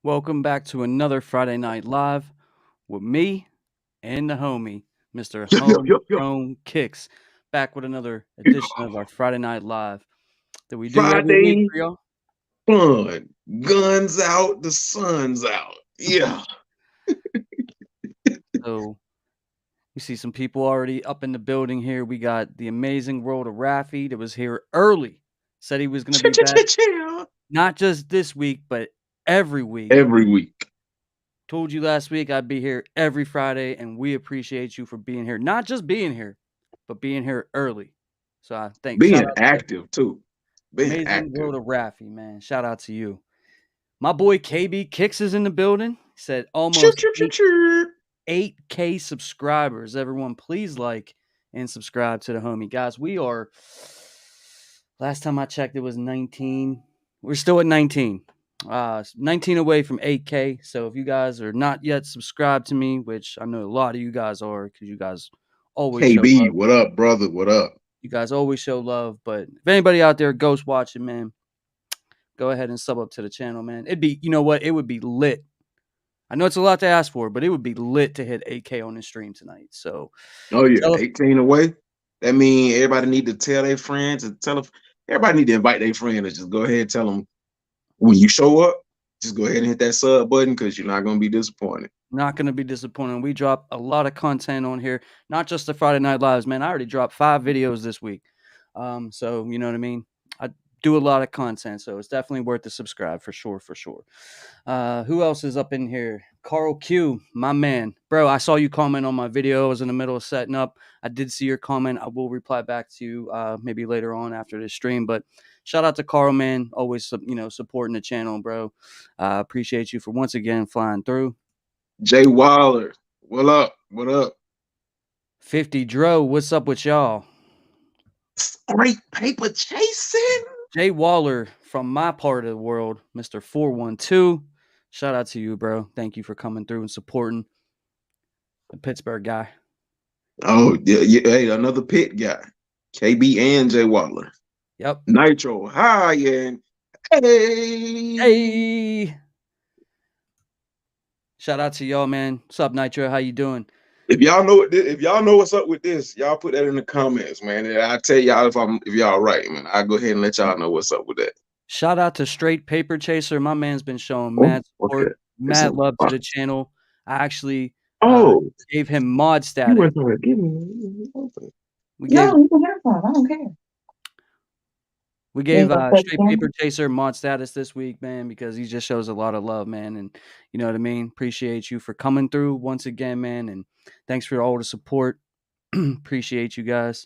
Welcome back to another Friday Night Live with me and the homie, Mr. Yo, yo, yo, yo. Homegrown Kicks, back with another edition of our Friday Night Live that we do every week Friday for y'all. fun. Guns out, the sun's out. Yeah. So we see some people already up in the building here. We got the amazing world of Rafi that was here early. Said he was going to be back Cha-cha-cha-cha. not just this week, but every week. Every week. Told you last week I'd be here every Friday, and we appreciate you for being here. Not just being here, but being here early. So I think shout Being out to active too. Being amazing active. world of Rafi, man. Shout out to you. My boy KB Kicks is in the building. He said Choo, almost choo, choo, choo. 8K subscribers. Everyone, please like and subscribe to the homie. Guys, we are last time I checked, it was 19. We're still at 19. 19 away from 8K. So if you guys are not yet subscribed to me, which I know a lot of you guys are, because you guys always show KB, love. what up, brother? What up? You guys always show love. But if anybody out there ghost watching, man, go ahead and sub up to the channel, man. It'd be, you know what? It would be lit. I know it's a lot to ask for, but it would be lit to hit 8K on the stream tonight. So Oh yeah, tell 18 away. That means everybody need to tell their friends and tell them. Everybody need to invite their friend and just go ahead and tell them when you show up. Just go ahead and hit that sub button because you're not gonna be disappointed. not going to be disappointed. We drop a lot of content on here, not just the Friday Night Lives, man. I already dropped 5 videos this week. So, you know what I mean? I do a lot of content, so it's definitely worth the subscribe for sure, for sure. Who else is up in here? Carl Q, my man. Bro, I saw you comment on my video. I was in the middle of setting up. I did see your comment. I will reply back to you maybe later on after this stream, but shout out to Carl, man. Always, supporting the channel, bro. Appreciate you for once again flying through. Jay Waller, what up? What up? 50 Dro, what's up with y'all? Straight paper chasing. Jay Waller from my part of the world, Mr. 412. Shout out to you, bro. Thank you for coming through and supporting the Pittsburgh guy. Oh yeah, yeah. Hey, another pit guy, KB and Jay Waller. Yep. Nitro high and hey. Hey. Shout out to y'all, man. What's up, Nitro? How you doing? If y'all know what's up with this, y'all put that in the comments, man. And I'll tell y'all if y'all right, man. I'll go ahead and let y'all know what's up with that. Shout out to Straight Paper Chaser. My man's been showing Oh, mad support, okay. mad love to the channel. I actually Oh, gave him mod you status. went to give me. We gave No, you can have some. I don't care. We gave Yeah, but Straight Paper Chaser mod status this week, man, because he just shows a lot of love, man. And you know what I mean? Appreciate you for coming through once again, man. And thanks for all the support. Appreciate you guys.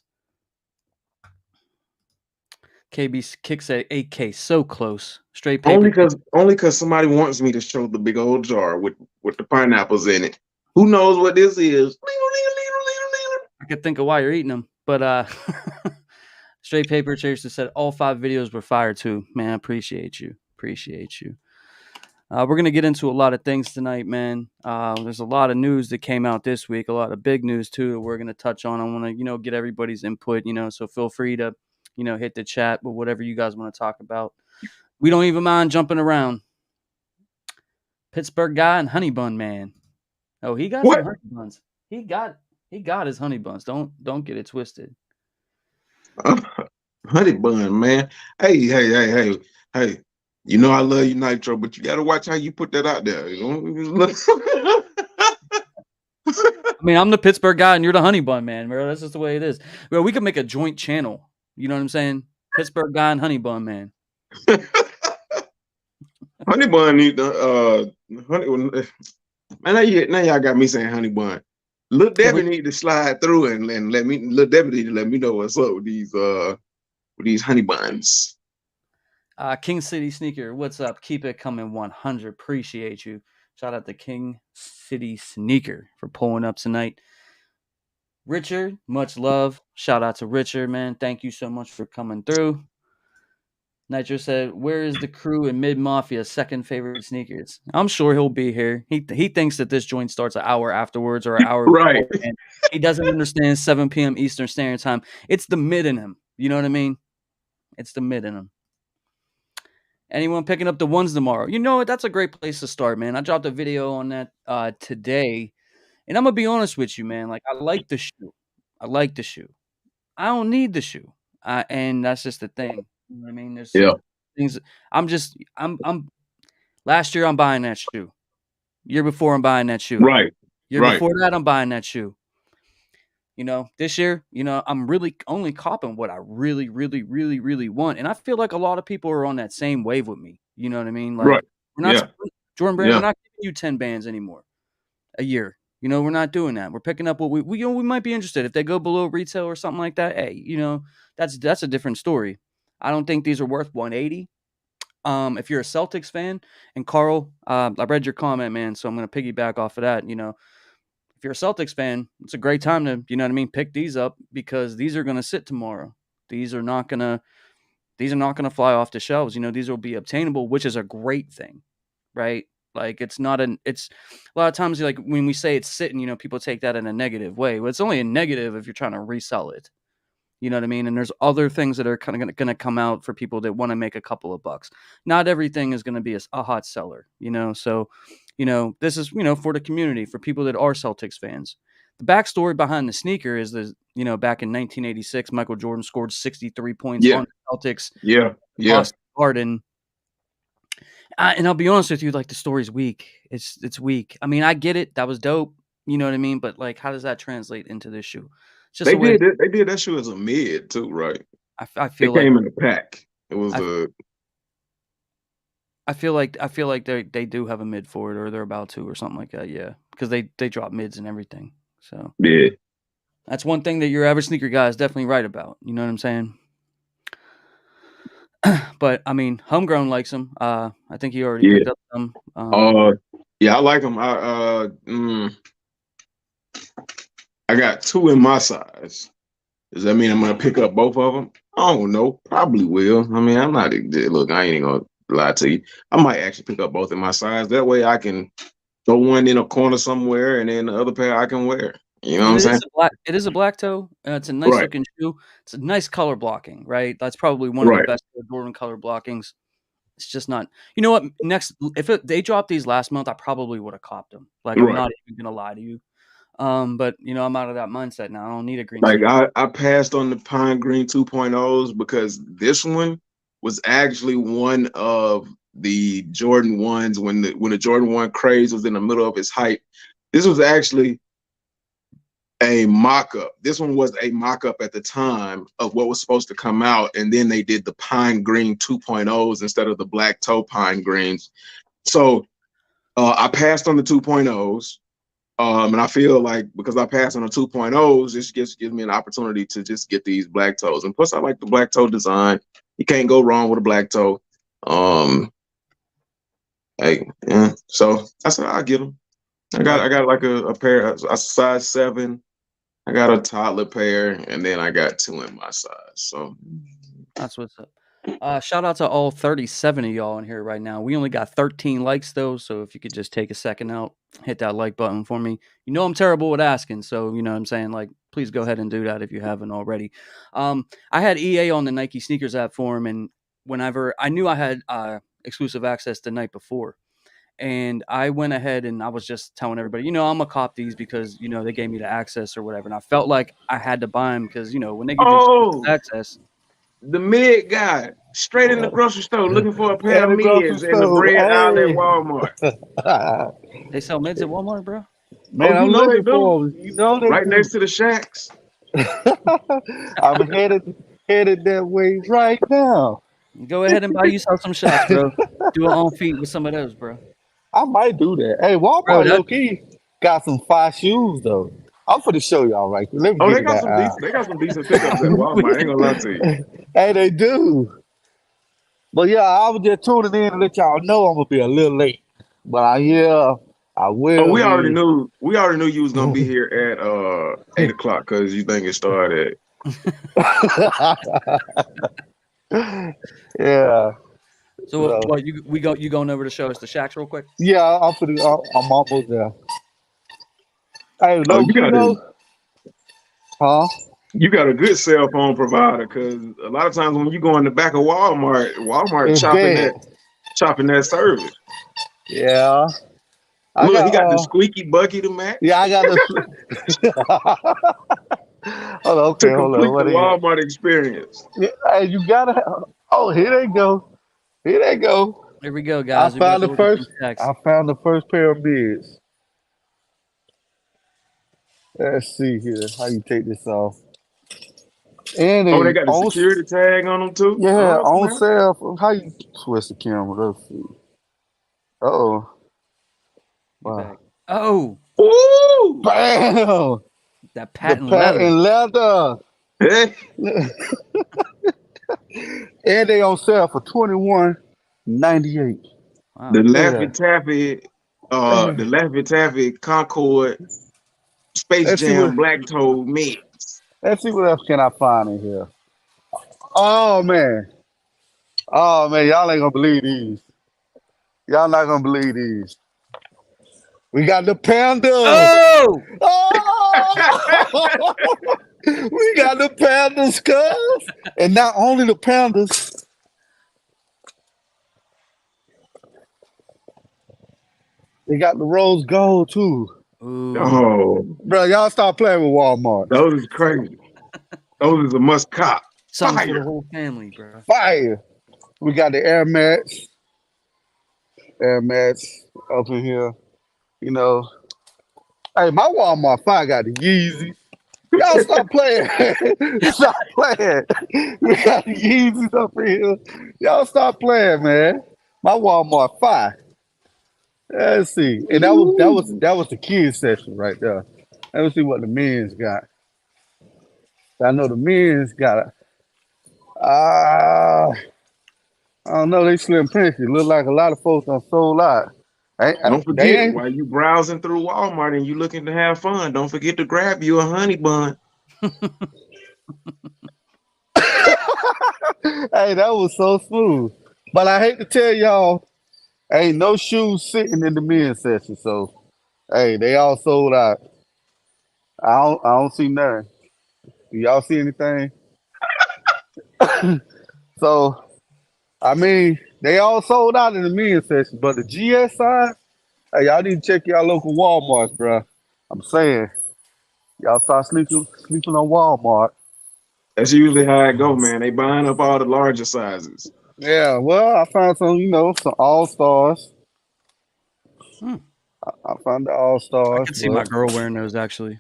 KB Kicks at 8K, so close. Straight Paper. Only because somebody wants me to show the big old jar with the pineapples in it. Who knows what this is? I could think of why you're eating them, but Straight Paper Chaser said all 5 videos were fire too. Man, appreciate you. Appreciate you. We're going to get into a lot of things tonight, man. There's a lot of news that came out this week, a lot of big news, too, that we're going to touch on. I want to, get everybody's input, so feel free to, hit the chat with whatever you guys want to talk about. We don't even mind jumping around. Pittsburgh guy and honey bun man. Oh, he got some honey buns. He got his honey buns. Don't get it twisted. Honey bun, man. Hey. You know I love you, Nitro, but you gotta watch how you put that out there. I mean, I'm the Pittsburgh guy and you're the honey bun man, bro. That's just the way it is. Bro, we could make a joint channel. You know what I'm saying? Pittsburgh guy and honey bun man. Honey bun need the honey. Man, now y'all got me saying honey bun. Little Debbie need to slide through and let me. Little Debbie need to let me know what's up with these honey buns. King City Sneaker, what's up? Keep it coming 100. Appreciate you. Shout out to King City Sneaker for pulling up tonight. Richard, much love. Shout out to Richard, man. Thank you so much for coming through. Nitro said, where is the crew in Mid Mafia's second favorite sneakers? I'm sure he'll be here. He thinks that this joint starts an hour afterwards or an hour right. before, and he doesn't understand 7 p.m. Eastern Standard Time. It's the mid in him. You know what I mean? It's the mid in him. Anyone picking up the ones tomorrow? You know what? That's a great place to start, man. I dropped a video on that today, and I'm gonna be honest with you, man. Like I like the shoe. I like the shoe. I don't need the shoe. And that's just the thing. You know what I mean? There's Yeah. some things I'm last year I'm buying that shoe. Year before I'm buying that shoe. Right. Year Right. before that I'm buying that shoe. You know, this year, you know, I'm really only copping what I really, really, really, really want. And I feel like a lot of people are on that same wave with me. You know what I mean? Like Right. we're not Yeah. Jordan Brand, we're Yeah. not giving you 10 bands anymore a year. You know, we're not doing that. We're picking up what we you know, we might be interested. If they go below retail or something like that, hey, you know, that's a different story. I don't think these are worth 180. If you're a Celtics fan, and Carl, I read your comment, man, so I'm gonna piggyback off of that. You know, if you're a Celtics fan, it's a great time to, you know what I mean, pick these up because these are gonna sit tomorrow. These are not gonna these are not gonna fly off the shelves. You know, these will be obtainable, which is a great thing, right? Like it's not an it's a lot of times like when we say it's sitting, you know, people take that in a negative way. Well, it's only a negative if you're trying to resell it. You know what I mean? And there's other things that are kind of going to come out for people that want to make a couple of bucks. Not everything is going to be a hot seller, you know? So, you know, this is, you know, for the community, for people that are Celtics fans. The backstory behind the sneaker is that, you know, back in 1986, Michael Jordan scored 63 points Yeah. on the Celtics, Yeah. Yeah. Boston Garden. And I'll be honest with you, like the story's weak. It's weak. I mean, I get it. That was dope. You know what I mean? But like, how does that translate into this shoe? It's just They a way did it. They did that shoe as a mid too, right? I It feel like came in a pack. It was I a I feel like they do have a mid for it, or they're about to, or something like that. Yeah, because they drop mids and everything. So yeah. that's one thing that your average sneaker guy is definitely right about. You know what I'm saying? But I mean, homegrown likes them. I think he already Yeah. picked up some. Uh yeah, I like them. I got two in my size. Does that mean I'm gonna pick up both of them? I don't know. Probably will. I mean, I'm not. Look, I ain't gonna lie to you. I might actually pick up both in my size. That way, I can throw one in a corner somewhere, and then the other pair I can wear. You know what And I'm saying? it is a black toe. It's a nice Right. looking shoe. It's a nice color blocking, right? That's probably one of the Right. best Jordan color blockings. It's just not. You know what? Next, if they dropped these last month, I probably would have copped them. Like I'm Right. not even gonna lie to you. But you know, I'm out of that mindset now. I don't need a green Like sneaker. I passed on the Pine Green 2.0s because this one was actually one of the Jordan ones when the Jordan 1 craze was in the middle of its hype. This was actually a mock-up. This one was a mock-up at the time of what was supposed to come out, and then they did the Pine Green 2.0s instead of the Black Toe Pine Greens. So I passed on the 2.0s. And I feel like because I passed on the 2.0s, this gives me an opportunity to just get these black toes. And plus, I like the black toe design. You can't go wrong with a black toe. Hey, yeah. So I said I'll get them. Right. I got like a pair, a size 7. I got a toddler pair, and then I got 2 in my size. So That's what's up. Shout out to all 37 of y'all in here right now. We only got 13 likes though, so if you could just take a second out, hit that like button for me. You know I'm terrible at asking, so you know what I'm saying, like please go ahead and do that if you haven't already. I had EA on the Nike sneakers app forum, and whenever I knew I had exclusive access the night before, and I went ahead and I was just telling everybody, you know, I'm gonna cop these because you know they gave me the access or whatever, and I felt like I had to buy them because you know when they give you exclusive oh, access. the mid guy straight in the grocery store looking for a pair At of the grocery mids in the store. bread aisle at Hey. Walmart. They sell mids at Walmart, bro. Oh, Man, you I'm know they looking do. for them. You know they Right do. next to the shacks. I'm headed that way right now. Go ahead and buy yourself some shots, bro. Do it on feet with some of those, bro. I might do that. Hey, Bro, Walmart that low key got some fire shoes though. I'm for the show y'all right quick. Let me Oh, get they to got that. some decent. They got some decent pickups at Walmart. I ain't gonna lie to you. Hey, they do. But yeah, I was just tuning in to let y'all know I'm gonna be a little late. But yeah, I Oh, will we already be. knew. We already knew you was gonna be here at 8 o'clock because you think it started. Yeah. so So what you going over to show us the shacks real quick? yeah, I'm almost there. Hey, Oh, low key though, huh? you got a good cell phone provider because a lot of times when you go in the back of Walmart, Walmart It's chopping that dead. chopping that service. Yeah. I Look, he got got the squeaky bucket to match yeah, I got the hold on, okay, to hold on. complete the What is Walmart experience. it? Hey, you gotta oh, here they go. Here they go. Here we go, I guys. We about found to the look at first these texts. I found the first pair of mids. Let's see here. How you take this off? And Oh, they they got the security tag on them too. yeah, Oh on snap! sale. How you twist the camera? Let's see. Oh. Get Wow. back. Oh, Ooh, Bam! that The patent leather. patent leather. hey, And they on sale for $21.98. Wow. the Look at Laffy that. Taffy, Hey, the Laffy Taffy Concord Space let's see what Jam Black Toe mix. let's see what else can I find in here. Oh man. Oh man, y'all ain't gonna believe these. Y'all not gonna believe these. We got the pandas. Oh, Oh! We got the pandas, cuz. And not only the pandas, they got the rose gold too. ooh, Oh, Bro, y'all stop playing with Walmart. those is crazy. Those is a must cop. something for the Fire. whole family, bro. Fire. We got the Air Max up in here. You know, hey, my Walmart fire got the Yeezy. Y'all stop playing. Stop playing. We got the Yeezys up in here. Y'all stop playing, man. My Walmart fire. Let's see. And Ooh. that was the kids section right there. Let's see what the men's got. I know the men's got uh I don't know, they slim pimpy. Look like a lot of folks done sold out. Don't They forget, ain't while you browsing through Walmart and you looking to have fun, don't forget to grab you a honey bun. hey, that was so smooth. But I hate to tell y'all, ain't no shoes sitting in the men's section. So hey, they all sold out. I don't see nothing. Do y'all see anything? So I mean, they all sold out in the men's section, but the GS side, hey, y'all need to check y'all local Walmarts, bro. I'm saying, y'all start sleeping on Walmart. That's usually how it go, man. They buying up all the larger sizes. Yeah, well, I found some, some All Stars. Hmm. I found the All I Stars, could see my but girl wearing those actually.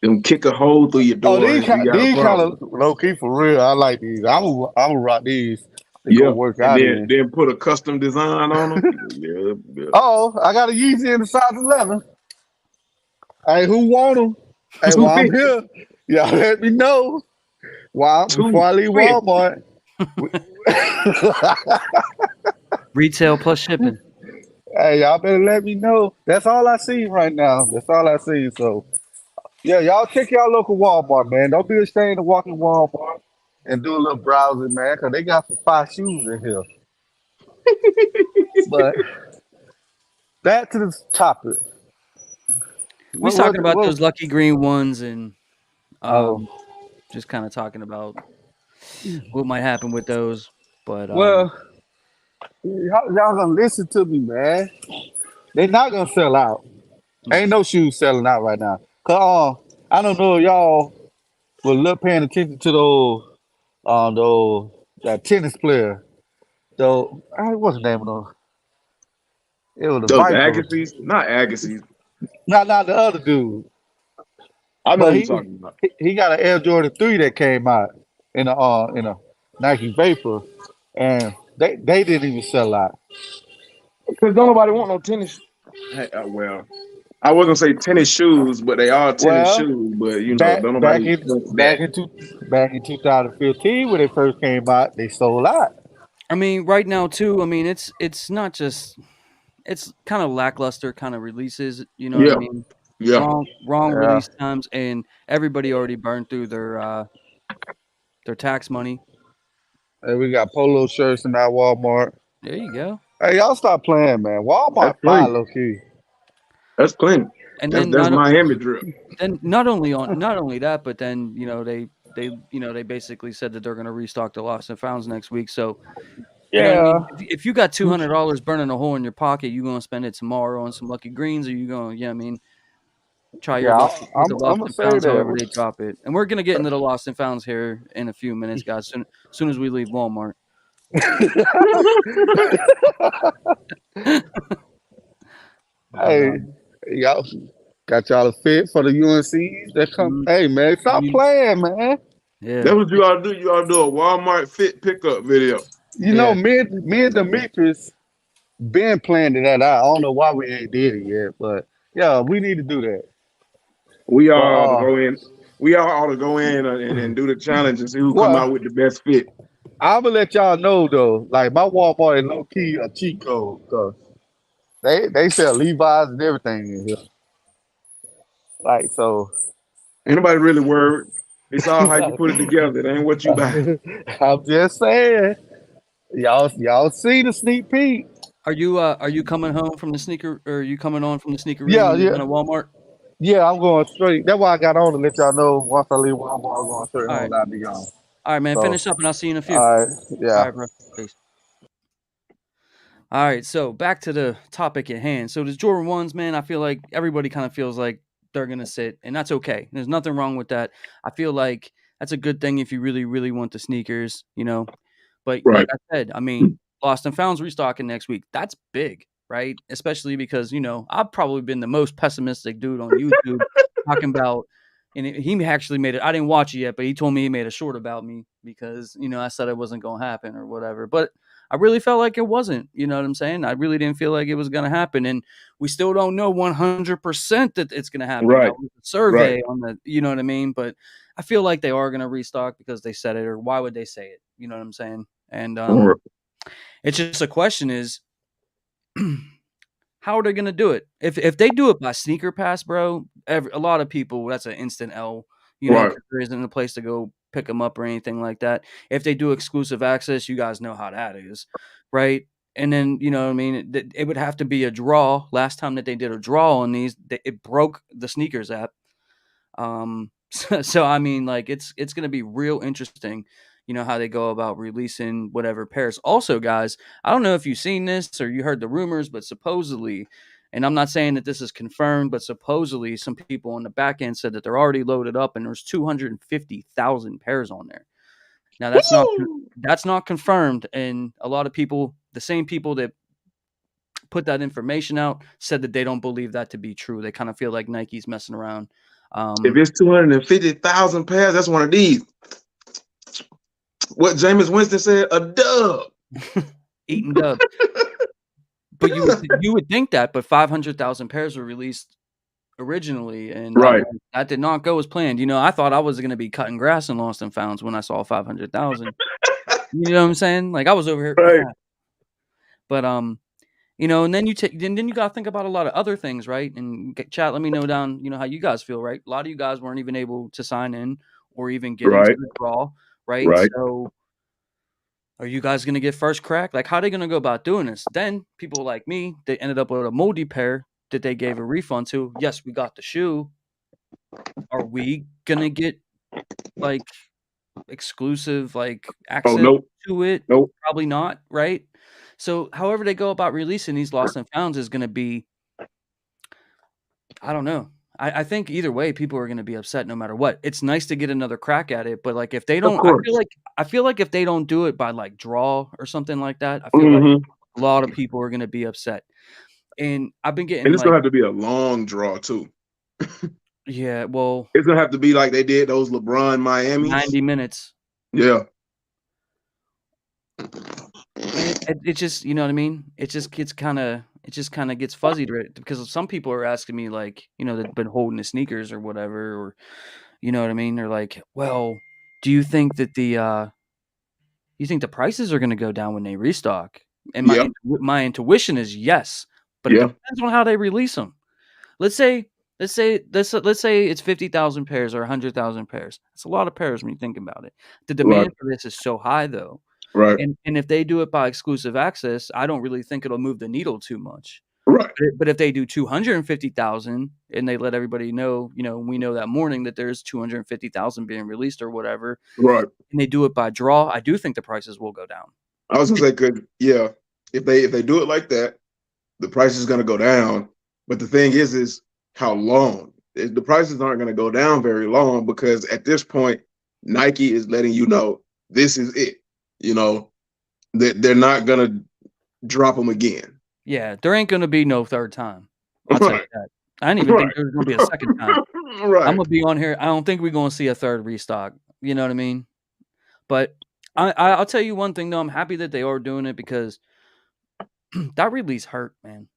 Them kick a hole through your oh, door if you got a these kind of problem. low key for real. I like these. I'm gonna rock these to go Yeah, work and out then in. then put a custom design on them. Yeah, yeah. Oh, I got a Yeezy in the size 11. Hey, who want them? Hey, while I'm here, y'all let me know. While before I leave 250. Walmart. Retail plus shipping. Hey, y'all better let me know. That's all I see right now. That's all I see. So yeah, y'all check y'all local Walmart, man. Don't be ashamed to walk in Walmart and do a little browsing, man, because they got some fire shoes in here. But back to the topic. We was What talking what about what? those lucky green ones and Oh, um, just kind of talking about what might happen with those. But well, y'all gonna listen to me, man. They not gonna sell out. mm, Ain't no shoes selling out right now. Cause I don't know if y'all were paying attention to those that tennis player. Though what's the name of those? It was the Those Vipers. Agassiz, not Agassiz. Not the other dude. I know But who you're talking about. he got an Air Jordan 3 that came out in a Nike Vapor, and they didn't even sell out. Because don't nobody want no tennis. Hey, well, I was gonna say tennis shoes, but they are tennis Well, shoes. But back don't back nobody in want that. back in two, back in 2015 when they first came out, they sold out. I mean, right now too. I mean, it's not just it's kind of lackluster kind of releases. You know what I Yeah, mean? yeah. Wrong Yeah, release times, and everybody already burned through their tax money. and we got polo shirts in our Walmart. There you go. Hey, y'all stop playing, man. That's Walmart fire plenty. low key. That's plenty. And That's Miami drip. not only that, but then they basically said that they're going to restock the lost and founds next week. So You know what I mean? Yeah. If you got $200 burning a hole in your pocket, you gonna spend it tomorrow on some lucky greens, or you gonna, I mean, try your Yeah, luck with the I'm lost gonna and say founds, however that. they drop it. And we're gonna get into the lost and founds here in a few minutes, guys. Soon as we leave Walmart. But Hey, y'all got y'all fit for the UNCs that come. mm, Hey man, stop mm, playing, man. yeah, That's what you ought to do. You ought to do a Walmart fit pickup video. You know, yeah. me and Demetrius been planning that out. I don't know why we ain't did it yet, but yeah, we need to do that. We But all ought to go in. We all ought to go in and do the challenge and see who come out well, with the best fit. I'm gonna let y'all know though. Like my Walmart is low key a cheat code because they sell Levi's and everything in here. Like so, Ain't nobody really worried. It's all how you put it together. It ain't what you buy. I'm just saying. Y'all see the sneak peek? Are you coming home from the sneaker, or are you coming on from the sneakeroo Yeah, when you're yeah, done at Walmart? yeah. I'm going straight. That's why I got on to let y'all know. Once I leave Walmart, I'm going straight All home. right, I'll be gone. all right, man. So, Finish up, and I'll see you in a few. all right, All yeah. right, bro. Peace. All right, so back to the topic at hand. So the Jordan ones, man, I feel like everybody kind of feels like they're gonna sit, and that's okay. There's nothing wrong with that. I feel like that's a good thing if you really, really want the sneakers, you know. But like Right. I said, I mean, Lost and Found's restocking next week. That's big, right? Especially because I've probably been the most pessimistic dude on YouTube talking about. And he actually made it. I didn't watch it yet, but he told me he made a short about me because I said it wasn't going to happen or whatever. But I really felt like it wasn't. You know what I'm saying? I really didn't feel like it was going to happen, and we still don't know 100% that it's going to happen. Right. That was a Right. survey on the, you know what I mean? But I feel like they are going to restock because they said it, or why would they say it? You know what I'm saying? And Right. it's just a question is how are they going to do it? If they do it by sneaker pass, bro, a lot of people, that's an instant L, Right. because there isn't a place to go pick them up or anything like that. If they do exclusive access, you guys know how that is, right? And then, you know what I mean? It would have to be a draw. Last time that they did a draw on these, it broke the sneakers app. So I mean, like it's gonna be real interesting, how they go about releasing whatever pairs. Also, guys, I don't know if you've seen this or you heard the rumors, but supposedly, and I'm not saying that this is confirmed, but supposedly some people on the back end said that they're already loaded up and there's 250,000 pairs on there. Now Woo! that's not confirmed, and a lot of people, the same people that put that information out, said that they don't believe that to be true. They kind of feel like Nike's messing around. If it's 250,000 pairs, that's one of these. What Jameis Winston said, a dub. Eating dubs. But you would think that, but 500,000 pairs were released originally, and Right. that did not go as planned. I thought I was going to be cutting grass in Lost and Founds when I saw 500,000. You know what I'm saying? Like I was over here, Right. but and then then you got to think about a lot of other things, right? And chat, let me know down, how you guys feel, right? A lot of you guys weren't even able to sign in or even get into Right. the draw, right? Right. So are you guys going to get first crack? Like, how are they going to go about doing this? Then people like me, they ended up with a moldy pair that they gave a refund to. Yes, we got the shoe. Are we going to get like exclusive like Oh, access nope. to it? Nope. Probably not, right? So however they go about releasing these lost and founds is going to be, I don't know. I think either way, people are going to be upset no matter what. It's nice to get another crack at it, but like if they Of don't, course. I feel like if they don't do it by like draw or something like that, I feel like Hmm. a lot of people are going to be upset. And I've been And getting it's gonna like, have to be a long draw too. yeah, well, It's gonna have to be like they did those LeBron Miamis. 90 minutes. Yeah. And it just, you know what I mean? It just gets gets fuzzy to it because some people are asking me like, they've been holding the sneakers or whatever, or you know what I mean? They're like, well, do you think that you think the prices are going to go down when they restock? And Yeah. my intuition is yes, but it Yeah. depends on how they release them. Let's say it's 50,000 pairs or 100,000 pairs. That's a lot of pairs when you think about it. The Right. demand for this is so high though. Right. And if they do it by exclusive access, I don't really think it'll move the needle too much. Right. But if they do 250,000 and they let everybody know, we know that morning that there's 250,000 being released or whatever, Right. and they do it by draw, I do think the prices will go down. I was gonna say, cause yeah, if they do it like that, the price is gonna go down. But the thing is how long? The prices aren't gonna go down very long because at this point, Nike is letting you know this is it. You know that they're not gonna drop them again. Yeah, there ain't gonna be no third time. I'll tell you Right, that. I didn't even think right, there was gonna be a second time. I'm right. gonna be on here. I don't think we're gonna see a third restock. You know what I mean? But I'll tell you one thing though. I'm happy that they are doing it because that release hurt, man.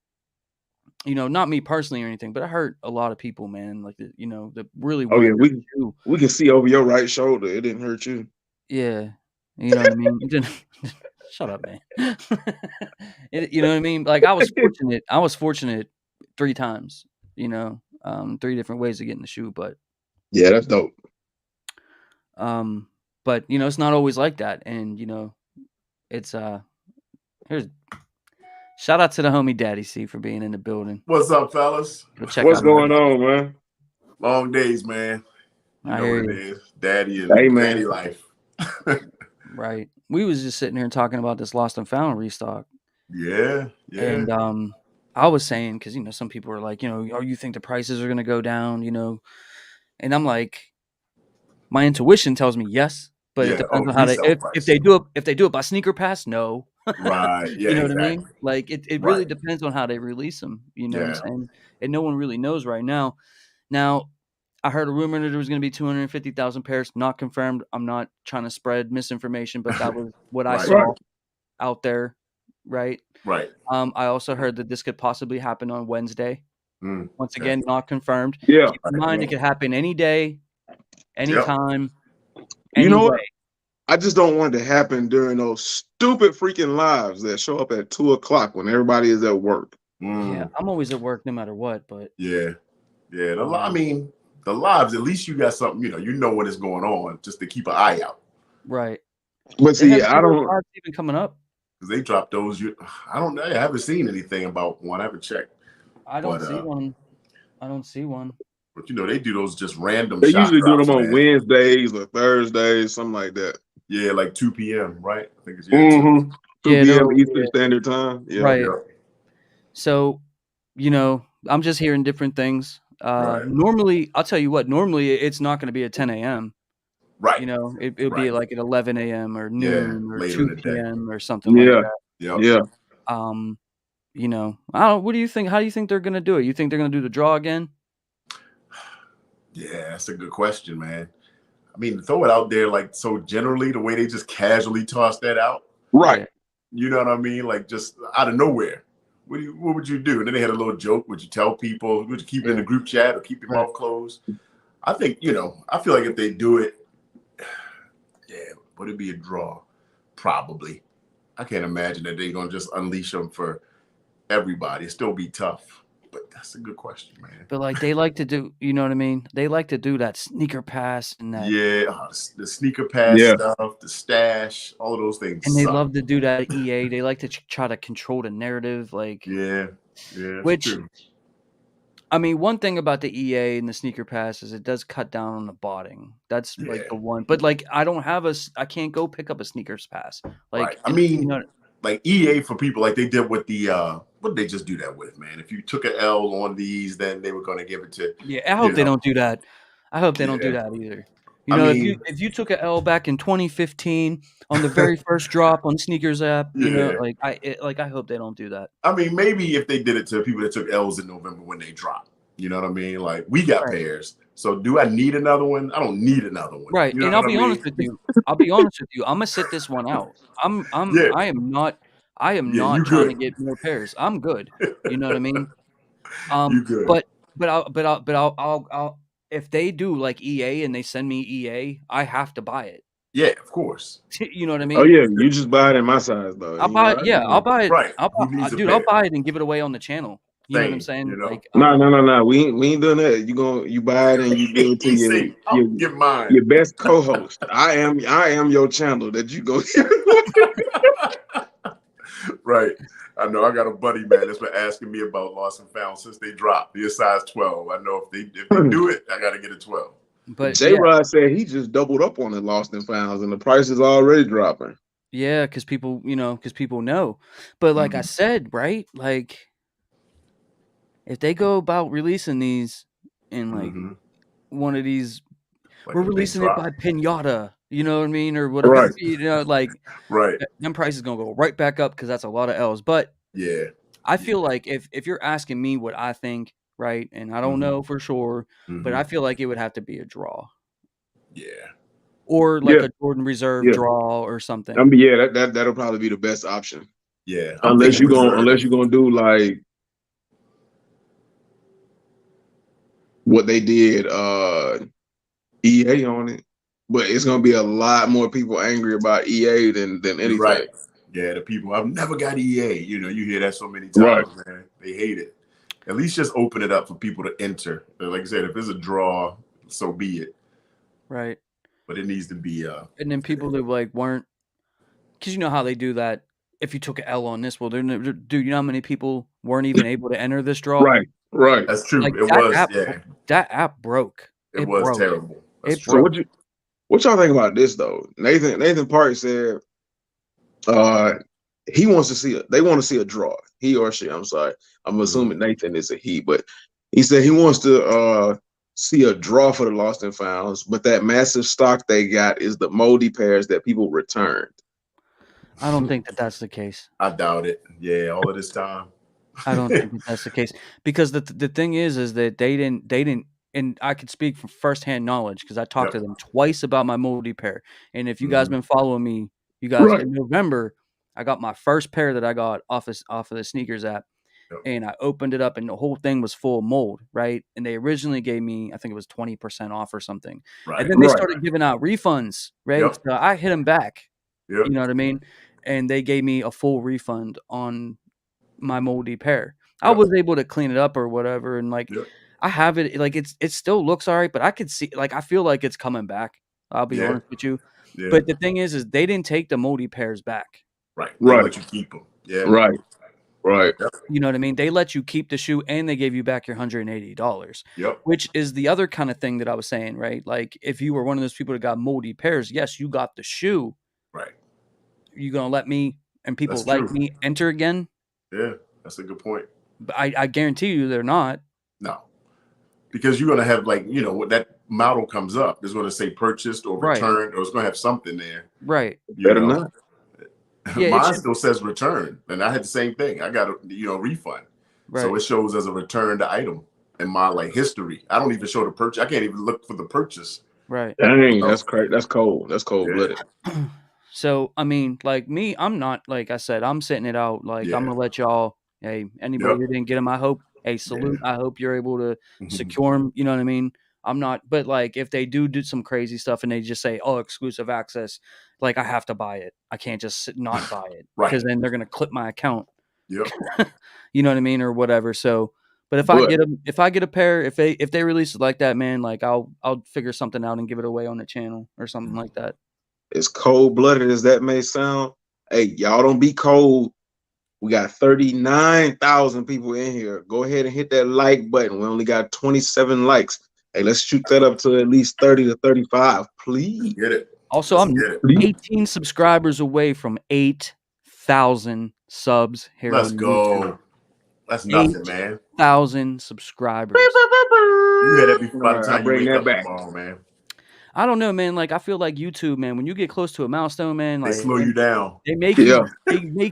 You know, not me personally or anything, but it hurt a lot of people, man. Like, that really Oh wanted yeah, their shoe. we can see over your right shoulder. It didn't hurt you. Yeah, you know what I mean. It didn't. Shut up, man. You know what I mean? Like, I was fortunate. I was fortunate 3 times. 3 different ways of getting the shoe, Yeah, that's dope. um, it's not always like that, and it's here's shout out to the homie Daddy C for being in the building. What's up, fellas? Go check What's out. going on, man? Long days, man. You I know hear what you. it is. Daddy and Hey, man. daddy life. Right. We was just sitting here talking about this lost and found restock. Yeah. And I was saying, because some people are like, oh, you think the prices are gonna go down, and I'm like, my intuition tells me yes, but it Yeah. depends Oh, on how they resale if price. they do it by sneaker pass, no. Right. Yeah. You know what I exactly. mean? Like it really Right. depends on how they release them. You know what I'm Yeah. saying? And no one really knows right now. Now, I heard a rumor that there was going to be 250,000 pairs, not confirmed. I'm not trying to spread misinformation, but that was what I Right. saw out there, right? Right. I also heard that this could possibly happen on Wednesday. Once Okay. again, not confirmed. Yeah. Keep in mind, it could happen any day, Yep. anytime, You any know way. what? I just don't want it to happen during those stupid freaking lives that show up at 2 o'clock when everybody is at work. Yeah, I'm always at work no matter what, but Yeah. I mean, the lives, at least you got something, you know what is going on just to keep an eye out. right. But They see, have I don't. lives even coming up. Because they dropped those. I don't know. I haven't seen anything about one. I haven't checked. I don't see one. I don't see one. But they do those just random They shot usually do drops, them on man. Wednesdays or Thursdays, something like that. Yeah, like 2 p.m., right? I think it's 2 Yeah, p.m. Eastern Standard Time. Yeah. Right. Yeah. So, I'm just hearing different things. Right. Normally, I'll tell you what. Normally, it's not going to be at 10 a.m. Right. It'll be like at 11 a.m. or noon or later 2 in the day. p.m. or something like that. Yep. Yeah. I don't. What do you think? How do you think they're going to do it? You think they're going to do the draw again? Yeah, that's a good question, man. I mean, throw it out there like so generally, the way they just casually toss that out. Right. Yeah. You know what I mean? Like just out of nowhere. What would you do? And then they had a little joke. Would you tell people? Would you keep it in the group chat or keep your mouth closed? I think, I feel like if they do it, would it be a draw? Probably. I can't imagine that they're going to just unleash them for everybody. It'd still be tough. But that's a good question, man. But like they like to do, you know what I mean? They like to do that sneaker pass and that. Yeah, the sneaker pass stuff, the stash, all of those things. And they love to do that EA. They like to try to control the narrative, like which true. I mean, one thing about the EA and the sneaker pass is it does cut down on the botting. That's like the one. But like I can't go pick up a sneakers pass. Like right. I mean, like EA for people like they did with the what did they just do that with, man? If you took an L on these, then they were going to give it to. Yeah, I hope they don't do that. I hope they don't do that either. If you took an L back in 2015 on the very first drop on sneakers app, I hope they don't do that. I mean, maybe if they did it to people that took L's in November when they dropped, you know what I mean? Like we got pairs, so do I need another one? I don't need another one, right? And I'll be honest with you. I'm gonna sit this one out. I am not trying to get more pairs. I'm good. You know what I mean? You good? But I'll if they do like EA and they send me EA, I have to buy it. Yeah, of course. You know what I mean? Oh yeah, you just buy it in my size though. I'll buy it. Yeah, I'll buy it. Right. I'll buy it and give it away on the channel. You know what I'm saying? Like no. We ain't doing that. You buy it and you give it to your best co-host. I am your channel that you go. Right. I know I got a buddy, man, that's been asking me about Lost and Found since they dropped. They're size 12. I know if they do it, I got to get a 12. But J-Rod said he just doubled up on the Lost and Founds and the price is already dropping. Yeah, because people, because people know. But like I said, right? Like if they go about releasing these in like one of these, Like we're a big releasing it by drop. pinata, you know what I mean, or whatever, Right. like Right. them prices gonna go right back up because that's a lot of L's. But Yeah. I feel like if you're asking me what I think, right, and I don't know for sure, but I feel like it would have to be a draw. Yeah. Or like Yeah. a Jordan Reserve Yeah. draw or I something. mean, yeah, that'll probably be the best option. Yeah. I'm Unless thinking you're gonna reserve. do like what they did EA on it. But it's gonna be a lot more people angry about EA than You're anything. right. Yeah, the people I've never got EA. You know, you hear that so many Right. times, man. They hate it. At least just open it up for people to enter. Like I said, if it's a draw, so be it. Right. But it needs to be And then people that like weren't, because you know how they do that. If you took an L on this, well, dude, you know how many people weren't even able to enter this draw? Right. Right. that's true. Like It was, that app broke. it It was broke. terrible. That's It true. So broke. what y'all think about this though? Nathan Park said he wants to see they want to see a draw. He or she, I'm sorry. I'm assuming Nathan is a he, but he said he wants to see a draw for the lost and founds, but that massive stock they got is the moldy pairs that people returned. I don't think that that's the case. I doubt it. Yeah, all of this time. I don't think that that's the case because the thing is that they didn't, and I could speak from firsthand knowledge because I talked to them twice about my moldy pair. And if you guys been following me, you guys Right. in November, I got my first pair that I got off of the sneakers app, and I opened it up and the whole thing was full of mold, right? And they originally gave me, I think it was 20% off or something, and then they started giving out refunds, right? So I hit them back, you know what I mean, and they gave me a full refund on my moldy pair. I was able to clean it up or whatever, and like I have it, like it still looks all right, but I could see, like I feel like it's coming back. I'll be honest with you, but the thing is they didn't take the moldy pairs back. Right. They let you keep them. Yeah. Right. Right. You know what I mean? They let you keep the shoe and they gave you back your $180. Yep. Which is the other kind of thing that I was saying, right? Like if you were one of those people that got moldy pairs, yes, you got the shoe. Right. You gonna let me and people That's like true. me enter again? Yeah, that's a good point. But I guarantee you they're not. No. Because you're gonna have like, when that model comes up, it's gonna say purchased or returned, or it's gonna have something there. Right. Better not. Yeah, mine still says return, and I had the same thing. I got a refund, so it shows as a returned item in my like history. I don't even show the purchase. I can't even look for the purchase. Right. Dang, that's crazy. That's cold. That's cold blooded. So I mean, like me, I'm not, like I said, I'm sitting it out. Like I'm gonna let y'all. Hey, anybody who didn't get them, I hope. Hey, salute. I hope you're able to secure them. You know what I mean? I'm not, but like if they do some crazy stuff and they just say, "Oh, exclusive access," like I have to buy it. I can't just not buy it because then they're gonna clip my account. Yep. You know what I mean, or whatever. So, but if I get a pair, if they release it like that, man, like I'll figure something out and give it away on the channel or something like that. As cold blooded as that may sound, hey, y'all don't be cold. We got 39,000 people in here. Go ahead and hit that like button. We only got 27 likes. Hey, let's shoot that up to at least 30 to 35, please. Get it. Also, I'm 18 subscribers away from 8,000 subs here. Let's on go. YouTube. That's nothing, man. 8,000 subscribers. You had that before by the time you bring wake that up back tomorrow, man. I don't know, man. Like I feel like YouTube, man. When you get close to a milestone, man, like They slow you down. They make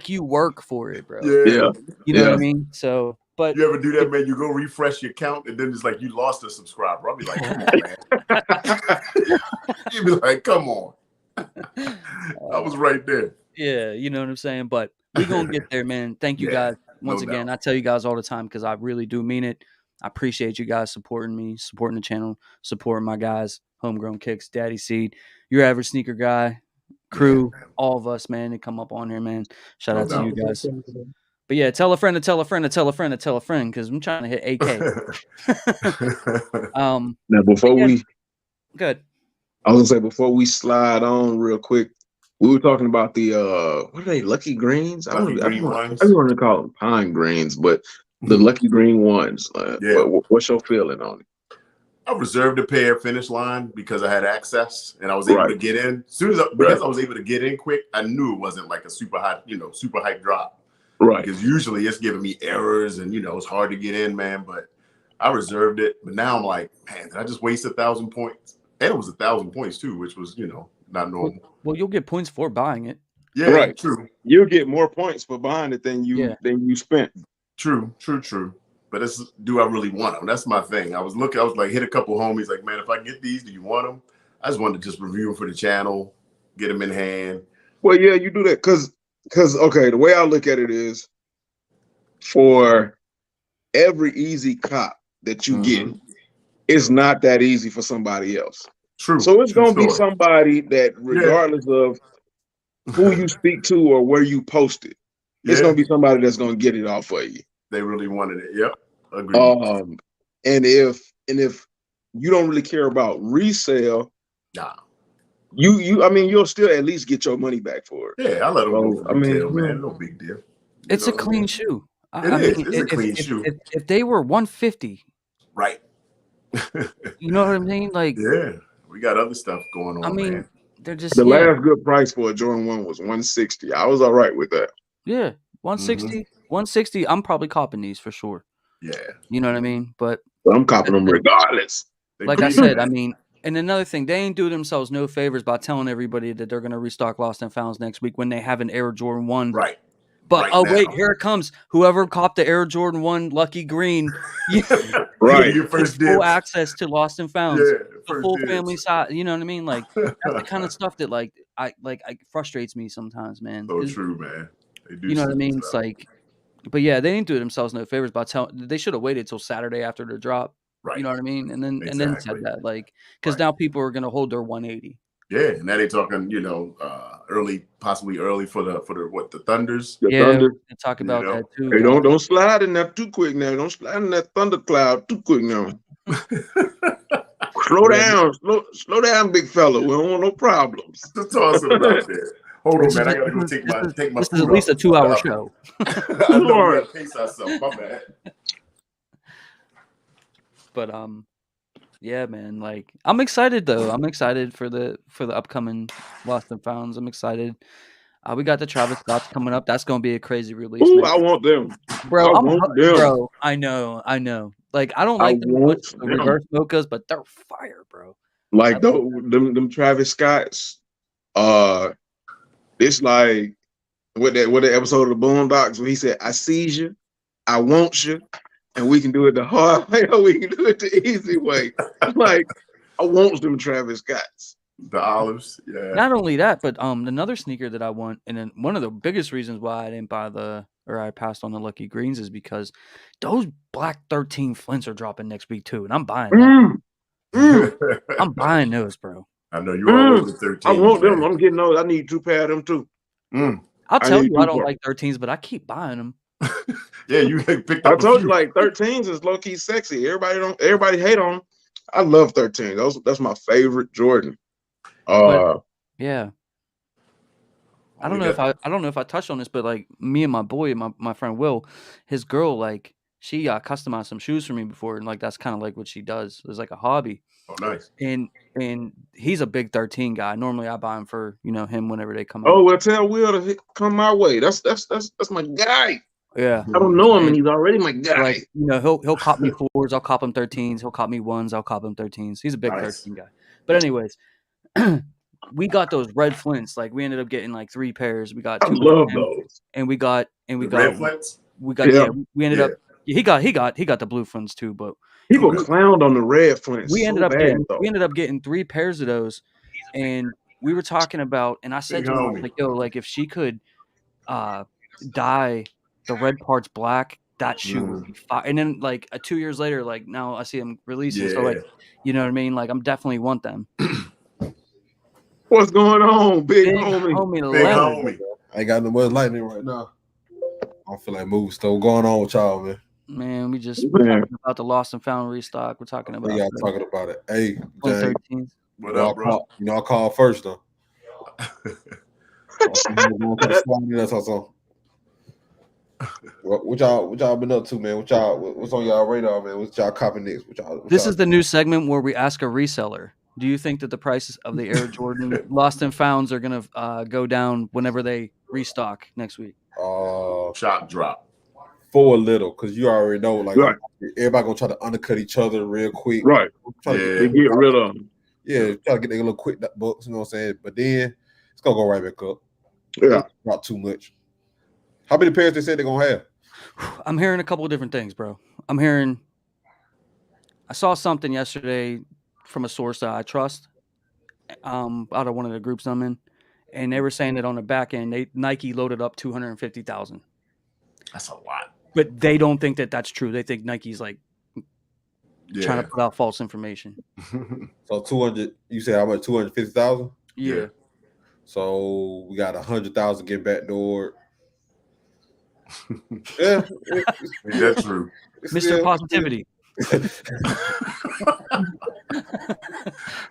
you work for it, bro. Yeah. You know what I mean? So, but you ever do that, man? You go refresh your count, and then it's like you lost a subscriber. I'll be like, come on, man. You'd be like, come on. I was right there. Yeah, you know what I'm saying? But we're going to get there, man. Thank you guys. Once again, I tell you guys all the time because I really do mean it. I appreciate you guys supporting me, supporting the channel, supporting my guys, Homegrown Kicks, Daddy Seed, your average sneaker guy, crew, all of us, man, that come up on here, man. Shout out to you guys. But yeah, tell a friend to tell a friend to tell a friend to tell a friend because I'm trying to hit AK. Now, before we good. I was gonna say before we slide on real quick, we were talking about the what are they, Lucky Greens? I don't want to call them pine greens, but the Lucky Green ones. What's your feeling on it? I reserved a pair Finish Line because I had access and I was able to get in. Because I was able to get in quick, I knew it wasn't like a super hype drop. Right. Because usually it's giving me errors and it's hard to get in, man. But I reserved it. But now I'm like, man, did I just waste 1,000 points? And it was 1,000 points too, which was not normal. Well, you'll get points for buying it. Yeah, right. True. You'll get more points for buying it than you spent. True. But do I really want them? That's my thing. I was like, hit a couple homies, like, man, if I get these, do you want them? I just wanted to just review them for the channel, get them in hand. Well, yeah, you do that because okay, the way I look at it is, for every easy cop that you get, it's not that easy for somebody else. True. So it's gonna be somebody that, regardless of who you speak to or where you post it, it's gonna be somebody that's gonna get it off for you. They really wanted it. Yep. Agreed. And if you don't really care about resale, you'll still at least get your money back for it. Yeah, I let them go for retail, man. No big deal. It's a clean shoe. It's a clean shoe. If they were 150, right? You know what I mean? Like, yeah, we got other stuff going on. Man. They're just the last good price for a Jordan 1 was 160. I was all right with that. Yeah, 160. 160. I'm probably copping these for sure. Yeah, you know what I mean. But I'm copping them regardless. Like I said, and another thing, they ain't doing themselves no favors by telling everybody that they're going to restock Lost and Founds next week when they have an Air Jordan 1. Right. But wait, here it comes. Whoever copped the Air Jordan 1 Lucky Green, right, your first full access to Lost and Founds, the full dibs. family size. You know what I mean? Like that's the kind of stuff that I frustrates me sometimes, man. So true, man. They do. You know what I mean? It's like, but yeah, they didn't do themselves no favors by telling. They should have waited till Saturday after their drop. Right. You know what I mean? And then said that, like, because now people are gonna hold their 180. Yeah, and now they talking, possibly early for the Thunders. Thunder. Talk about that too. Hey, don't slide in that too quick now. Don't slide in that thundercloud too quick now. Slow down, big fella. We don't want no problems. Just toss it out there. Hold on, man. I gotta go take my. This is at least a 2-hour show. I know we gotta pace ourselves. My bad. But yeah, man. Like, I'm excited though. I'm excited for the upcoming Lost and Founds. I'm excited. We got the Travis Scott's coming up. That's gonna be a crazy release. Ooh, I want them, bro. Bro, I know. Like, I don't like the reverse mochas, but they're fire, bro. Like them Travis Scott's. It's like what the episode of the Boondocks where he said, "I sees you, I want you, and we can do it the hard way or we can do it the easy way." I'm like, I want them Travis Scott's. The olives, yeah. Not only that, but another sneaker that I want, and then one of the biggest reasons why I didn't buy I passed on the Lucky Greens is because those black 13 Flints are dropping next week too, and I'm buying them. I'm buying those, bro. I know you all over 13. I want them. I'm getting those. I need 2 pair of them too. I'll tell you, I don't like 13s, but I keep buying them. Yeah, you picked up. I told you, like 13s is low key sexy. Everybody hate on them. I love 13. That's my favorite Jordan. Yeah. I don't know if I touched on this, but like me and my boy, my friend Will, his girl, like she customized some shoes for me before, and like that's kind of like what she does. It's like a hobby. Oh, nice. And he's a big 13 guy. Normally I buy him for him whenever they come out. Oh, well, tell Will to come my way. That's my guy. Yeah. I don't know him, and he's already my guy. Like, he'll cop me 4s, I'll cop him 13s. He'll cop me 1s, I'll cop him 13s. He's a big 13 guy. But anyways, we got those red Flints. Like, we ended up getting like 3 pairs. We got 2. I love those. And we got red Flints. We got we ended up. He got the blue Flints too, but people clowned on the red Flints. We ended up getting 3 pairs of those, and we were talking about. And I said to him, like, yo, like if she could dye the red parts black, that shoe would be fire. And then like 2 years later, like now I see them releasing. So like, you know what I mean? Like I'm definitely want them. What's going on, big homie? I ain't got no more lightning right now. I don't feel like moving stuff going on with y'all, man. Man, we're talking about the Lost and Found restock. We're talking about talking about it. Hey, Jay, what up, bro? I called first though. What y'all been up to, man? What's on y'all radar, man? What y'all copping next? This is the new segment where we ask a reseller. Do you think that the prices of the Air Jordan Lost and Founds are going to go down whenever they restock next week? Chop drop. For a little, because you already know, like Right. everybody gonna try to undercut each other real quick. Right. Try to They get rid of them. Yeah, try to get their little quick bucks, you know what I'm saying? But then it's gonna go right back up. Yeah. Not too much. How many pairs they said they're gonna have? I'm hearing a couple of different things, bro. I saw something yesterday from a source that I trust, out of one of the groups I'm in, and they were saying that on the back end, Nike loaded up 250,000. That's a lot. But they don't think that that's true. They think Nike's like trying to put out false information. So 200, you said how much? 250,000? Yeah. So we got 100,000 get back door. Yeah, that's true. Mr. Positivity.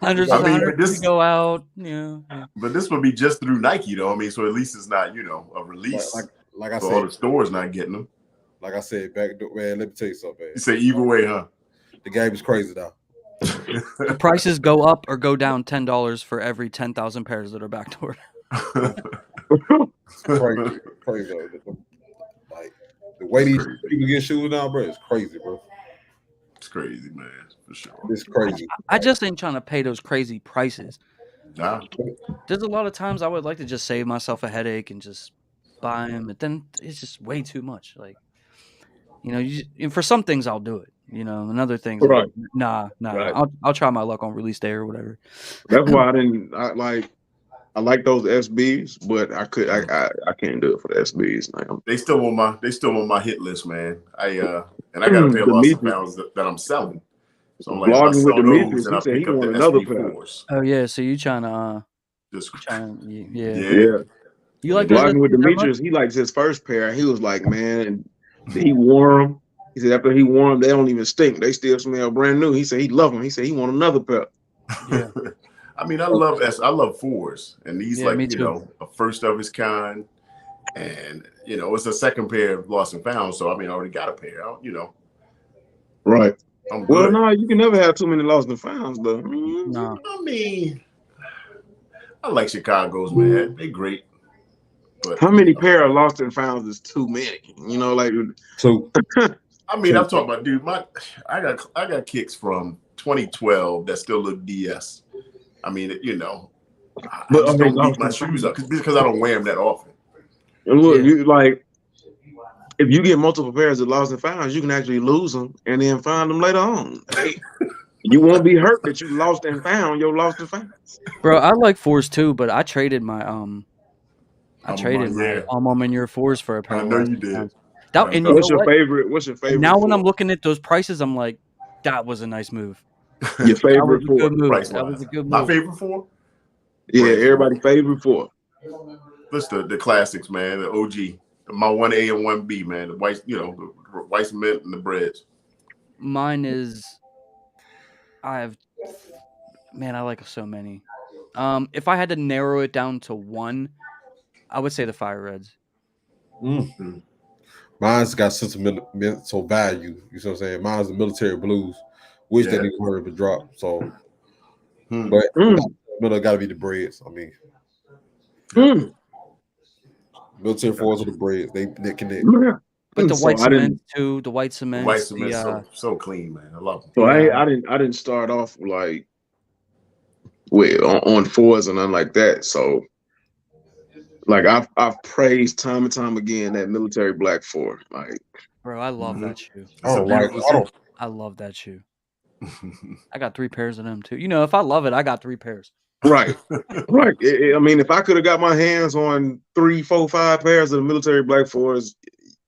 Hundreds go out. Yeah. But this would be just through Nike, though. I mean, so at least it's not, a release. Like I said, all the stores not getting them. Like I said, back door, man. Let me tell you something, man. You say either way, huh? The game is crazy, though. The prices go up or go down $10 for every 10,000 pairs that are backdoored. Crazy. Like the way these people get shoes now, bro, it's crazy, bro. It's crazy, man, for sure. It's crazy. I just ain't trying to pay those crazy prices. Nah. There's a lot of times I would like to just save myself a headache and just buy them, but then it's just way too much. Like, for some things I'll do it. And other things, right? Nah. Right. I'll try my luck on release day or whatever. That's why I like those SBs, but I can't do it for the SBs. Like, they still on my hit list, man. I got a pair of Lost and Founds that I'm selling. So I'm like, vlogging with Demetrius, he said he want another pair. Oh yeah, so you trying to yeah. You like vlogging with Demetrius? He likes his first pair. He was like, man, he wore them. He said after he wore them, they don't even stink. They still smell brand new. He said he loved them. He said he want another pair. Yeah. I mean, I love fours, and these a first of its kind, and it's a second pair of Lost and Found. So I mean, I already got a pair. Right. I'm good. Well, no, you can never have too many Lost and Founds, though. No. I mean, I like Chicago's, man. They're great. But how many pair of Lost and Founds is too many? So. I mean, I'm talking about, dude. I got kicks from 2012 that still look DS. I mean, I just don't beat my shoes up because I don't wear them that often. And look, if you get multiple pairs of Lost and Founds, you can actually lose them and then find them later on. You won't be hurt that you lost and found your Lost and Founds. Bro, I like fours too, but I traded my Alma in your fours for a pair. I know you did. What's your favorite? Now when I'm looking at those prices, I'm like, that was a nice move. Your favorite four? That was a good move. My favorite four? Yeah, everybody's favorite four. Listen, the classics, man. The OG, my 1A and 1B, man. The white, the white cement and the breads. Mine is, I like so many. If I had to narrow it down to one, I would say the Fire Reds. Mm-hmm. Mine's got sentimental value. You know what I'm saying? Mine's the military blues, which they didn't hurry to drop. So, but it got to be the breads. I mean, military fours with the breads, they connect. But the white cement too. The white cement. White cement, so clean, man. I love them. So I didn't start off like on fours and nothing like that. So. Like I've praised time and time again that military black four. Like, bro, I love that shoe. I love that shoe. I got 3 pairs of them too. If I love it, I got 3 pairs. Right, right. I mean, if I could have got my hands on 3, 4, 5 pairs of the military black fours,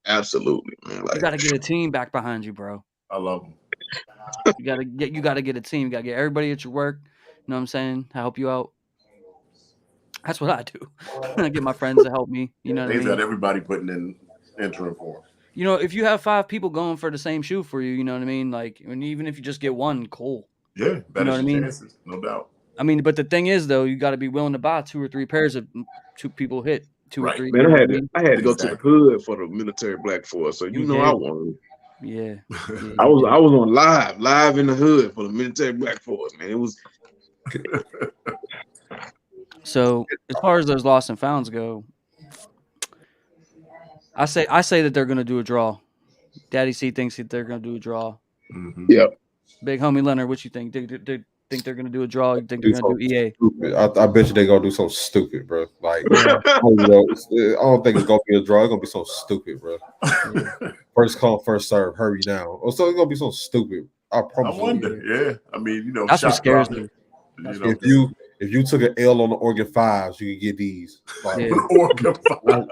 absolutely, man. Like, you got to get a team back behind you, bro. I love them. You got to get a team. You got to get everybody at your work. You know what I'm saying? To help you out. That's what I do. I get my friends to help me. You know what I mean? Got everybody putting in entering for them. If you have 5 people going for the same shoe for you, you know what I mean? Like, even if you just get one, cool. Yeah, better chances, no doubt. I mean, but the thing is, though, you got to be willing to buy 2 or 3 pairs of 2 people hit. 2 or 3. Man, You know what I mean? I had to go to the hood for the military black force, so You know I did. wanted. Yeah. I was on live in the hood for the military black force, man. It was. So as far as those lost and founds go, I say that they're gonna do a draw. Daddy C thinks that they're gonna do a draw. Yeah. Big homie Leonard, what you think? Think they're gonna do a draw? You think they're Do gonna do EA? Stupid. I bet you they're gonna do something stupid, bro. Like Yeah. I don't think it's gonna be a draw. It's gonna be so stupid, bro. First come, first serve. Hurry down. Or so it's gonna be so stupid. I promise. I wonder. Yeah. I mean, that's what scares me. If you took an L on the Oregon Fives, you could get these. Like, Oregon Fives.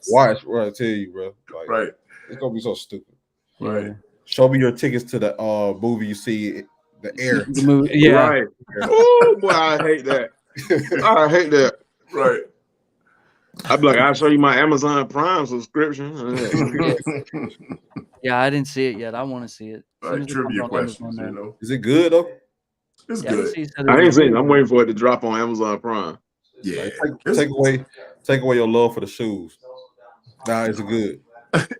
Watch what I tell you, bro. Like, right. It's gonna be so stupid. Right. Show me your tickets to the movie you see, the Air. The movie, yeah. Right. Oh boy, I hate that. I hate that. Right. I'd be like, I'll show you my Amazon Prime subscription. Yeah, I didn't see it yet. I want to see it. Right. Trivia questions, you know. Is it good though? It's good. I ain't seen it. I'm waiting for it to drop on Amazon Prime. Yeah. Take away your love for the shoes. Nah, it's good.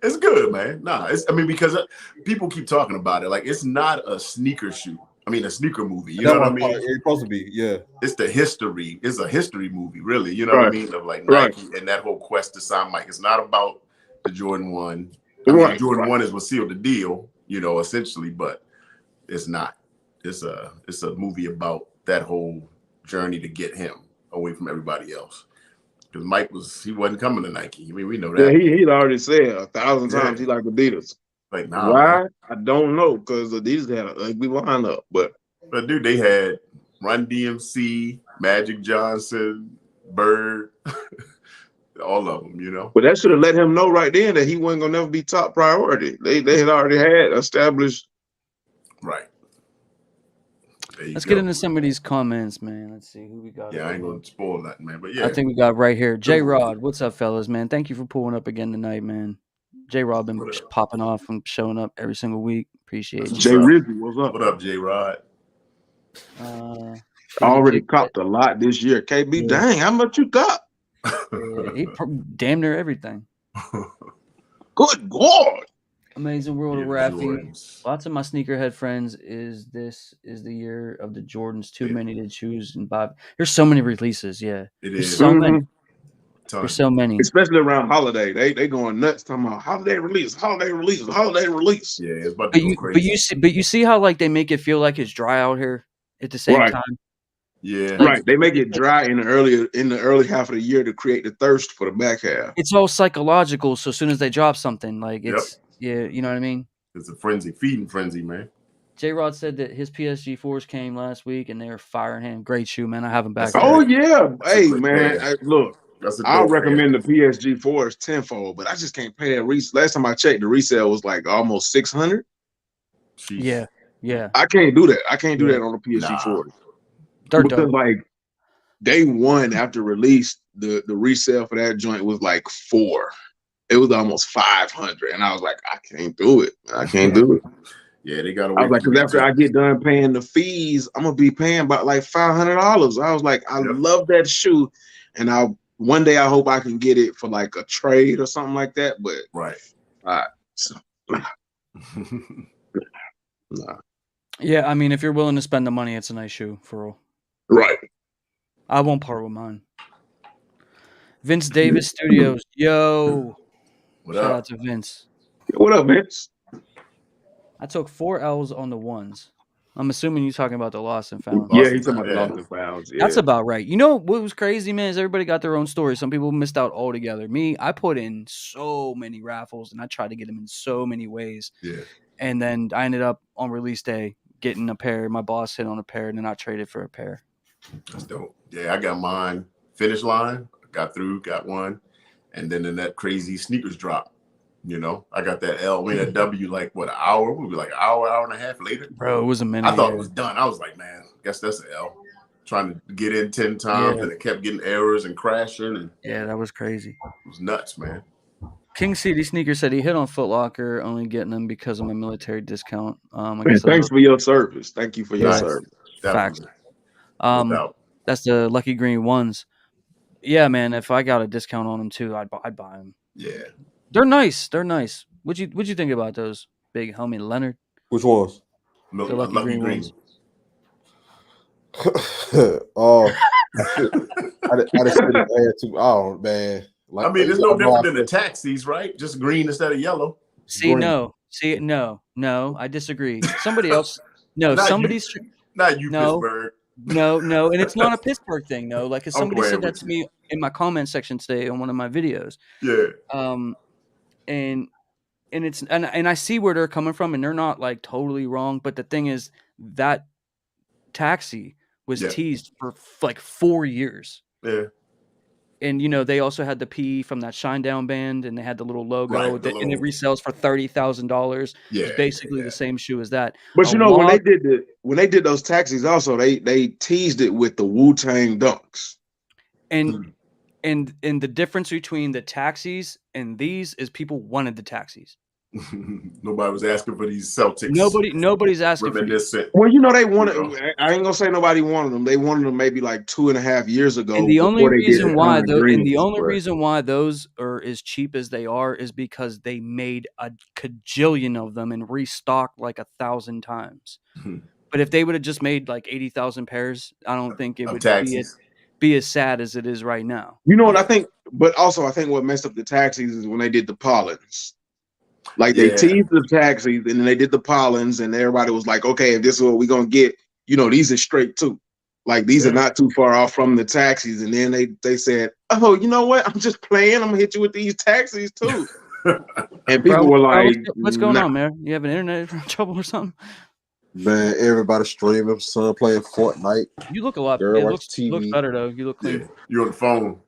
It's good, man. Nah, because people keep talking about it. Like, it's not a sneaker shoe. I mean, a sneaker movie. You know what I mean? It's supposed to be, yeah. It's the history. It's a history movie, really. You know what I mean? Of like Nike and that whole quest to sign Mike. It's not about the Jordan 1. Jordan 1 is what sealed the deal, you know, essentially, but it's not. It's a movie about that whole journey to get him away from everybody else. Because Mike wasn't coming to Nike. I mean, we know that. Yeah, he'd already said 1,000 times he liked Adidas. Like, nah, why? Man. I don't know, because Adidas had an ugly lineup. But dude, they had Run DMC, Magic Johnson, Bird, all of them, you know. But that should have let him know right then that he wasn't gonna never be top priority. They had already had established. Right. Let's get into some of these comments, man. Let's see who we got. Yeah, I ain't gonna spoil that, man. But yeah, I think we got right here. J Rod, what's up, fellas, man? Thank you for pulling up again tonight, man. J Rod been popping off and showing up every single week. Appreciate it. Jay Rizzy, what's up? What up, J Rod? Already copped a lot this year. KB, dang, how much you got? He damn near everything. Good God. Amazing World of Raffy. Lots of my sneakerhead friends this is the year of the Jordans. Too many to choose and buy. There's so many releases. Yeah, there's so many. There's so many, especially around holiday. They going nuts talking about holiday release. Yeah, it's about to go crazy. But you see how like they make it feel like it's dry out here at the same time. Yeah, right. They make it dry in the early half of the year to create the thirst for the back half. It's all psychological. So as soon as they drop something, like it's you know what I mean. It's a feeding frenzy, man. J Rod said that his PSG 4s came last week and they were firing him. Great shoe, man. I have them back. Oh yeah, hey man, look. I'll recommend the PSG 4s tenfold, but I just can't pay that resale. Last time I checked, the resale was like almost 600. Yeah. I can't do that. I can't do that on the PSG 4s. Because like day one after release, the resale for that joint was like 4. It was almost 500, and I was like, I can't do it. I can't do it. Yeah, they got to. I was like, because after I get done paying the fees, I'm gonna be paying about like $500. I was like, I love that shoe, and one day I hope I can get it for like a trade or something like that. But nah. Yeah, I mean, if you're willing to spend the money, it's a nice shoe for real. Right. I won't part with mine. Vince Davis Studios, yo. Shout out to Vince. What up, Vince? I took 4 L's on the ones. I'm assuming you're talking about the lost and found. Yeah, he's talking about the lost and found. Yeah. That's about right. You know what was crazy, man, is everybody got their own story. Some people missed out altogether. Me, I put in so many raffles, and I tried to get them in so many ways. Yeah. And then I ended up on release day getting a pair. My boss hit on a pair, and then I traded for a pair. That's dope. Yeah, I got mine. Finish line. Got through, got one. And then in that crazy sneakers drop. You know, I got that that W like what, an hour? We'll be like an hour and a half later. Bro, it was a minute. I thought it was done. I was like, man, guess that's an L. Trying to get in 10 times and it kept getting errors and crashing. And yeah, that was crazy. It was nuts, man. King City Sneaker said he hit on Foot Locker, only getting them because of my military discount. Thanks for your service. Thank you for your service. Facts. That's the Lucky Green ones. Yeah, man. If I got a discount on them too, I'd buy them. Yeah. They're nice. They're nice. What'd you think about those big homie Leonard? Which ones? The Lucky Lucky Green Green. ones. Oh, I didn't see the ad too. Oh man, I mean, it's no different than the taxis, right? Just green instead of yellow. See, green. no. I disagree. Somebody else. No, Not somebody's. Not you, No, Pittsburgh. no, and it's not a Pittsburgh thing, no. Like, cause I'm somebody playing said that with to you. me in my comment section today on one of my videos. Yeah. And it's and I see where they're coming from, and they're not like totally wrong. But the thing is, that taxi was Yeah. teased for like 4 years. Yeah. And they also had the P from that Shinedown band, and they had the little logo, Right, and it resells for $30,000. Yeah, It's basically the same shoe as that. But when they did those taxis, also they teased it with the Wu-Tang dunks. And the difference between the taxis and these is people wanted the taxis. Nobody was asking for these Celtics. Nobody's asking for these. Well, they wanted. I ain't gonna say nobody wanted them. They wanted them maybe like 2.5 years ago. And the only reason why those, those are as cheap as they are is because they made a cajillion of them and restocked like 1,000 times. But if they would have just made like 80,000 pairs, I don't think it would be as sad as it is right now. You know what I think? But also, I think what messed up the taxis is when they did the pollens. Like they teased the taxis, and then they did the pollens, and everybody was like, "Okay, if this is what we're gonna get, these are straight too. Like these are not too far off from the taxis." And then they said, "Oh, you know what? I'm just playing. I'm gonna hit you with these taxis too." And people were like, "What's going on, man? You have an internet trouble or something?" Man, everybody streaming, son playing Fortnite. You look a lot. Girl, it looks better though. You look clean. Yeah. You're on the phone.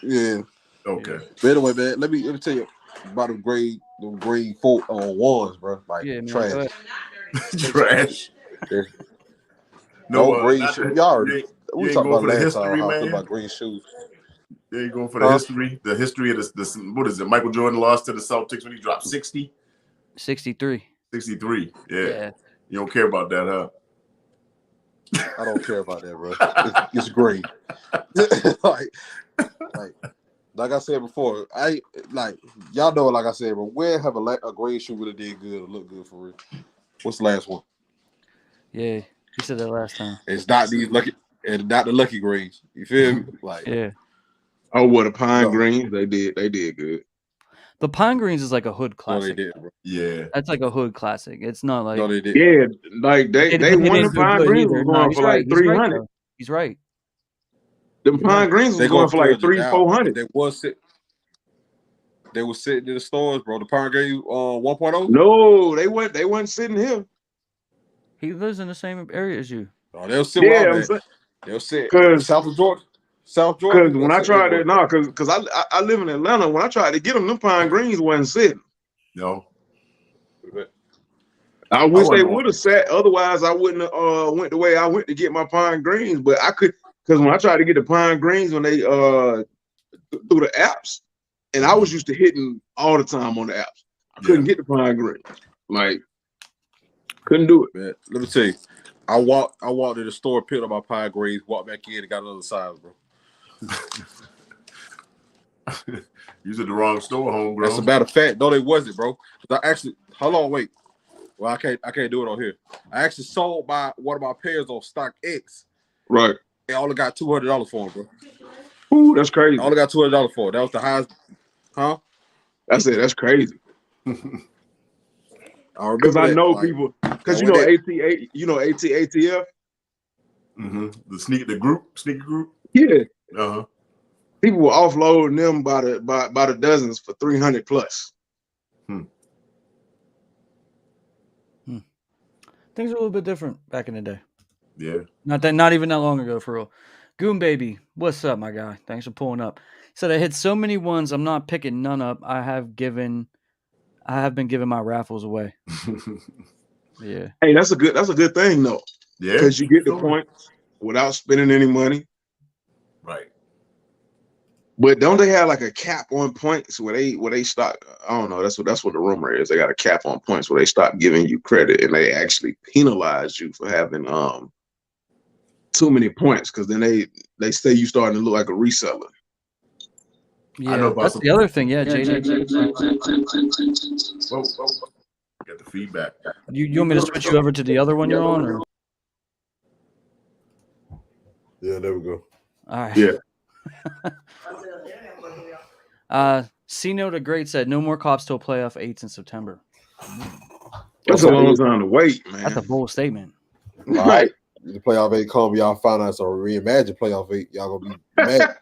Yeah. Okay. But anyway, man, let me tell you about the grade 4 ones, bro. Like trash. Trash. Yeah. No green shoes. We talked about last time how I feel about green shoes. Yeah, you going for the history? The history of this. What is it? Michael Jordan lost to the Celtics when he dropped 60. 63. 63. Yeah. You don't care about that, huh? I don't care about that, bro. It's great. like I said before, y'all know, like I said, but where have a green shoe really did good or look good for real? What's the last one? Yeah, you said that last time. It's not these not the lucky greens. You feel me? Like, yeah. Oh, what, the pine greens? They did good. The pine greens is like a hood classic. No, they did, bro. Yeah, that's like a hood classic. It's not like no, they did. Yeah, like they won the pine greens was going for like 300. He's right. The pine greens was going for like 300-400. They were sitting in the stores, bro. The pine greens 1.0. No, they weren't sitting here. He lives in the same area as you. Oh, they'll sit. Yeah, they'll sit. South Georgia. Because when I tried to, because I live in Atlanta. When I tried to get them pine greens wasn't sitting. No. I wish they would have sat. Otherwise, I wouldn't have went the way I went to get my pine greens. But I could, because when I tried to get the pine greens when they through the apps, and I was used to hitting all the time on the apps. I couldn't get the pine greens. Like, couldn't do it. Man, let me tell you. I walked to the store, picked up my pine greens, walked back in, and got another size, bro. You was at the wrong store, homebrew. As a matter of fact, no, they wasn't, bro. I actually, hold on, wait. Well, I can't do it on here. I actually sold one of my pairs on StockX. Right. I only got $200 for them, bro. Ooh, that's crazy. I only got $200 for it. That was the highest. Huh? That's it. That's crazy. Because I know people. Because ATF. Mm-hmm. The sneaker group. Yeah. People were offloading them by the dozens for 300 plus. Things are a little bit different back in the day. Yeah. Not even that long ago, for real. Goon Baby, what's up, my guy? Thanks for pulling up. Said I hit so many ones, I'm not picking none up. I have been giving my raffles away. Yeah. Hey, that's a good thing though. Yeah. Because you get the points without spending any money. Right. But don't they have like a cap on points where they stop? I don't know. That's what the rumor is. They got a cap on points where they stop giving you credit and they actually penalize you for having too many points because then they say you starting to look like a reseller. Yeah, that's the other thing. Yeah, JJ. Whoa. Get the feedback. You want me to switch you over to the other one you're on? Or? Yeah, there we go. All right. Yeah. Cino the Great said, no more cops till playoff 8s in September. That's a long time to wait, man. That's a bold statement. Right. The playoff 8 come, y'all find out so reimagine playoff 8. Y'all gonna be mad.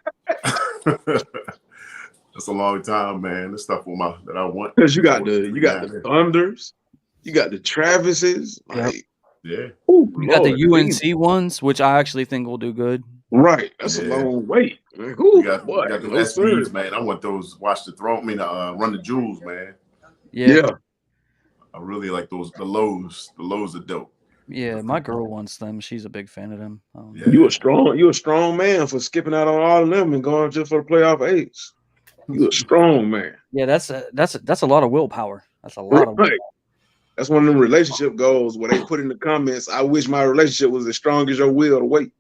That's a long time, man. This stuff that I want. Because you got the Thunders, you got the Travises, like yeah. Ooh, you got the UNC ones, which I actually think will do good. Right, that's a long wait. Like, you got the SBs, man. I want those. Watch the Throne. I mean, Run the Jewels, man. Yeah. I really like those. The lows. The lows are dope. Yeah, my girl wants them. She's a big fan of them. You a strong man for skipping out on all of them and going just for the playoff 8s. You a strong man. Yeah, that's a lot of willpower. That's a lot of willpower. That's one of them relationship goals where they put in the comments, I wish my relationship was as strong as your will to wait.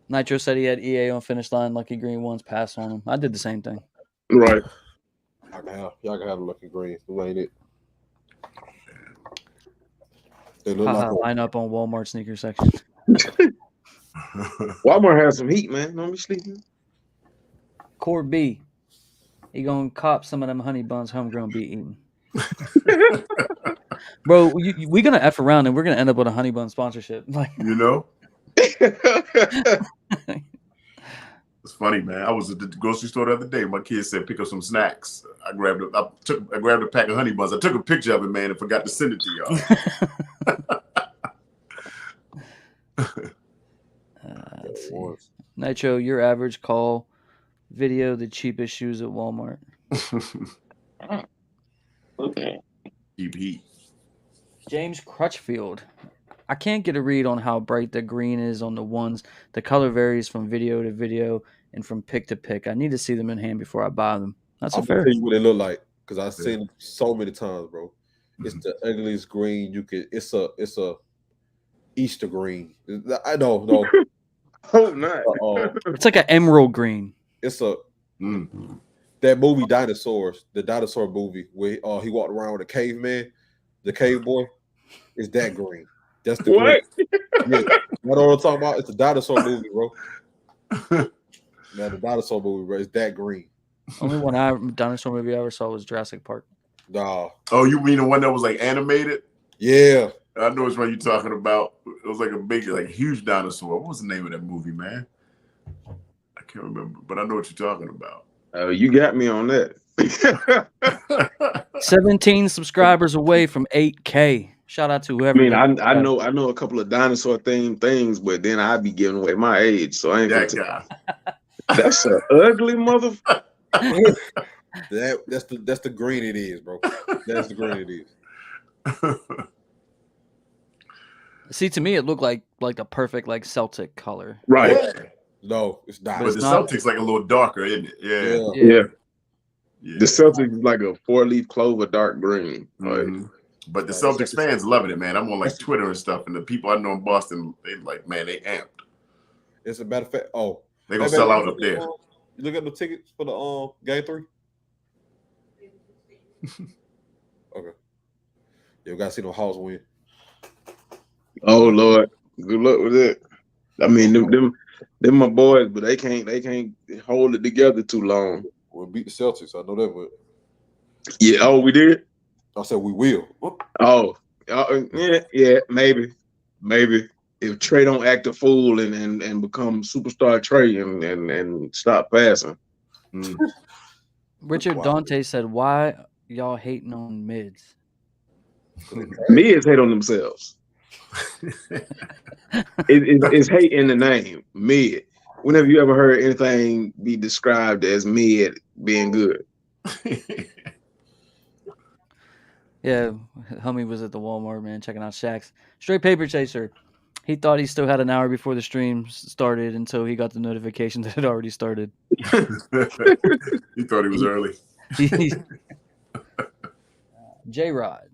Nitro said he had EA on finish line. Lucky Green once passed on him. I did the same thing. Right. Y'all can have a Lucky Green. Who ain't it? They look like line up on Walmart sneaker section. Walmart has some heat, man. Don't be sleeping. Core B. He gonna cop some of them honey buns homegrown be eating. Bro, we gonna F around and we're gonna end up with a honey bun sponsorship. Like, you know? It's funny, man. I was at the grocery store the other day. My kids said pick up some snacks. I grabbed a pack of honey buns. I took a picture of it, man, and forgot to send it to y'all. Let's see. Nitro, your average call video, the cheapest shoes at Walmart. Okay. Cheap heat. James Crutchfield. I can't get a read on how bright the green is on the ones. The color varies from video to video and from pick to pick. I need to see them in hand before I buy them. That's a fair. I'll tell you what they look like because I've seen them so many times, bro. It's the ugliest green you could. It's a Easter green. I know, no. Oh, no. It's like an emerald green. It's a that movie Dinosaurs, the dinosaur movie where he walked around with a caveman, the cave boy. It's that green. That's the what? Green. Yeah, you know what I'm talking about? It's the dinosaur movie, bro. Man, the dinosaur movie, bro. It's that green. Only dinosaur movie I ever saw was Jurassic Park. Nah. Oh, you mean the one that was like animated? Yeah. I know which one you're talking about. It was like a big, like huge dinosaur. What was the name of that movie, man? I can't remember, but I know what you're talking about. Oh, you got me on that. 17 subscribers away from 8K. Shout out to whoever. I mean, I know a couple of dinosaur themed things, but then I'd be giving away my age, so I ain't that gonna guy. That's an ugly motherfucker. That's the green it is, bro. That's the green it is. See, to me, it looked like the perfect like Celtic color. Right. Yeah. No, it's not. But the Celtics like a little darker, isn't it? Yeah. The Celtics is like a 4-leaf clover dark green. Mm-hmm. But the Celtics fans loving it, man. I'm on like Twitter and stuff, and the people I know in Boston, they like, man, they amped. As a matter of fact, they're gonna sell out up there. You look at the tickets for the game 3. Okay. Yeah, we gotta see the Hawks win. Oh Lord, good luck with it. I mean, them my boys, but they can't hold it together too long. We'll beat the Celtics. I know that would. Yeah. Oh, we did. I said we will. Yeah, maybe. If Trey don't act a fool and become superstar Trey and stop passing. Richard Dante said, "Why y'all hating on mids?" Mids hate on themselves. It's hate in the name, mid. Whenever you ever heard anything be described as mid being good? Yeah, homie was at the Walmart, man, checking out Shaq's straight paper chaser. He thought he still had an hour before the stream started until he got the notification that it already started. He thought he was early. J-Rod.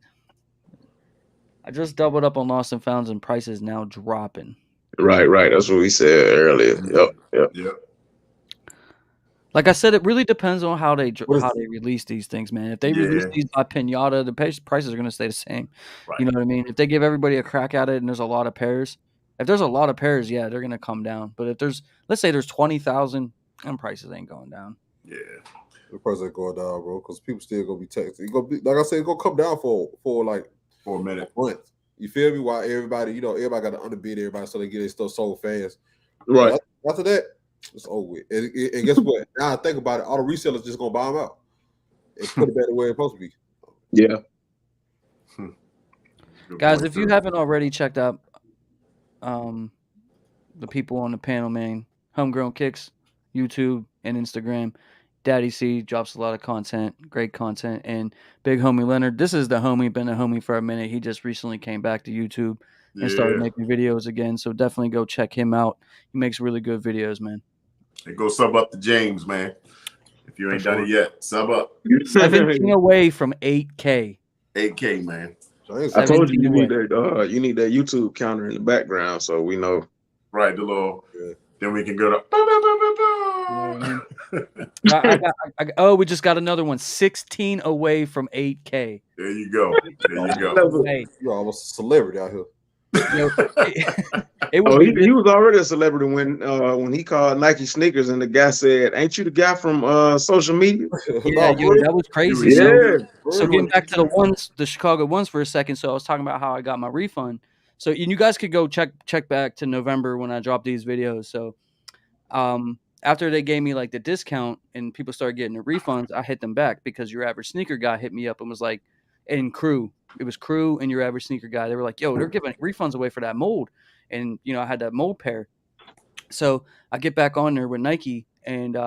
I just doubled up on lost and founds, and prices now dropping. Right. That's what we said earlier. Yep. Like I said, it really depends on how they release these things, man. If they release these by pinata, the prices are going to stay the same. Right. You know what I mean? If they give everybody a crack at it and there's a lot of pairs, yeah, they're going to come down. But if let's say there's 20,000, and prices ain't going down. Yeah. The price ain't going down, bro, because people still gonna be texting. It's gonna be, like I said, it's gonna come down for like for a minute. You feel me? While everybody got to underbid everybody so they get their stuff sold fast. Right. After that, it's over with. And guess what? Now I think about it, all the resellers just gonna buy them out and put it back the way it's supposed to be. Yeah. Guys, if you haven't already checked out the people on the panel, man, Homegrown Kicks, YouTube and Instagram. Daddy C drops a lot of content, great content, and Big Homie Leonard. This is the homie, been a homie for a minute. He just recently came back to YouTube and started making videos again. So definitely go check him out. He makes really good videos, man. And go sub up to James, man. If you ain't done it yet, sub up. 17 away from 8K. 8K, man. I told you need that YouTube counter in the background so we know. Right, the little. Yeah. Then we can go to. We just got another one. 16 away from 8K. There you go. You're almost a celebrity out here. He was already a celebrity when he called Nike sneakers, and the guy said, "Ain't you the guy from social media?" Yeah, that was crazy. Yeah. So getting back to the Chicago ones for a second. So I was talking about how I got my refund. So you guys could go check back to November when I dropped these videos. So after they gave me like the discount and people started getting the refunds, I hit them back because your average sneaker guy hit me up and was like, and Crew. It was Crew and your average sneaker guy. They were like, yo, they're giving refunds away for that mold. And, I had that mold pair. So I get back on there with Nike and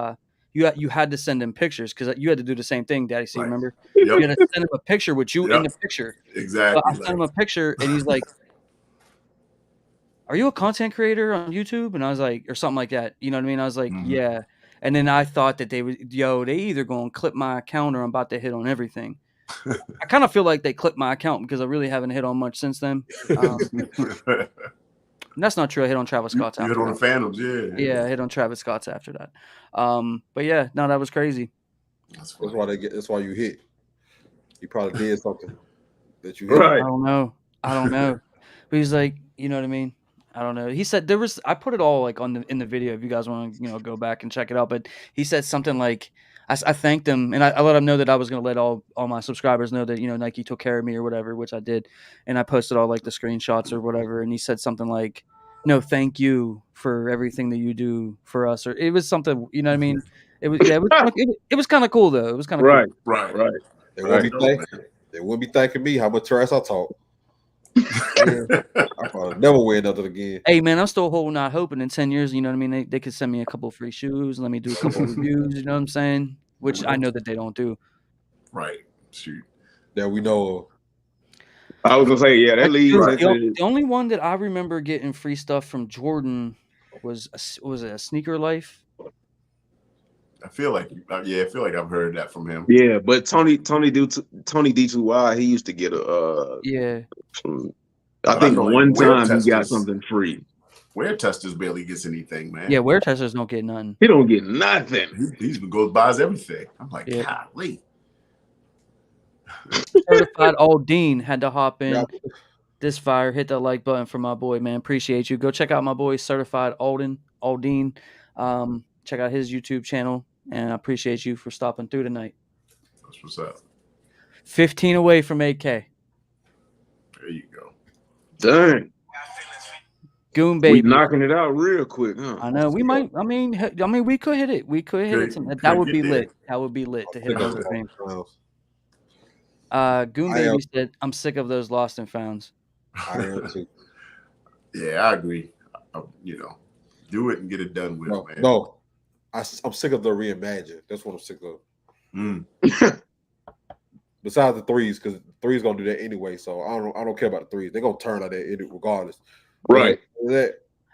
you had to send them pictures because you had to do the same thing, Daddy. So remember? Yep. You had to send him a picture with you in the picture. Exactly. So I sent him a picture and he's like, are you a content creator on YouTube? And I was like, or something like that. You know what I mean? I was like, yeah. And then I thought that they either going to clip my account or I'm about to hit on everything. I kind of feel like they clipped my account because I really haven't hit on much since then. That's not true. I hit on Travis Scott's after that. You hit on the Phantoms, yeah. Yeah, I hit on Travis Scott's after that. But yeah, no, that was crazy. That's why you hit. You probably did something that you hit. Right. I don't know. But he's like, you know what I mean? I don't know. He said I put it all like in the video if you guys want to, go back and check it out. But he said something like, I thanked him and I let him know that I was going to let all my subscribers know that, Nike took care of me or whatever, which I did. And I posted all like the screenshots or whatever. And he said something like, no, thank you for everything that you do for us. Or it was something, you know what I mean? It was kind of cool though. It was kind of cool. Right. They wouldn't be thanking me how much trash I talk. I probably never wear nothing again. Hey man, I'm still holding out hope, and in 10 years, you know what I mean? They could send me a couple of free shoes, let me do a couple of reviews, you know what I'm saying? Which I know that they don't do. Right. Shoot. That we know of. I was gonna say, yeah, that leads. The only one that I remember getting free stuff from Jordan was it a Sneaker Life? I feel like I've heard that from him. Yeah, but Tony D2Y, he used to get a I think one time he got something free. Wear Testers barely gets anything, man. Yeah, Wear Testers don't get nothing. He don't get nothing. He goes buys everything. I'm like, golly. Certified Aldine had to hop in. This fire, hit that like button for my boy, man. Appreciate you. Go check out my boy Certified Aldine. Check out his YouTube channel, and I appreciate you for stopping through tonight. That's what's up. 15 away from 8K. There you go. Dang. Goon baby. We knocking it out real quick, huh? I know. We might. I mean, we could hit it. We could hit it tonight. That would be lit. That would be lit to hit those things. Goon baby said, "I'm sick of those lost and founds." I am too. Yeah, I agree. Do it and get it done with, man. No. I'm sick of the reimagine. That's what I'm sick of. Besides the threes, because threes gonna do that anyway. So I don't care about the threes. They're gonna turn out that regardless. Right.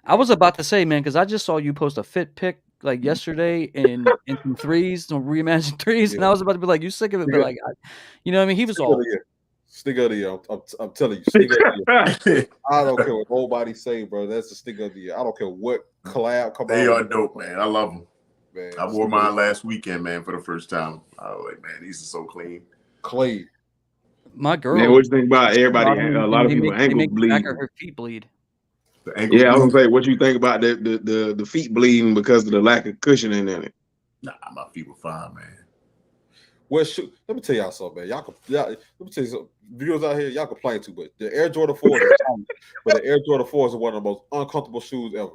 I was about to say, man, because I just saw you post a fit pic like yesterday in some threes, some reimagined threes, and I was about to be like, "You sick of it?" But like, you know what I mean? He was all Sneaker of the year. I'm telling you, sneaker of the year. I don't care what nobody say, bro. That's the sneaker of the year. I don't care what collab come out. They are dope, man. I love them. Man, I wore mine last weekend, man, for the first time. I was like, man, these are so clean. Clean. My girl. Man, what you think about everybody? A lot of people ankles bleed. Back of her feet bleed. Yeah, I was gonna say, what you think about the feet bleeding because of the lack of cushioning in it? Nah, my feet were fine, man. Well, shoot, let me tell y'all something, man. Let me tell you something. Viewers out here, y'all complain too, but the Air Jordan 4 is but the Air Jordan 4 is one of the most uncomfortable shoes ever.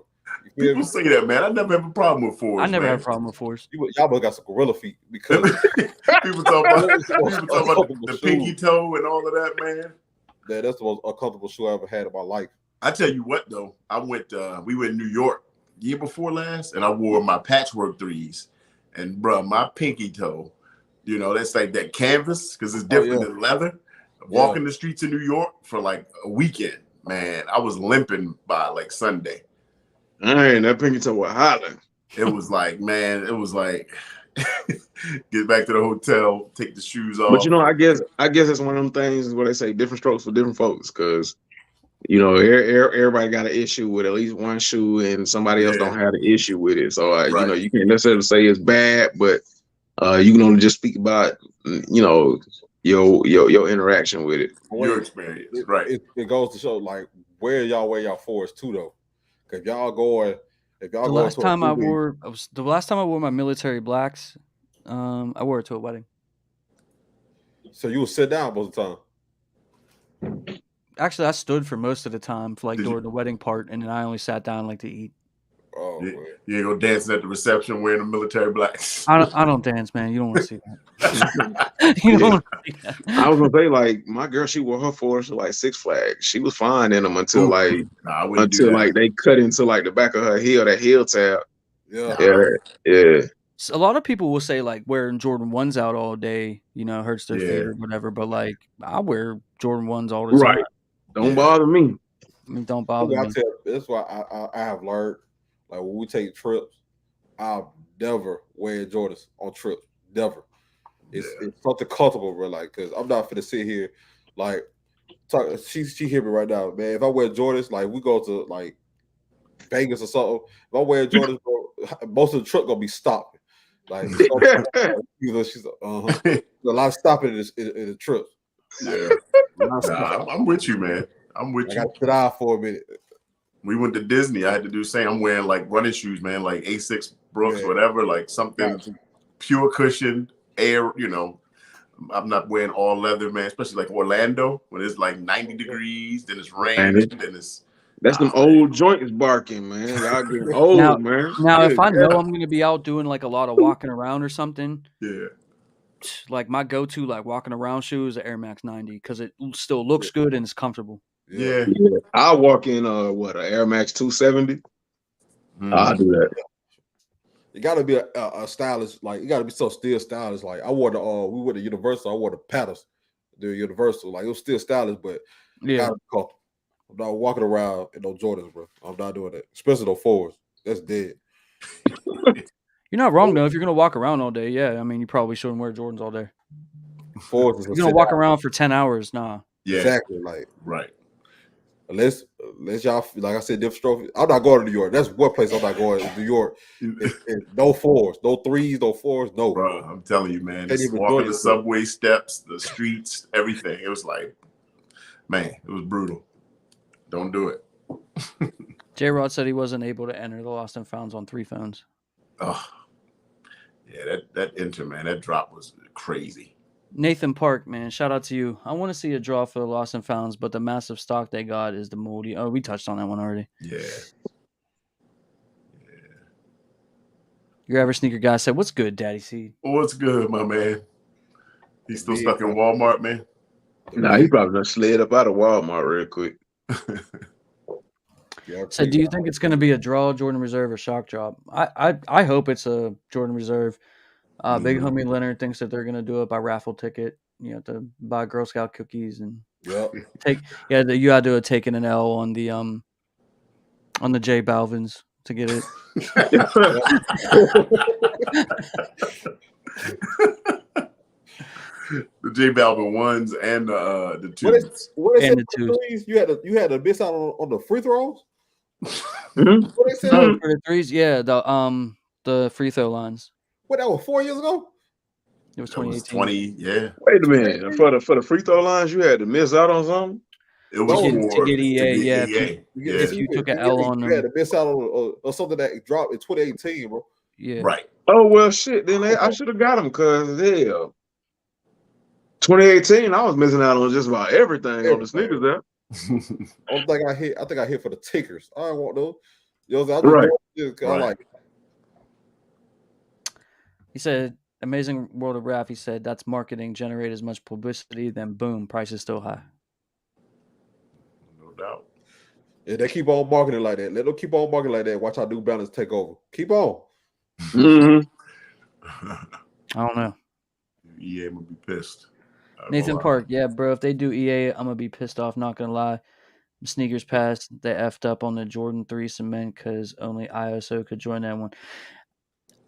People say that, man. I never have a problem with 4s. I never have a problem with 4s. Y'all both got some gorilla feet because people talk about the pinky toe and all of that, man. Yeah, that's the most uncomfortable shoe I ever had in my life. I tell you what, though, we were in New York year before last, and I wore my patchwork 3s, and bro, my pinky toe, you know, that's like that canvas because it's different than leather. Walking the streets of New York for like a weekend, man, I was limping by like Sunday. Dang, that pinky toe was hollering. It was like, man, get back to the hotel, take the shoes off. But you know, I guess it's one of them things where they say different strokes for different folks, because you know, everybody got an issue with at least one shoe, and somebody else don't have an issue with it. So you know, you can't necessarily say it's bad, but you can only just speak about, you know, your interaction with it, your experience. Right. It goes to show like where y'all wear y'all 4s too, though. If y'all the last time I wore my military blacks, I wore it to a wedding. So you would sit down most of the time. Actually, I stood for most of the time, for like during the wedding part, and then I only sat down like to eat. Oh, you go dancing at the reception wearing the military blacks. I don't dance, man. You don't want to see that. You don't want to see that. I was gonna say, like, my girl, she wore her 4s to like Six Flags. She was fine in them until they cut into like the back of her heel, that heel tab. Yeah. So a lot of people will say like wearing Jordan 1s out all day, you know, hurts their feet or whatever. But like, I wear Jordan 1s all the time. Don't bother me. I mean, don't bother me. That's why I have learned, like, when we take trips, I'll never wear Jordans on trips. Never. It's something comfortable, bro. Like, because I'm not finna sit here, like, she hear me right now, man. If I wear Jordans, like, we go to like Vegas or something. If I wear Jordans, bro, most of the truck gonna be stopping. Like, she's a lot of stopping in the trip. Yeah, I'm with you, man. I'm with you. I got to sit down for a minute. We went to Disney. I had to do the same. I'm wearing like running shoes, man, like A6 Brooks, whatever, like something pure cushion, air, you know. I'm not wearing all leather, man, especially like Orlando when it's like 90 degrees, then it's rain, then it's. That's them old joints barking, man. Y'all getting old, man. Now, if I know I'm going to be out doing like a lot of walking around or something, like my go-to like walking around shoe is the Air Max 90 because it still looks good and it's comfortable. Yeah. I walk in an Air Max 270. I'll do that. You gotta be a stylist, like you gotta be so still stylish. Like I wore we went to Universal, I wore the paddles, the Universal, like it was still stylish, but I'm not walking around in no Jordans, bro. I'm not doing that, especially those 4s. That's dead. You're not wrong though. If you're gonna walk around all day, I mean, you probably shouldn't wear Jordans all day. 4s. You're gonna walk around for 10 hours, nah. Yeah, exactly. Like right. Unless y'all, like I said, different trophy. I'm not going to New York. That's one place I'm not going. New York. No 4s, no 3s, no 4s, no. Bro, I'm telling you, man. Just walking the subway steps, the streets, everything. It was like, man, it was brutal. Don't do it. J-Rod said he wasn't able to enter the Lost and Founds on 3 phones. Oh, yeah, that enter, man, that drop was crazy. Nathan Park, man, shout out to you. I want to see a draw for the Lost and Founds, but the massive stock they got is the moldy. Oh, we touched on that one already. Yeah. Your average sneaker guy said, "What's good, Daddy C?" What's good, my man? He's still stuck in Walmart, man. Nah, he probably done slid up out of Walmart real quick. So, do you think it's going to be a draw, Jordan Reserve, or shock drop? I hope it's a Jordan Reserve. Big homie Leonard thinks that they're going to do it by raffle ticket. You have to buy Girl Scout cookies and you got to do a taking an L on the J Balvins to get it. The J Balvin ones and the twos. What they And said the for the twos. threes? You had to miss out on the free throws. Mhm. What they said? Oh, for the threes, yeah, the free throw lines. What, that was 4 years ago? It was That was 2018. 20. Yeah, Wait a minute. For the free throw lines, you had to miss out on something. it was No, To get to EA, get yeah. EA. If you took an L on you had them, to miss out on something that dropped in 2018, bro. yeah. Right. Oh well, shit. Then I should have got them because hell, 2018, I was missing out on just about everything on the sneakers there. Only thing I think I hit for the tickers. I don't want those. Yo, I just Right. I Right. like. He said, "Amazing World of Rap." He said, "That's marketing. Generate as much publicity, then boom, price is still high." No doubt. If they keep on marketing like that, let them keep on marketing like that. Watch our New Balance take over. Keep on. Mm-hmm. I don't know. EA would be pissed. Nathan Park, yeah, bro. If they do EA, I'm gonna be pissed off. Not gonna lie. Sneakers Pass, they effed up on the Jordan 3 cement because only ISO could join that one.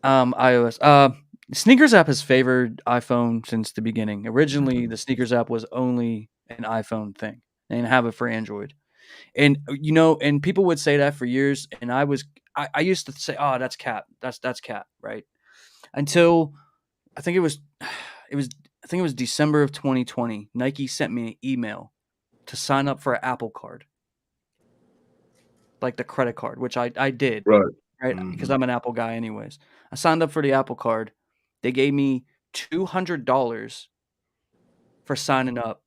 iOS. Sneakers app has favored iPhone since the beginning. Originally, the Sneakers app was only an iPhone thing. They didn't have it for Android. And and people would say that for years. And I used to say, oh, that's cap. That's cap, right? Until I think it was December of 2020. Nike sent me an email to sign up for an Apple Card, like the credit card, which I did, Right. right? Because I'm an Apple guy anyways. I signed up for the Apple Card. They gave me $200 for signing up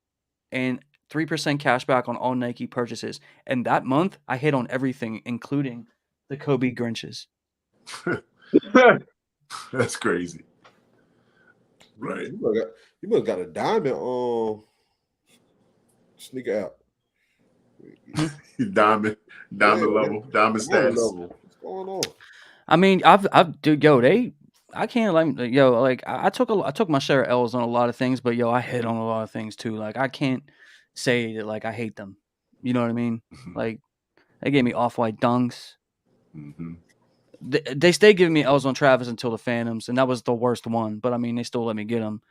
and 3% cash back on all Nike purchases. And that month, I hit on everything, including the Kobe Grinches. That's crazy. Right. You must have got a diamond sneaker app. Diamond level, diamond status. What's going on? I mean, dude, I can't I took my share of L's on a lot of things, but I hit on a lot of things too. Like I can't say that like I hate them. You know what I mean? Like they gave me off-white dunks. Mm-hmm. They stayed giving me L's on Travis until the Phantoms, and that was the worst one. But I mean, they still let me get them.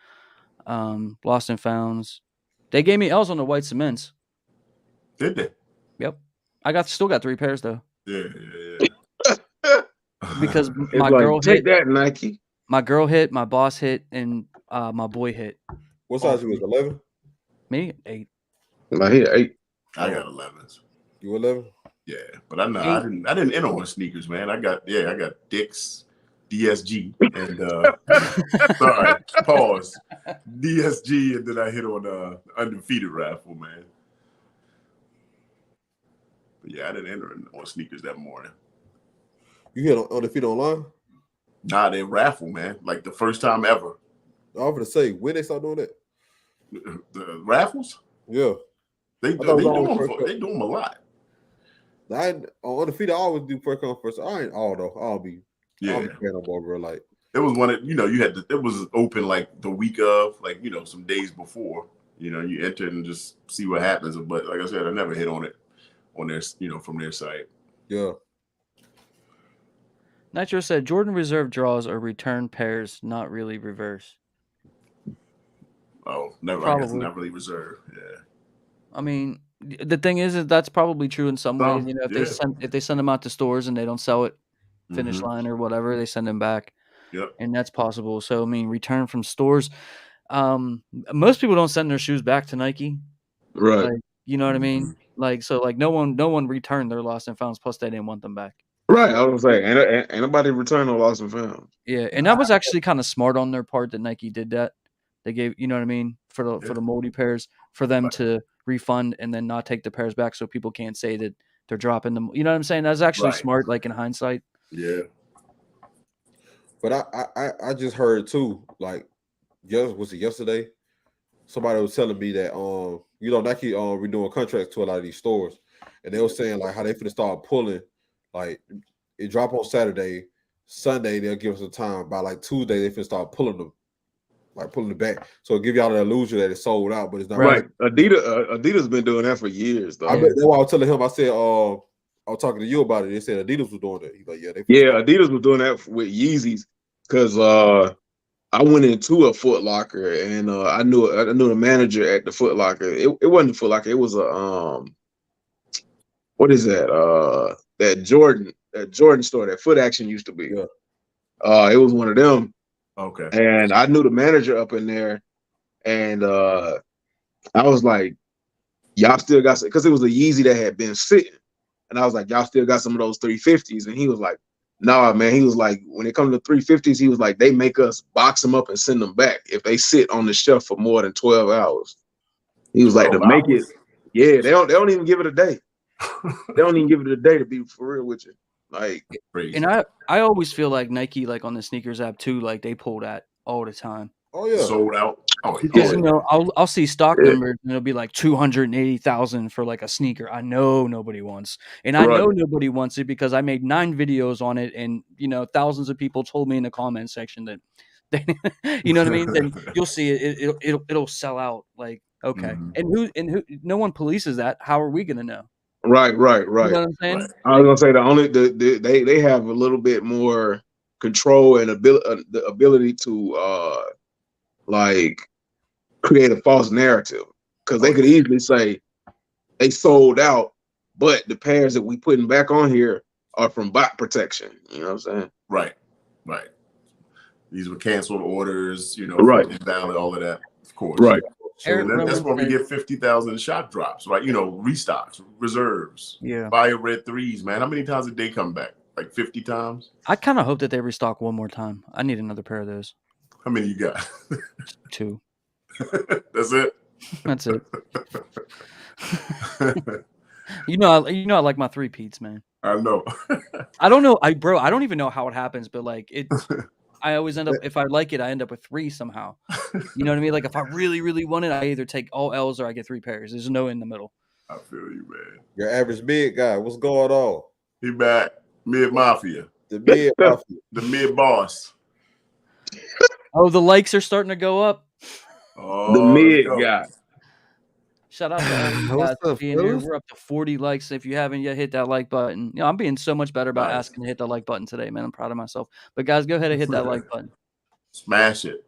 Lost and Founds. They gave me L's on the white cements. Did they? Yep. Still got 3 pairs though. Yeah. Because It's my like, girl take hit. that, Nike. My girl hit, my boss hit, and my boy hit. What size you was? 11? Me 8. Like here, 8. I got 11s. You 11? Yeah, but I know I didn't enter on sneakers, man. I got Dick's, DSG, and sorry, pause, DSG, and then I hit on undefeated raffle, man. But yeah, I didn't enter on sneakers that morning. You hit on the feet online? Nah, they raffle, man. Like the first time ever. I was gonna say, when they start doing that? The raffles? Yeah. They do them a lot. On the feet, I always do first come first. I ain't all though. I'll be playing on ball, bro. Like it was one that it was open like the week of, like some days before. You enter and just see what happens. But like I said, I never hit on it on their from their site. Yeah. Nitro said Jordan Reserve draws are return pairs, not really reverse. Oh, never. Probably. I guess not really reserve. Yeah. I mean, the thing is that's probably true in some ways. If they send them out to stores and they don't sell it, finish line or whatever, they send them back. Yep. And that's possible. So I mean, return from stores. Most people don't send their shoes back to Nike. Right. Like, you know what I mean? Like so, like no one returned their lost and founds. Plus, they didn't want them back. Right. I was gonna say, ain't nobody returned no lost and found. Yeah, and that was actually kind of smart on their part that Nike did that. They gave, you know what I mean, for the moldy pairs, for them to refund and then not take the pairs back, so people can't say that they're dropping them. You know what I'm saying? That's actually smart, like in hindsight. Yeah. But I just heard too, like, was it yesterday? Somebody was telling me that Nike renewing contracts to a lot of these stores, and they were saying like how they finna start pulling. Like it drop on Saturday, Sunday they'll give us a time. By like Tuesday they finna start pulling them, like pulling it back. So it'll give y'all the illusion that it's sold out, but it's not. Right. Adidas been doing that for years, though. That's why I was telling him. I said, I was talking to you about it. They said Adidas was doing that. He's like, yeah, Adidas was doing that with Yeezys because I went into a Foot Locker and I knew the manager at the Foot Locker. It wasn't a Foot Locker. It was a what is that? That Jordan store that Foot Action used to be. Yeah. It was one of them. Okay. And I knew the manager up in there, and I was like, y'all still got, because it was a Yeezy that had been sitting, and I was like, y'all still got some of those 350s, and he was like, nah, man. He was like, when it comes to 350s, he was like, they make us box them up and send them back if they sit on the shelf for more than 12 hours. He was like, to make it, yeah, they don't even give it a day. They don't even give it a day, to be for real with you. Like, Crazy. And I always feel like Nike, like on the sneakers app too, like they pull that all the time. Oh yeah. Sold out. Oh, Because yeah. you know, I'll see stock numbers and it'll be like 280,000 for like a sneaker. I know nobody wants, and I know nobody wants it because I made 9 videos on it, and you know, thousands of people told me in the comment section that, you know what I mean. Then you'll see it'll sell out. Like, okay, and who? No one polices that. How are we gonna know? Right. You know what I'm saying? Right. I was gonna say they have a little bit more control and the ability to like create a false narrative, because they could easily say they sold out, but the pairs that we putting back on here are from bot protection. You know what I'm saying? Right. These were canceled orders, you know, Right. invalid, all of that, of course. Right. And that's why we get 50,000 shot drops, right? You know, restocks, reserves, fire red threes, man. How many times did they come back? Like 50 times? I kind of hope that they restock one more time. I need another pair of those. How many you got? 2. That's it? That's it. You know I like my 3-peats, man. I know. I don't know. I don't even know how it happens, but like it I always end up, if I like it, I end up with 3 somehow. You know what I mean? Like if I really, really want it, I either take all L's or I get 3 pairs. There's no in the middle. I feel you, man. Your average mid guy, what's going on? He back. Mid Mafia. The mid mafia. The mid boss. Oh, the likes are starting to go up. Oh, the mid guy. Shout out to all you guys for being here. We're up to 40 likes. If you haven't yet, hit that like button. You know, I'm being so much better about asking to hit the like button today, man. I'm proud of myself. But guys, go ahead and hit that like button. Smash it.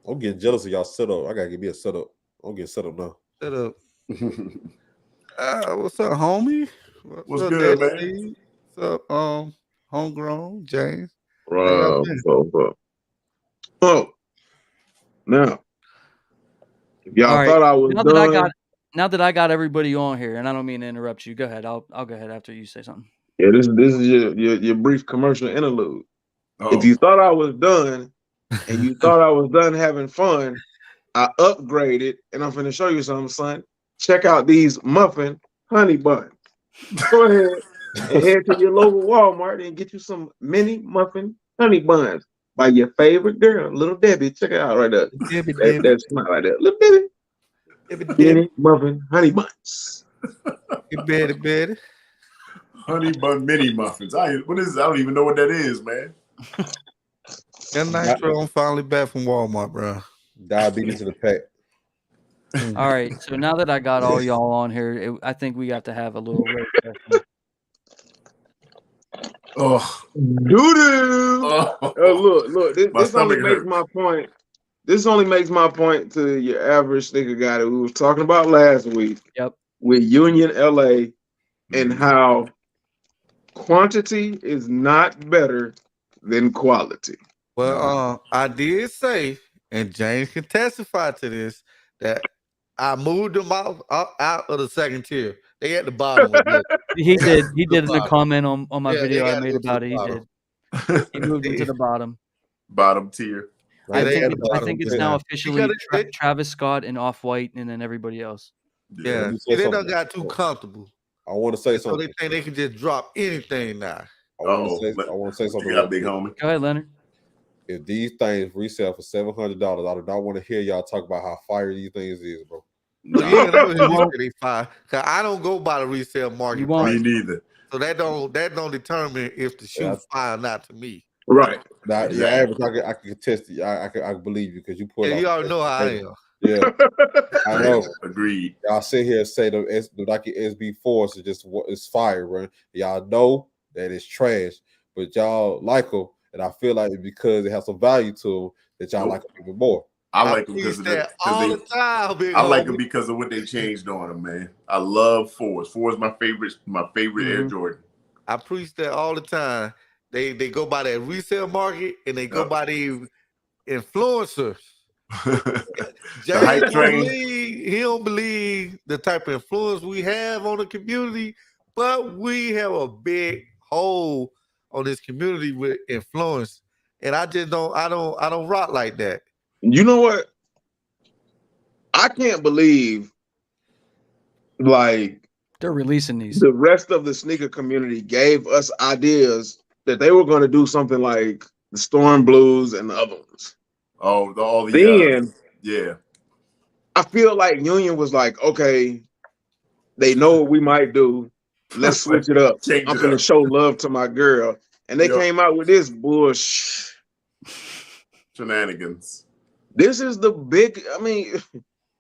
I'm getting jealous of y'all setup. I gotta give me a setup. I'm getting set up now. Set up. What's up, homie? What's good, man? What's up, homegrown James? Oh, now, if y'all thought I was done, now that I got everybody on here, and I don't mean to interrupt you, go ahead. I'll go ahead after you say something. Yeah, this is your brief commercial interlude. If you thought I was done, and you thought I was done having fun, I upgraded, and I'm finna show you something, son. Check out these muffin honey buns. Go ahead and head to your local Walmart and get you some mini muffin honey buns by your favorite girl, Little Debbie. Check it out right there. That's not right there. Little Debbie. Mini muffin honey buns. Betty. Honey bun mini muffins. What is? I don't even know what that is, man. That nitro, I'm finally back from Walmart, bro. Diabetes in the pack. All right, so now that I got all y'all on here, I think we got to have a little roast session. Oh, doo-doo. Look, this only makes my point. This only makes my point to your average sneaker guy that we was talking about last week. Yep. With Union LA and how quantity is not better than quality. Well, I did say, and James can testify to this, that I moved them out of the second tier. They at the bottom of it. He did in the comment on my video I made about it. He bottom. did. He moved into the bottom. Bottom tier. I think it's now officially Travis Scott and Off-White, and then everybody else. Yeah, they done got too comfortable. I want to say something. So they think they can just drop anything now. I want to say something. You got big homie. Go ahead, Leonard. If these things resell for $700, I do not want to hear y'all talk about how fire these things is, bro. Cause I don't go by the resale market. Me neither. So that don't determine if the shoe fire or not to me. Right. Now, your average, I can contest it. I can believe you because you pull. Yeah, you already know how I am. Yeah, I know. Agreed. Y'all sit here and say the Nike SB4s is just it's fire, right? Y'all know that it's trash, but y'all like them, and I feel like because it has some value to them, that y'all like them even more. I like them because of all the time, big I like them homie. because of what they changed on them, man. I love 4s. 4 is my favorite Air Jordan. I preach that all the time. They go by that resale market and they go by the influencers. The hype train. He don't believe the type of influence we have on the community, but we have a big hole on this community with influence. And I just don't rock like that. You know what? I can't believe like they're releasing these. The rest of the sneaker community gave us ideas that they were going to do something like the Storm Blues and the other ones. Oh, all the then yeah. I feel like Union was like, okay, they know what we might do. Let's switch it up. I'm going to show love to my girl. And they came out with this bullshit. Shenanigans. This is the big, I mean.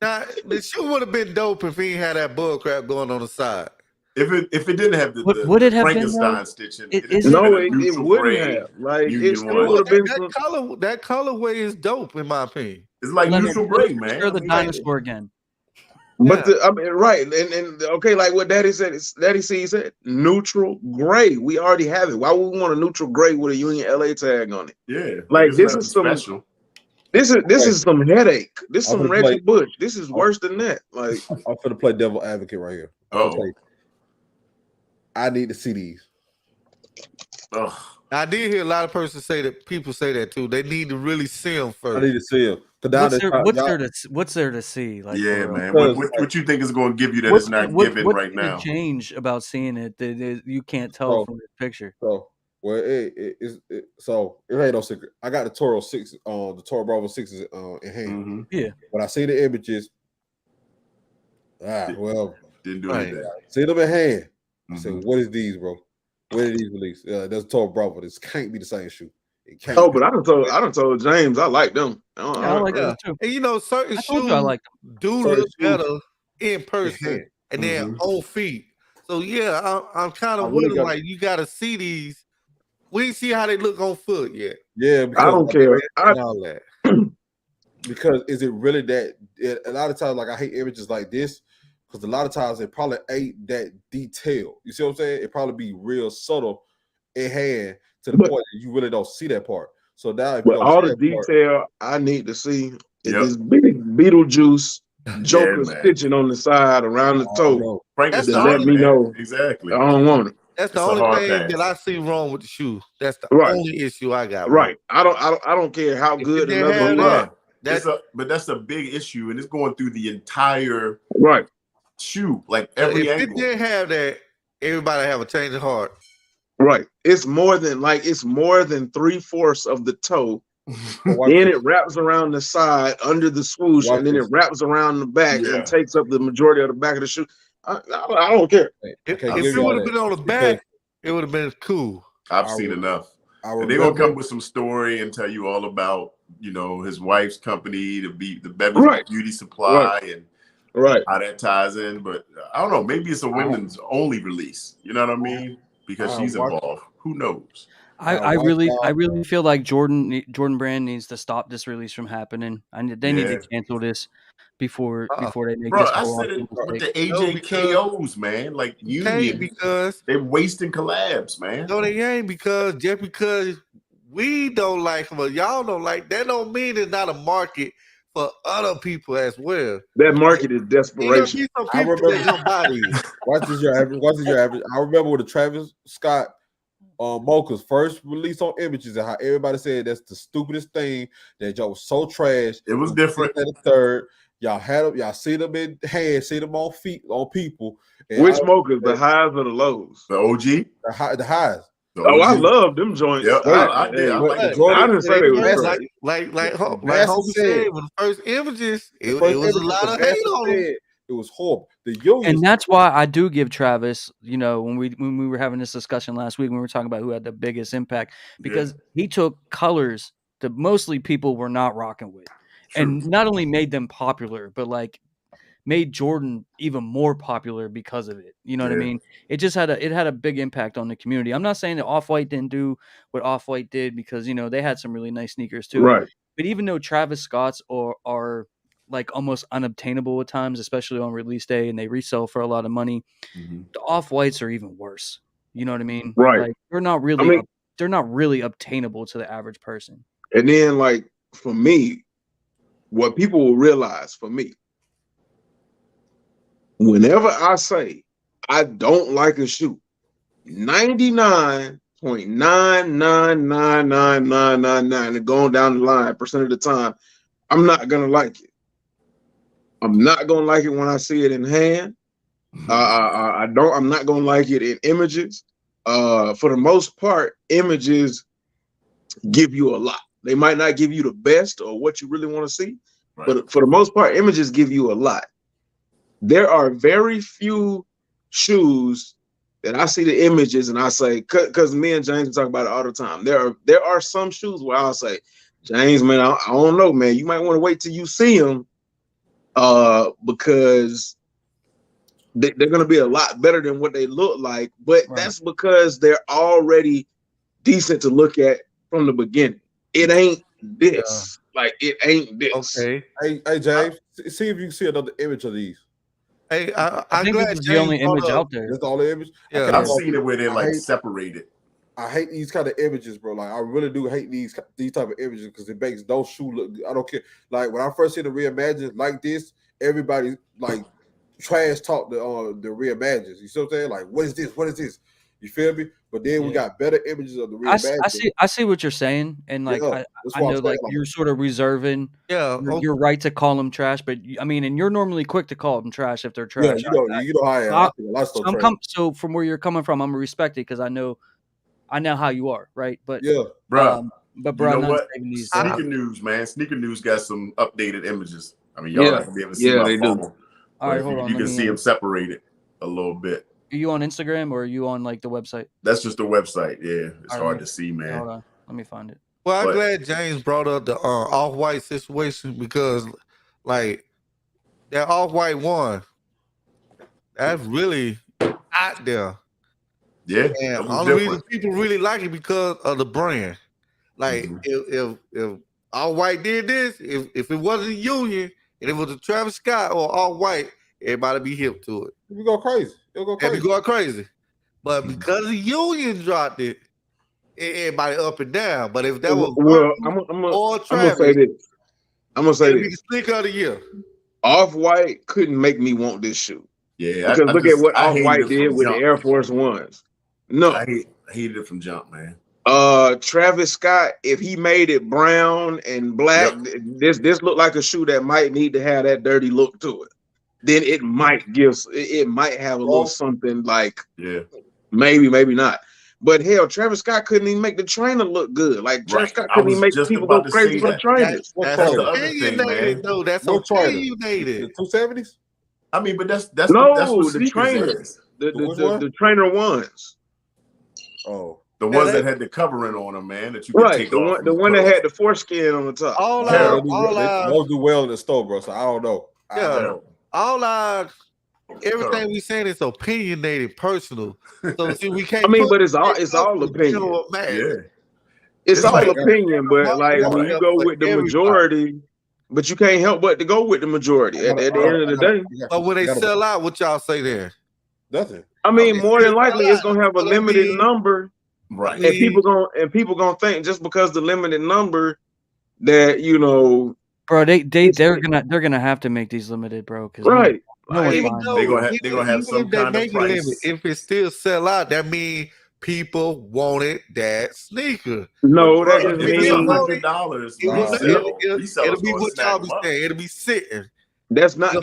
Now, the shoe would have been dope if he had that bull crap going on the side. If it didn't have the would it have Frankenstein been, stitching, it wouldn't have. Like it still would have been that colorway is dope in my opinion. It's like neutral gray, man. Show the dinosaur again. But right, and okay, like what Daddy said, Daddy C said, neutral gray. We already have it. Why would we want a neutral gray with a Union LA tag on it? Yeah, like this is some special. This is some headache. This is some Reggie Bush. This is worse than that. Like I'm gonna play devil advocate right here. I need to see these. I did hear a lot of people say that too. They need to really see them first. I need to see them. What's there to see? Like, yeah, man. What you think is going to give you that it's not given right now? What's change about seeing it that you can't tell from this picture? So, it ain't no secret. I got the Toro 6, the Toro Bravo 6s in hand. Mm-hmm. Yeah. When I see the images, didn't do anything. See them in hand. I said, what is these, bro? Where did these release? That's Toro Bravo. This can't be the same shoe. It can't. But I done told James I like them. I like them too. And certain shoes I like them. do look better in person and then on feet. So I'm kind of willing. Like you got to see these. We didn't see how they look on foot yet. Yeah, I don't care. Because is it really that? A lot of times, like I hate images like this. Because a lot of times it probably ain't that detailed. You see what I'm saying? It probably be real subtle in hand to the point that you really don't see that part. So now, if all the detail I need to see is this big Beetlejuice Joker stitching on the side around the toe. Frankenstein, let me know exactly. I don't want it. That's the only thing that I see wrong with the shoe. That's the only issue I got. Right. I don't care how good another look. But that's a big issue, and it's going through the entire shoe, like every angle. If it didn't have that, everybody have a change of heart. Right. It's more than 3/4 of the toe. Then it wraps around the side under the swoosh, and then it wraps around the back and takes up the majority of the back of the shoe. I don't care. If it would have been on the back, it would have been cool. I've seen enough. And they're gonna come with some story and tell you all about, his wife's company, the Beverly Beauty Supply, and how that ties in. But I don't know, maybe it's a women's only release. You know what I mean? Because she's involved. Who knows? I really feel like Jordan Brand needs to stop this release from happening. They need to cancel this before they make this. I said it with the AJKOs, man. Like Union, because they're wasting collabs, man. No, they ain't because we don't like them or y'all don't like. That don't mean it's not a market for other people as well. That market is desperation. I remember. Watch this your average. I remember with the Travis Scott Mocha's first release on images and how everybody said that's the stupidest thing. That y'all was so trash. It was different. At the third, y'all had them. Y'all see them in hand, see them on feet on people. Which Mochas, the highs or the lows? The OG, the highs. I love them joints. Yeah, I did. I didn't say they were like Homie said with the first images. It was a lot of hate on them. It was horrible. And that's why I do give Travis, when we were having this discussion last week, when we were talking about who had the biggest impact, because he took colors that mostly people were not rocking with, and not only made them popular, but made Jordan even more popular because of it. You know what I mean? It just had a big impact on the community. I'm not saying that Off-White didn't do what Off-White did because, they had some really nice sneakers too. Right. But even though Travis Scott's are like almost unobtainable at times, especially on release day, and they resell for a lot of money, the Off-Whites are even worse. You know what I mean? Right. Like they're not really obtainable to the average person. And then, like, for me, what people will realize for me, whenever I say I don't like a shoe, 99.9999999 and going down the line percent of the time, I'm not gonna like it. I'm not gonna like it when I see it in hand. I'm not gonna like it in images. For the most part, images give you a lot. They might not give you the best or what you really want to see, but for the most part, images give you a lot. There are very few shoes that I see the images and I say, because me and James talk about it all the time. There are some shoes where I'll say, James, man, I don't know, man. You might want to wait till you see them, because they're going to be a lot better than what they look like. But that's because they're already decent to look at from the beginning. It ain't this. Like, it ain't this. Okay. Hey James, see if you can see another image of these. Hey, I think this is the only image out there. That's the only image. Yeah, I've seen it where they're like separated. I hate these kind of images, bro. Like I really do hate these type of images because it makes no shoe look good. I don't care. Like when I first see the Reimagines like this, everybody like trash talk the Reimagines. You see what I'm saying? Like, what is this? What is this? You feel me? But then we got better images of the Reimagines. I see what you're saying, and like I know like you're sort of reserving your right to call them trash, but I mean, and you're normally quick to call them trash if they're trash. Yeah, you know how I am. So from where you're coming from, I'm respected because I know how you are, right? But yeah, bro. But bro, you know what? Sneaker News, man. Sneaker News got some updated images. I mean, y'all not gonna be able to see my phone. All right, hold on. You can see them separated a little bit. Are you on Instagram or are you on like the website? That's just the website. Yeah, it's hard to see, man. Hold on, let me find it. Well, I'm glad James brought up the Off-White situation because, like, that Off-White one, that's really out there. Yeah, and only reason people really like it because of the brand. Like, if Off-White did this, if it wasn't Union and it was a Travis Scott or Off-White, everybody be hip to it. You go crazy. It'll go crazy. It'll go crazy. But because the Union dropped it, everybody up and down. But if that was I'm gonna say this. I'm gonna say this. Sneaker of the year. Off-White couldn't make me want this shoe. Yeah, because look at what Off-White did with the Air Force Ones. No, I hated it from jump, man. Travis Scott, if he made it brown and black, this looked like a shoe that might need to have that dirty look to it. Then it might have a little something like, maybe not. But hell, Travis Scott couldn't even make the trainer look good. Like Travis Scott couldn't even make people go crazy for the trainers. That's the other thing, man. No, that's opinionated. The 270s. I mean, but that's the trainers, the trainer ones. Oh, the ones that had the covering on them, man. That you could take off. The one that had the foreskin on the top. They won't do well in the store, bro. So I don't know. Everything we saying is opinionated, personal. So see, we can't. I mean, but it's all opinion. It's all opinion, but like when you go with the majority, but you can't help but to go with the majority at the end of the day. But when they sell out, what y'all say there? Nothing. I mean, more than likely, it's gonna have a limited number, right? And people gonna think just because the limited number that bro, they're gonna have to make these limited, bro. Right. They're gonna have some kind of price. If it still sell out, that means people wanted that sneaker. No, that just means $100. It'll be what y'all be saying. It'll be sitting. That's not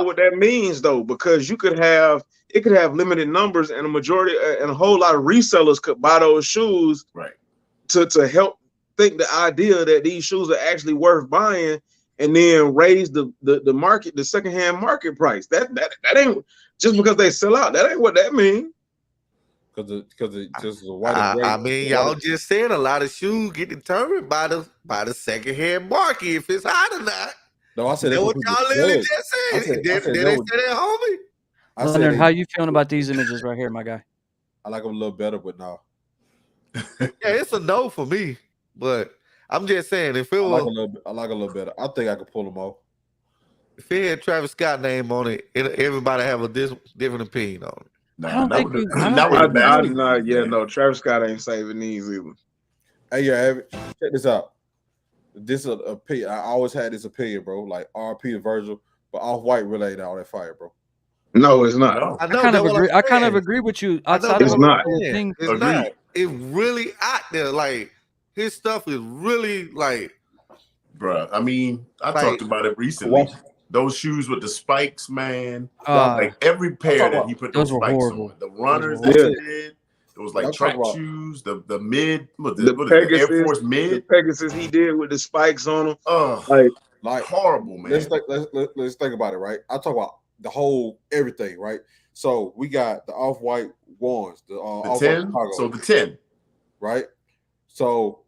what that means though, because it could have limited numbers and a majority and a whole lot of resellers could buy those shoes to help think the idea that these shoes are actually worth buying and then raise the market, the secondhand market price. That ain't just because they sell out. That ain't what that means. Because it just is a white. I mean, y'all just said a lot of shoes get determined by the secondhand market if it's hot or not. No, I said that. What y'all literally just said. Did they say that, homie? Leonard, how you feeling about these images right here, my guy? I like them a little better, but no. Yeah, it's a no for me. But I'm just saying, if it I like was, a little better. I think I could pull them off. if it had Travis Scott name on it, everybody have a different opinion on it. I don't think you. I Not don't with think the you bad. would. No, Travis Scott ain't saving these either. Hey, yeah, check this out. This is an opinion. I always had this opinion, bro. Like RP to Virgil, but Off-White really ain't all that fire, bro. No, it's not. No. I I know kind that's of what I'm agree. I kind of saying. agree with you. I know Outside that's of It's what not. I'm saying. thing, It's Agreed. not. It's really out there. Like his stuff is really like, Bruh. I mean, I Like- talked about it recently. Those shoes with the spikes, man. Like every pair that he put those those were spikes horrible. on. The runners Those that were he did. It was like I'm track talking about- shoes, the mid, what is The it, the Air Pegasus, Force the mid. Pegasus he did with the spikes on them. Oh, Like horrible, man. Let's think about it, right? I talk about the whole everything, right? So we got the Off-White ones, the the Off-White 10. Chicago, So the 10. right? So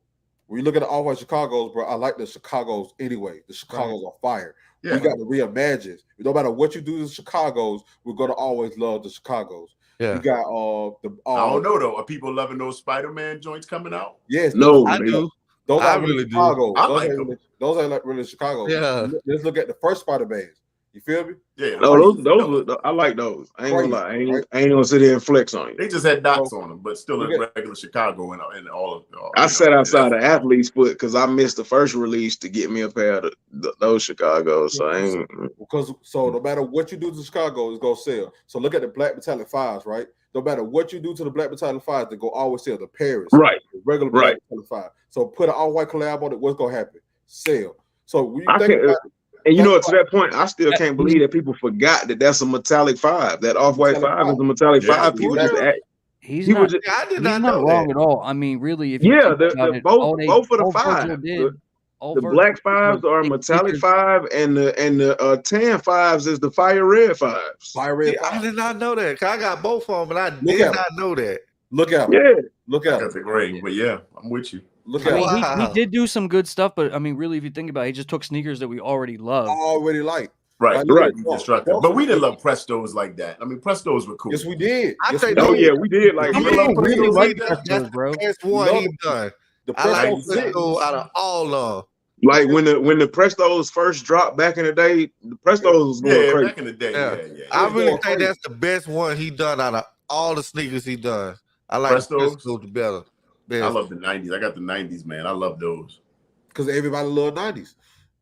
when you look at the Off-White Chicago's, bro, I like the Chicago's anyway. The Chicago's are fire. Yeah. We got to reimagine. No matter what you do to the Chicago's, we're gonna always love the Chicago's. yeah. You got I don't know though. Are people loving those Spider-Man joints coming out? Yes, no, I they- do. those I are really do. Chicago. I Those like ain't them. really, those ain't like really Chicago. Yeah. Let's look at the first Spider-Mans. You feel me? Yeah. no, those I like those. I ain't gonna lie. I ain't gonna sit here and flex on you. They just had dots on them, but still Look in at- regular Chicago and all of. I sat outside the athlete's foot because I missed the first release to get me a pair of those Chicago's. So I ain't. Because no matter what you do to Chicago, it's gonna sell. So look at the Black Metallic Fives, right? No matter what you do to the Black Metallic Fives, they go always sell. The Paris, Right. The regular Black Metallic Five. So put an All-White collab on it. What's gonna happen? Sell. So when you I think can't, about and you know what? To that point, I still can't believe that people forgot that that's a metallic 5. That Off-White 5 is a metallic Yeah. 5. People just act. He's People not. just, I did He's not not know wrong that. at all. I mean, really, if you yeah, think about it, both of the all 5. Virgil did, all The Virgil black did fives was are take metallic sneakers- 5, and the tan 5s is the fire red 5s. Fire Red Yeah, I Five. did not know that. 'Cause I got both of them, and I Look did at not know that. Look out. Yeah, Look I out. got the gray, but yeah, I'm with you. Look I out. mean, Wow. he did do some good stuff, but I mean, really, if you think about it, he just took sneakers that we already love. I already like. Right, Like, look right. at Dunk. Destructive. Dunk But we was didn't good. love Prestos like that. I mean, Prestos were cool. Yes, we did. I Yes, think we oh did. yeah, we did. Like Some we people love really Prestos. like That's Prestos, bro. the best one Love he them. done. The I like Presto 6. Presto out of all of them. Like when the Prestos first dropped back in the day, the Prestos was going Yeah, crazy. back in the day. Yeah. Yeah. I was really going think crazy. that's the best one he done out of all the sneakers he done. I like Prestos? Presto the better. I love the 90s. I got the 90s, man. I love those. Because everybody loved 90s.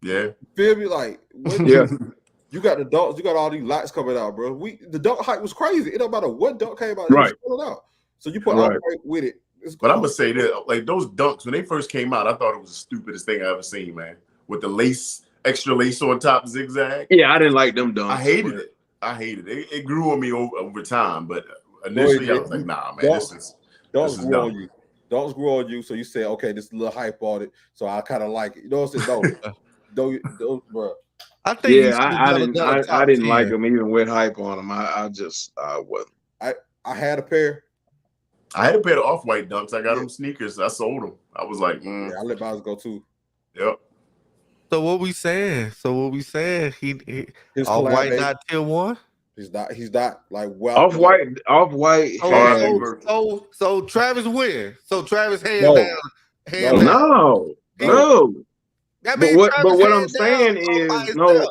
Yeah. Feel me? Like, when Yeah. you got the dunks, you got all these lights coming out, bro. The dunk hype was crazy. It don't matter what dunk came out, Right. it was selling out. So you put Right. Off-White with it. It's But I'm cool. gonna say this: like those dunks when they first came out, I thought it was the stupidest thing I ever seen, man. With the lace, extra lace on top, zigzag. Yeah, I didn't like them dunks. I hated it. It grew on me over time, but initially I was like, nah, man, this is Dunks grew dumb. on you. Dunks grew on you. So you say, okay, this is a little hype on it. So I kind of like it. You know what I'm saying? Don't, bro. I think he Yeah, should've I done didn't. another I top didn't 10. like them even with hype on them. I wasn't. I had a pair. I had a pair of off-white dunks. I got them sneakers. I sold them. I was like, Yeah, I let mine go too. yep. So what we saying? He His all collab white ain't- not tier one. He's not like well. Off-white. So Travis win. So Travis hands No. down. Hands down. No. That But means what Travis I'm hands down saying all by is himself.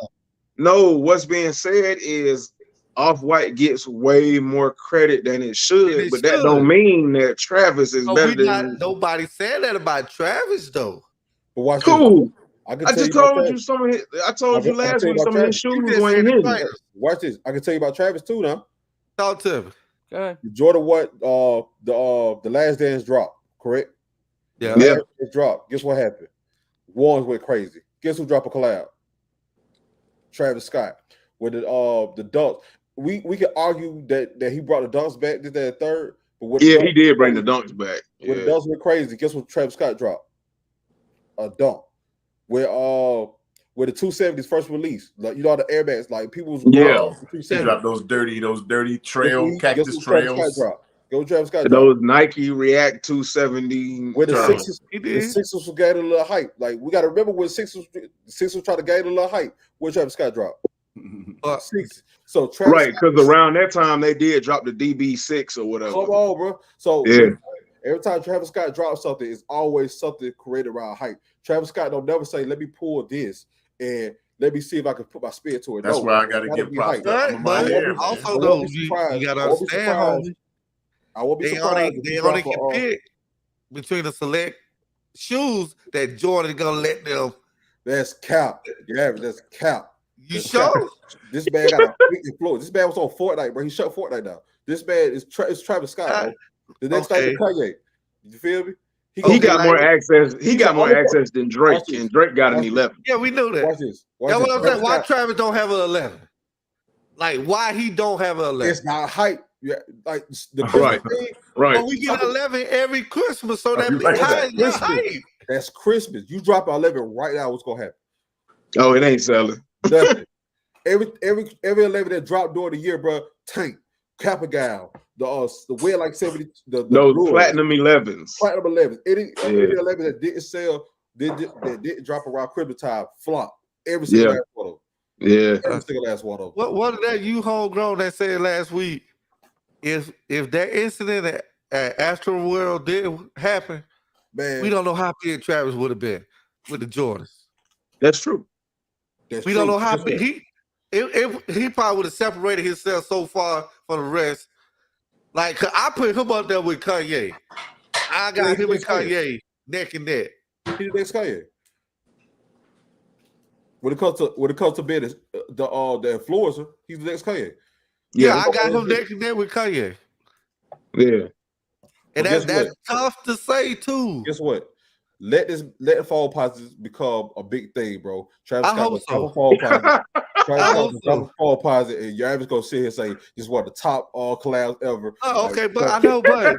no. What's being said is Off-White gets way more credit than it should, Than it but that should. don't mean that Travis is But better we not than. nobody said that about Travis though. But watch this. Cool. I can I tell just you about told you Travis. some of his. I told you I can last tell you week about some of his Travis. You shoes just wasn't said the hitting. trainers. Watch this. I can tell you about Travis too now. Talk to me. Go ahead. The Jordan what the last dance dropped, correct? Yeah. Yeah. Last Dance dropped. Guess what happened? Warns went crazy. Guess who dropped a collab? Travis Scott. With the dunks. We could argue that he brought the dunks back, did that third. But with Yeah, he did bring the dunks back. When the Yeah. dunks went crazy, guess what Travis Scott dropped? A dunk. Where the 270s first release, like you know the airbags, like people was Yeah. going for He 270s. dropped those dirty trail Guess cactus what Travis Scott trails. dropped? Go Travis Scott dropped. Those Nike React 270. Where the turtles. Sixers, He the did. Sixers was gaining a little hype. Like we got to remember when Sixers tried to gain a little hype. Where Travis Scott dropped? Six. So Travis Right, Scott because around that time they did drop the DB6 or whatever. Come on, bro. So Yeah. Every time Travis Scott drops something, it's always something created around hype. Travis Scott don't never say, "Let me pull this and let me see if I can put my spin to it." That's No, where I got to gotta give be props hype. to But Amaya, man. also I won't though, be surprised. you gotta I won't be understand, surprised. homie. I won't be They surprised if only you can drop pick between the select shoes that Jordan gonna let them. That's cap. Yeah, that's cap. You That's sure? cap. This man got a big influence. This man was on Fortnite, bro. He shut Fortnite down. This man is it's Travis Scott, bro. The next thing Okay. is Kanye. You feel me? He got more access. He got more access than Drake, and Drake got an 11. Yeah, we know that. Watch this. That's what I'm saying. Why Travis don't have an 11? Like, why he don't have an 11? It's not hype. Yeah, like the Right, thing, right. But we get 11 every Christmas, so that like that's hype. That's Christmas. You drop 11 right now, what's gonna happen? Oh, it ain't selling. Nothing. every 11 that dropped during the year, bro. Tank, Capagal, the Wear Like 70, the Those platinum 11s. Platinum 11s. Any 11 that didn't sell, that didn't drop around Christmas time, flop. Every single last one of them. Yeah. Every single last one of them. What did that you homegrown that said last week? If that incident at Astro World did happen, man, we don't know how big Travis would have been with the Jordans. That's true. We don't know how big he probably would have separated himself so far from the rest. Like I put him up there with Kanye. I got him and Kanye neck and neck. He's the next Kanye. When it comes to being the influencer, he's the next Kanye. Yeah, I got him neck and neck with Kanye. Yeah. And that's tough to say too. Guess what? Let fall positives become a big thing, bro. Travis Scott will drop a fall positive. Travis Scott will drop a fall positive, and you're just gonna sit here and say this is one of the top collabs ever. Oh, okay, but I know, but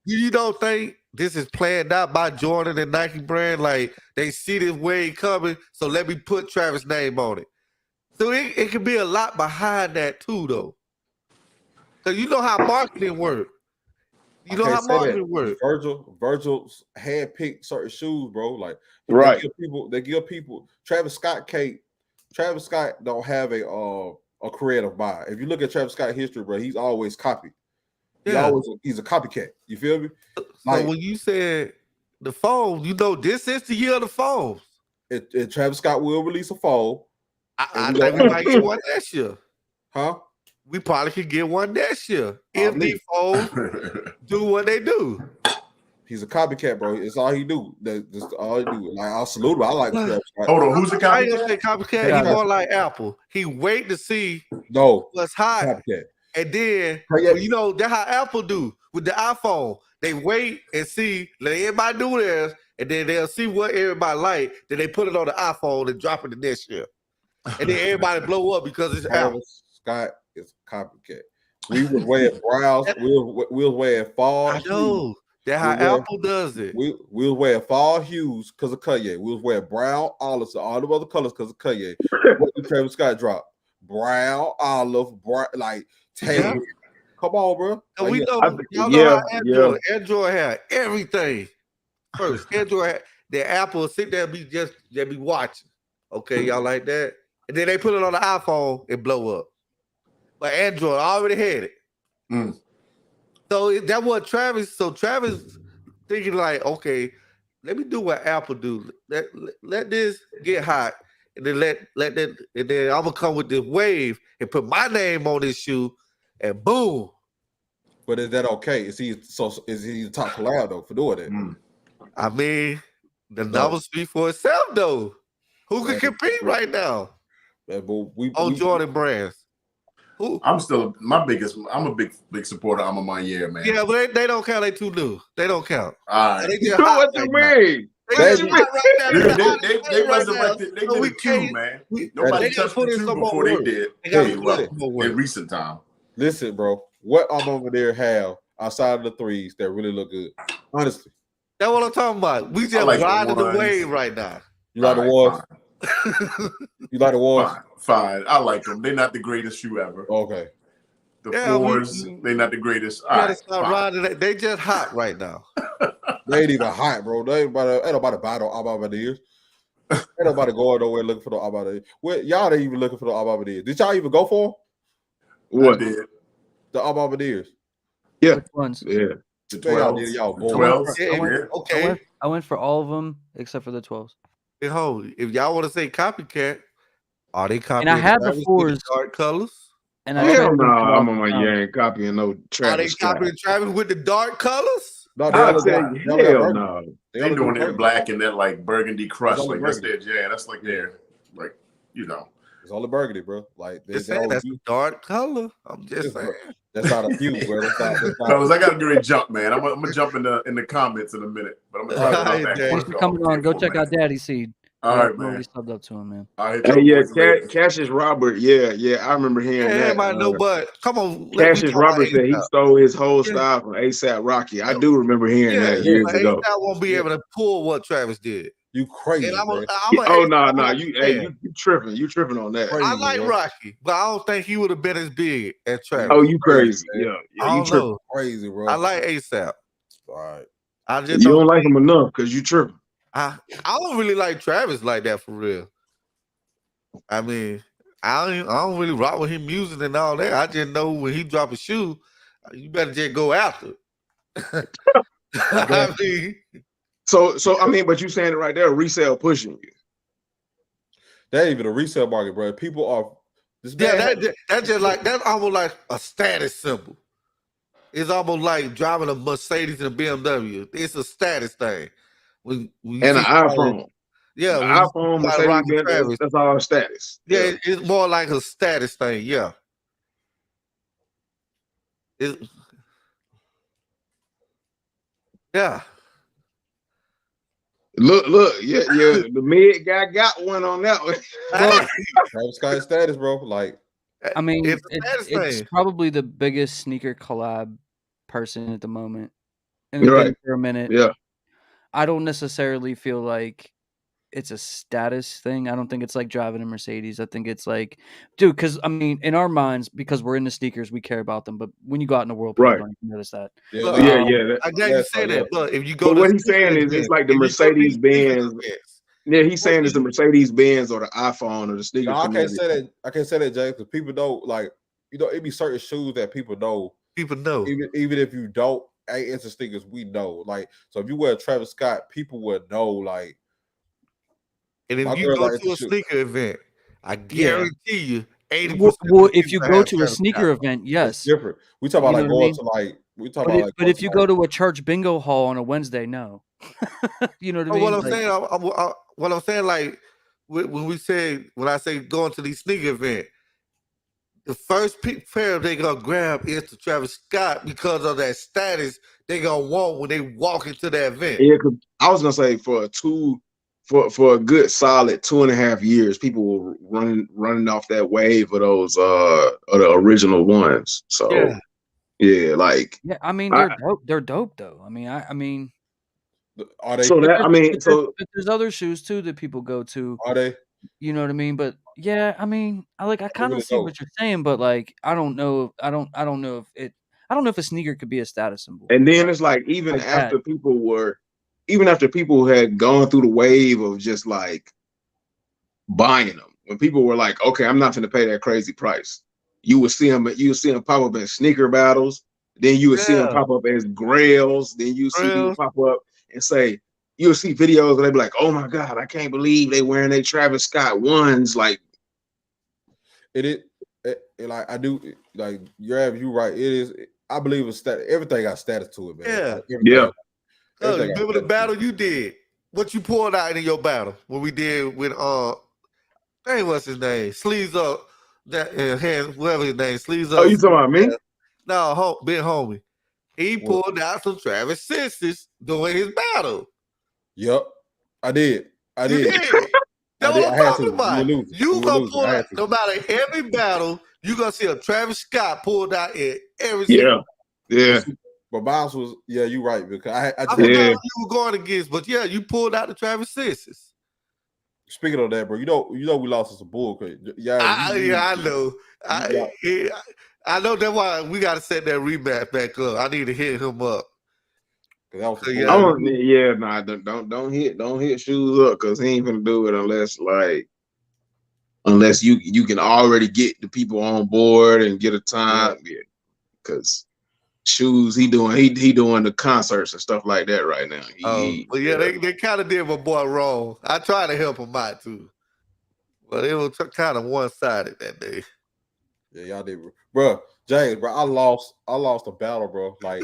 you don't think this is planned out by Jordan and Nike brand? Like they see this wave coming, so let me put Travis' name on it. So it could be a lot behind that too, though. Because you know how marketing works. You know how marketing works. Virgil's handpicked certain shoes, bro. Like they give people. Travis Scott don't have a creative mind. If you look at Travis Scott history, bro, he's always copied. Yeah. He's a copycat. You feel me? So when you said the phone, you know this is the year of the phones. And Travis Scott will release a phone. I think we might get one next year. Huh? We probably could get one next year if these phones do what they do. He's a copycat, bro. It's all he do. That's all he do. Like I'll salute him. I like Travis Scott. Hold on, who's the copycat? I ain't gonna say copycat. He more like Apple. He wait to see what's hot, copycat. And then you know that's how Apple do with the iPhone. They wait and see, let everybody do theirs, and then they'll see what everybody like. Then they put it on the iPhone and drop it the next year, and then everybody blow up because it's Apple. Scott is a copycat. We was wearing brows. We was wearing fall. I know. That's how Apple does it. We was wearing fall hues because of Kanye. We was wearing brown, olive, so all the other colors because of Kanye. What did Travis Scott drop? Brown, olive, like tan. Yeah. Come on, bro. Like, we know y'all know how Android. Android had everything. First, Android had the Apple sit there and be watching. Okay, y'all like that? And then they put it on the iPhone and blow up. But Android already had it. So that what Travis. So Travis thinking like, okay, let me do what Apple do. Let this get hot, and then let that, and then I'm gonna come with this wave and put my name on this shoe, and boom. But is that okay? Is he the top collab though for doing that? I mean, the numbers speak for itself though. Who can compete right now? On Jordan brands. I'm a big supporter of Amaya, man. Yeah, but they don't count. They too new. They don't count. All right. What you mean? They resurrected. They did it too, man. Nobody touched the two before they did. In recent time. Listen, bro. What I'm over there have outside of the threes that really look good? Honestly. That's what I'm talking about. We just riding the wave right now. You like the ones? You like the ones? Fine. I like them. They're not the greatest shoe ever. Okay. The fours, they're not the greatest. They just hot right now. They ain't even hot, bro. Ain't nobody buy the Ababa-Deers. Ain't nobody going nowhere looking for the Ababa-Deers. Well, y'all ain't even looking for the Ababa-Deers. Did y'all even go for them? What? I did. The Ababa-Deers. Yeah. Which ones? Yeah. The Man, y'all did 12s. y'all The bold. 12s. Yeah, Yeah. okay. I went for all of them except for the 12s. Hey, hold. If y'all want to say copycat, are they copying And I had the Travis with the 4s, dark colors? and I Hell traded no, them for I'm lots on of my pounds. ain't copying no Are they Travis Scott. copying Travis with the dark colors? No, I they tell only you, got hell burgundy. no. They They only do doing it in burgundy. black and that like burgundy crush. only Like that's burgundy. their that's like their like, you know. It's only burgundy, bro. Like they Just saying only that's do the dark color. I'm just saying. that's not a few, bro. That's not Fellas, I got to get ready to jump, man. I'm gonna jump in the comments in a minute, but I'm gonna try to Alright, drop back Dave. on Thanks the for call coming on. here Go for a check out minute. Daddy Seed. All Yeah, right, I'm already man. subbed up to him, man. I'll hit Hey, y'all yeah, boys later. Cassius Robert, yeah, I remember Yeah, hearing that. everybody know, but come on, we Cassius talk about Robert said he ASAP. stole his whole Yeah, style from ASAP Rocky. I do remember hearing yeah, that Yeah. years but ago. ASAP won't be Yeah. able to pull what Travis did. You crazy, And I'm man. a Oh ASAP no, Rocky you fan. you tripping. You tripping on that. I Crazy, like bro. Rocky, but I don't think he would have been as big as Travis. Oh, you crazy. man. Yeah, I you don't tripping. know. Crazy, bro. I like ASAP. All right. I just You don't. don't like him enough because you tripping. I don't really like Travis like that for real. I mean, I don't really rock with his music and all that. I just know when he drop a shoe, you better just go after it. I mean, So I mean, but you saying it right there, resale pushing you. That ain't even a resale market, bro. People are this yeah, man. that's just like that's almost like a status symbol. It's almost like driving a Mercedes and a BMW. It's a status thing. When you And an see somebody, iPhone. yeah, The when you see iPhone, somebody Mercedes rocking Benz, Travis, that's all status. yeah, it's more like a status thing. Yeah, yeah. Look, yeah, the mid guy got one on that one. Well, Travis Scott status, bro. Like I mean, It's a status it's thing. probably the biggest sneaker collab person at the moment in the You're game right. for a minute. Yeah. I don't necessarily feel like it's a status thing. I don't think it's like driving a Mercedes. I think it's like, dude, because I mean, in our minds, because we're into sneakers, we care about them. But when you go out in the world, people Right. don't even notice that. yeah, Look, Yeah, Um, yeah. I glad you said that. But if you go But to what he's sneaker saying is it's events, like the if you go to these Mercedes sneaker Benz. events, Yeah, he's saying it's the Mercedes Benz or the iPhone or the sneaker No, I can't community. say that. I can't say that, Jay, because people don't like. You know, it be certain shoes that people know. people know. Even if you don't ain't into sneakers, we know. Like, so if you wear Travis Scott, people would know. Like, And my if you girl go like to a shoes. sneaker event, I Yeah. guarantee you 80% well, of the if you people go have to a Travis sneaker Scott. event, It's yes. different. We talk You about know like what I going mean? to like. We talk But about like. but if you go to a church bingo hall on a Wednesday, no. You know what I Oh, mean? what I'm Like, saying, what I'm saying, like when I say going to these sneaker event, the first pair they gonna grab is the Travis Scott because of that status they gonna want when they walk into the event. Yeah, because I was gonna say for a good solid 2.5 years, people were running off that wave of those of the original ones. So yeah, like yeah, I mean, I, they're dope. They're dope though. I mean, Are they? so that I mean, but so there's other shoes too that people go to. Are they? You know what I mean? But yeah, I mean, I They kind of really see don't. what you're saying, but like, I don't know. I don't know if it. I don't know if a sneaker could be a status symbol and then it's like even like that. after people had gone through the wave of just like buying them, when people were like, okay, I'm not going to pay that crazy price. You would see them pop up in sneaker battles. Then you would see them pop up as grails. Then you see people pop up and say, you'll see videos where they be like, oh my God, I can't believe they wearing their Travis Scott ones. Like It like I do like you're right. It is. I believe it's status. Everything got status to it, man. Yeah. Like, Yeah. Oh, everything you got remember the status to battle it. you did? What you pulled out in your battle? What we did with hey, what's his name? Sleeves up, that hands, whatever his name, sleeves up. Oh, you talking about me? No, big homie. He pulled out some Travis Sisters doing his battle. Yep, I did. You did. That's what I'm I had talking to. about. We were losing. You We were gonna losing. pull I had out to. no matter every battle. You gonna see a Travis Scott pulled out in every Yeah. single. Yeah. But mine was you're right because I I just forgot Yeah. who you were going against, but yeah, you pulled out the Travis Sisters. Speaking of that, bro, you know we lost us a bull. Yeah, I know. I know that's why we got to set that rematch back up. I need to hit him up. that was a Yeah. bull. Nah, don't hit shoes up because he ain't gonna do it unless you can already get the people on board and get a time. Yeah, because shoes. He doing the concerts and stuff like that right now. But yeah, they kind of did my boy wrong. I tried to help him out too, but it was kind of one-sided that day. Yeah, y'all did, bro. James, bro, I lost a battle, bro. Like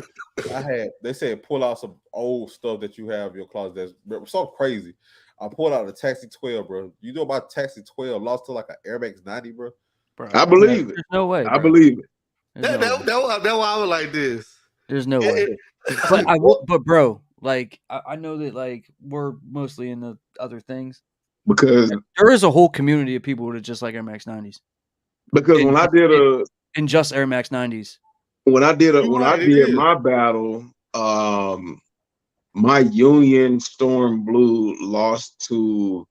they said, pull out some old stuff that you have in your closet. That's so crazy. I pulled out the Taxi 12, bro. You know about Taxi 12 lost to like an Air Max 90, bro. I believe it. There's no way. I believe it. That why I was like this. There's no way. But bro, like I know that like we're mostly in the other things because there is a whole community of people that just like Air Max 90s. Because when I did in just Air Max 90s, when I did my battle, my Union Storm Blue lost to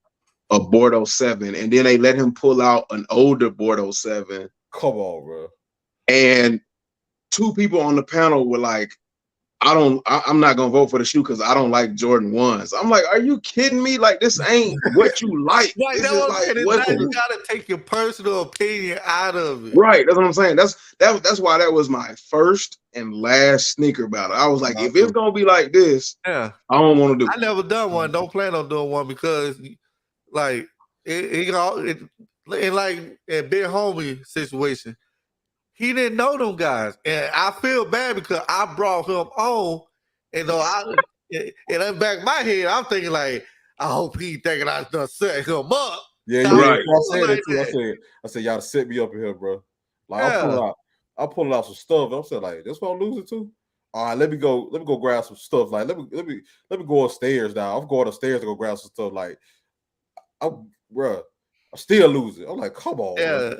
a Bordeaux 7, and then they let him pull out an older Bordeaux 7. Come on, bro. And 2 people on the panel were like, I'm not gonna vote for the shoe because I don't like Jordan 1s. I'm like, are you kidding me? Like, this ain't what you like. Right, you gotta take your personal opinion out of it. Right, that's what I'm saying. That's why that was my first and last sneaker battle. I was like, if it's gonna be like this, I don't want to do it. I never done one. Don't plan on doing one because, like, in Big Homie situation, he didn't know them guys, and I feel bad because I brought him on, and in the back of my head, I'm thinking like, I hope he thinking I done set him up. Yeah, you're right. I said it too. I said y'all set me up in here, bro. Like I'm pulling out some stuff. I'm saying like, this what I'm losing to. All right, let me go grab some stuff. Like let me go upstairs now. I'm going upstairs to go grab some stuff. Like, I'm still losing. I'm like, come on. Yeah. Bro.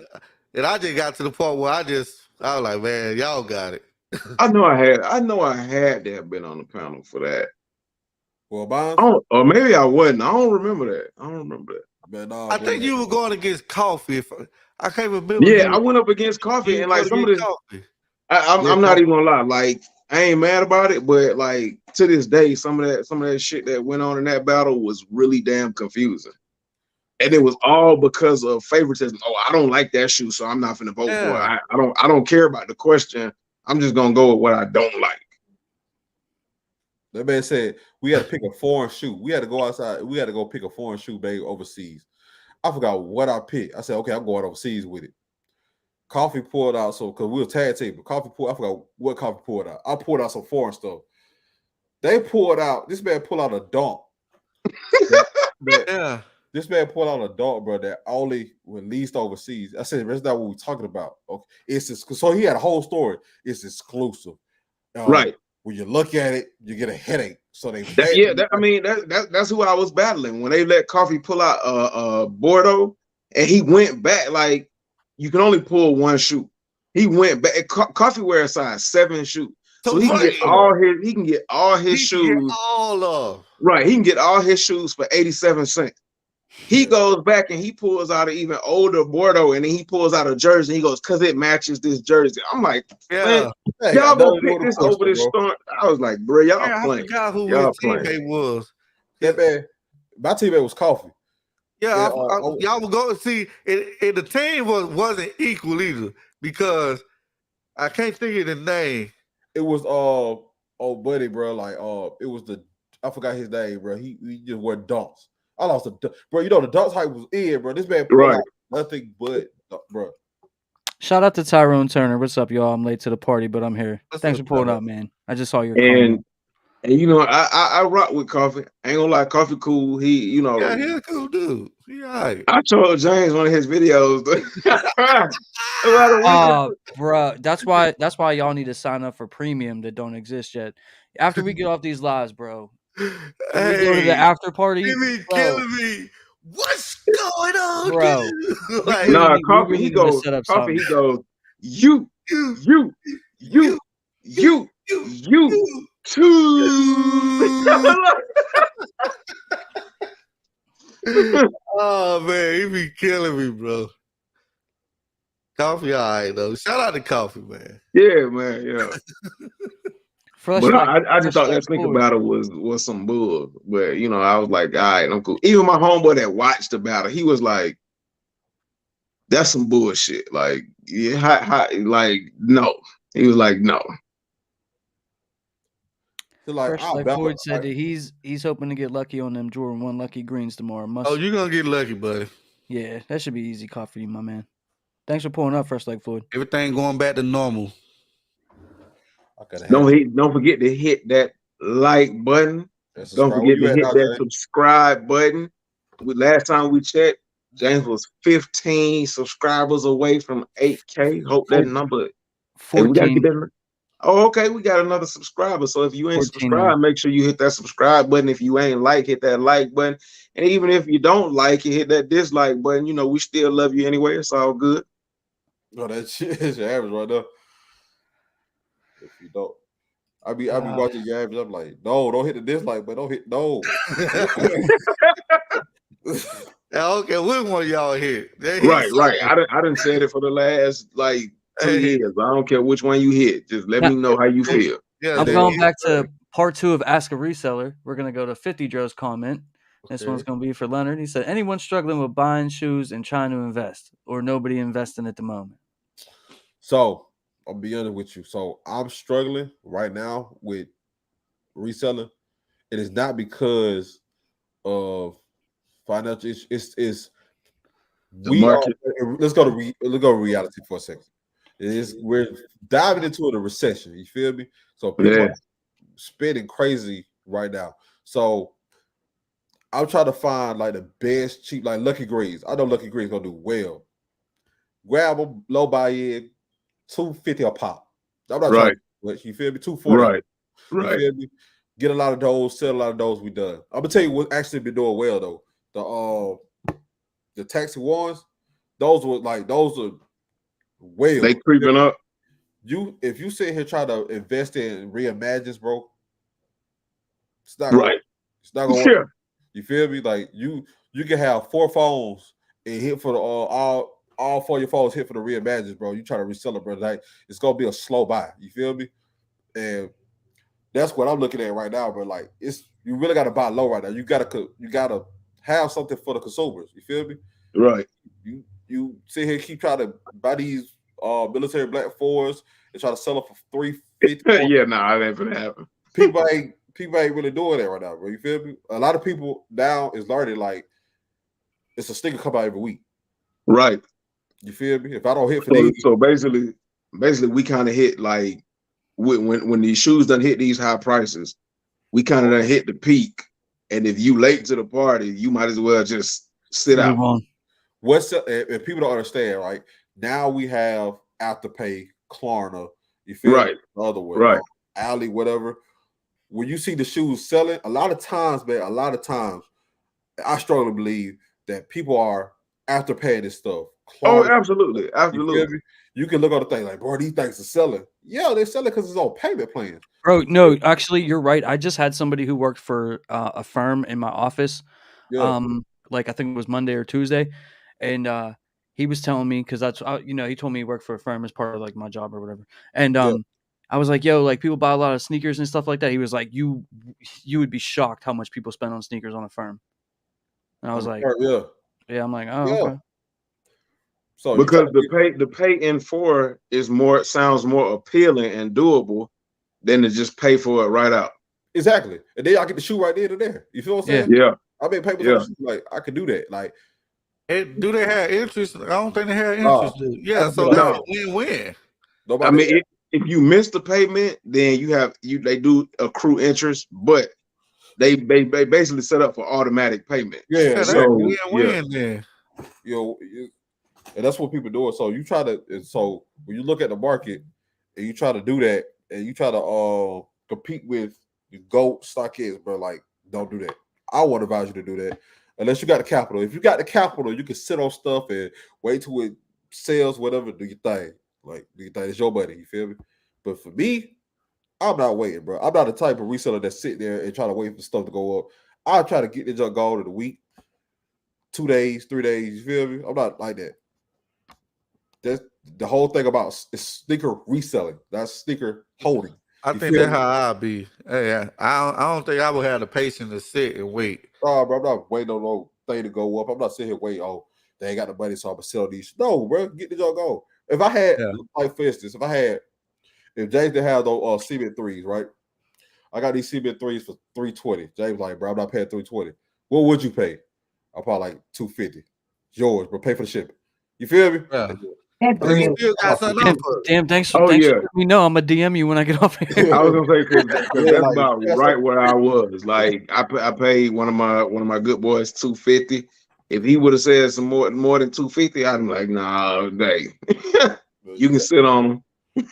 And I just got to the point where I was like, man, y'all got it. I know I had to have been on the panel for that. Well, Bonds? Or maybe I wasn't. I don't remember that. Man, I think you were going against Coffee. I can't remember. Yeah, I went up against Coffee, and like some of this, I'm not even gonna lie. Like, I ain't mad about it, but like to this day, some of that shit that went on in that battle was really damn confusing. And it was all because of favoritism. Oh, I don't like that shoe, so I'm not gonna vote for it. I don't care about the question. I'm just gonna go with what I don't like. That man said we had to pick a foreign shoe. We had to go outside. We had to go pick a foreign shoe, babe, overseas. I forgot what I picked. I said, okay, I'm going overseas with it. Coffee pulled out, so because we were tag team, but I forgot what Coffee pulled out. I pulled out some foreign stuff. They pulled out, this man pulled out a dunk. This man pulled out a dog, bro, that only released overseas. I said, that's not what we're talking about. Okay, so he had a whole story. It's exclusive, right? When you look at it, you get a headache. So that's who I was battling when they let Coffee pull out Bordeaux, and he went back. Like, you can only pull one shoe. He went back. Coffee wears size 7 shoe, so he can get all his. He can get all his shoes. Right, he can get all his shoes for 87 cents. He goes back and he pulls out an even older Bordeaux, and then he pulls out a jersey. And he goes, because it matches this jersey. I'm like, man, y'all gonna pick this over this storm. I was like, bro, y'all playing. I forgot who his teammate was. That man, my teammate was Coffee. Yeah, y'all were going to see, and the team wasn't equal either because I can't think of the name. It was buddy, bro. Like it was I forgot his name, bro. He just wore dunks. I lost bro. You know the dunks hype was in, bro. This man put out nothing but bro. Shout out to Tyrone Turner. What's up, y'all? I'm late to the party, but I'm here. Thanks for pulling up, man. I just saw your comment. And you know, I rock with Coffee. I ain't gonna lie, Coffee cool. He's a cool dude. He all right. I told James one of his videos. Bro, that's why y'all need to sign up for premium that don't exist yet. After we get off these lives, bro. We go to the after party. You be killing me. What's going on, bro? Coffee. He goes. Coffee. He goes. You too. Oh man, he be killing me, bro. Coffee, all right though. Shout out to Coffee, man. Yeah, man. Yeah. But I just thought that sneaker battle was some bull. But you know, I was like, all right, I'm cool. Even my homeboy that watched the battle, he was like, "That's some bullshit." Like, yeah, like no. He was like, no. So like, Fresh I'll Like balance. Floyd said that he's hoping to get lucky on them Jordan 1 Lucky Greens tomorrow. Oh, you're gonna get lucky, buddy. Yeah, that should be easy call for you, my man. Thanks for pulling up, Fresh Like Floyd. Everything going back to normal. Don't forget to hit that like button. Don't forget to hit that subscribe button. Last time we checked, James was 15 subscribers away from 8K. Hope that number. 14. Hey, we gotta get that. Oh, okay. We got another subscriber. So if you ain't subscribed, make sure you hit that subscribe button. If you ain't like, hit that like button. And even if you don't like it, hit that dislike button. You know, we still love you anyway. It's all good. No, that shit is your average right there. If you don't, I be watching your average. I'm like, no, don't hit the dislike, but don't hit no. Okay, which one y'all hit? Right. I didn't say it for the last like 2 years. I don't care which one you hit. Just let me know how you feel. Yeah, I'm going back to part 2 of Ask a Reseller. We're gonna go to 50 Joe's comment. This one's gonna be for Leonard. He said, "Anyone struggling with buying shoes and trying to invest, or nobody investing at the moment?" So I'll be honest with you. So I'm struggling right now with reselling. It is not because of financial. It's we market. Let's go to reality for a second. We're diving into a recession. You feel me? So people are spending crazy right now. So I'm trying to find like the best cheap, like Lucky Greens. I know Lucky Greens gonna do well. Grab them, low buy in, $250 a pop. I'm not trying to, you feel me? $240. You feel me? Get a lot of those, sell a lot of those. We done. I'm gonna tell you what actually been doing well though. The taxi ones, those are well. They creeping up. If you sit here trying to invest in reimagines, bro, it's not it's not gonna work. You feel me? Like you can have 4 phones and hit for the all 4 of your phones hit for the reimagines, bro. You try to resell it, bro. Like it's gonna be a slow buy. You feel me? And that's what I'm looking at right now, bro. Like you really gotta buy low right now. You gotta have something for the consumers. You feel me? Right. You sit here keep trying to buy these military black Fords and try to sell them for $350. Yeah, that ain't gonna happen. People ain't really doing that right now, bro. You feel me? A lot of people now is learning like it's a sticker come out every week. Right. You feel me? If I don't hit for these, so basically we kind of hit like when these shoes done hit these high prices, we kind of done hit the peak. And if you late to the party, you might as well just sit out. If people don't understand, right? Now we have Afterpay, Klarna, you feel me? The other way, Alley, whatever. When you see the shoes selling, a lot of times, I strongly believe that people are Afterpaying this stuff. Klarna, absolutely. You can look on the thing like, bro, these things are selling. Yeah, they're selling because it's on payment plans. Bro, no, actually, you're right. I just had somebody who worked for a firm in my office. Like I think it was Monday or Tuesday, and he was telling me because that's he told me he worked for a firm as part of like my job or whatever, and I was like, yo, like people buy a lot of sneakers and stuff like that. He was like, you would be shocked how much people spend on sneakers on a firm, and I was like, yeah, I'm like, oh, okay. So because the pay in for sounds more appealing and doable than to just pay for it right out. Exactly, and then y'all get the shoe right there to there. You feel what I'm saying? Yeah. I mean, papers like I could do that. Like, do they have interest? I don't think they have interest. Yeah, so that's a win-win. I mean, if you miss the payment, then they do accrue interest, but they basically set up for automatic payment. Yeah, so win-win then. And that's what people do. So you try to. So when you look at the market and you try to do that, and you try to compete with the GOAT StockX, bro, like don't do that. I won't advise you to do that unless you got the capital. If you got the capital, you can sit on stuff and wait till it sells, whatever. Do your thing. Like do your thing. It's your money. You feel me? But for me, I'm not waiting, bro. I'm not the type of reseller that sit there and try to wait for stuff to go up. I'll try to get the junk going in a week, 2 days, 3 days. You feel me? I'm not like that. That's the whole thing about sneaker reselling. That's sneaker holding. I think that's how I'll be. Yeah, I don't think I would have the patience to sit and wait. Oh, bro, I'm not waiting on no thing to go up. I'm not sitting here waiting. Oh, they ain't got the money, so I'm gonna sell these. No, bro, get the junk going. If I had, like for instance, if James didn't have those cement threes, right? I got these cement threes for $320. James like, bro, I'm not paying $320. What would you pay? I'll probably like $250. Yours, but pay for the shipping. You feel me? Yeah. But you still got something Damn, off of it. damn, thanks Oh, for yeah. letting me know. I'm gonna DM you when I get off here. I was gonna say because Yeah, that's like, about that's right where I was. Like I paid one of my good boys $250. If he would have said some more than $250, I'm like, nah, dang. You can sit on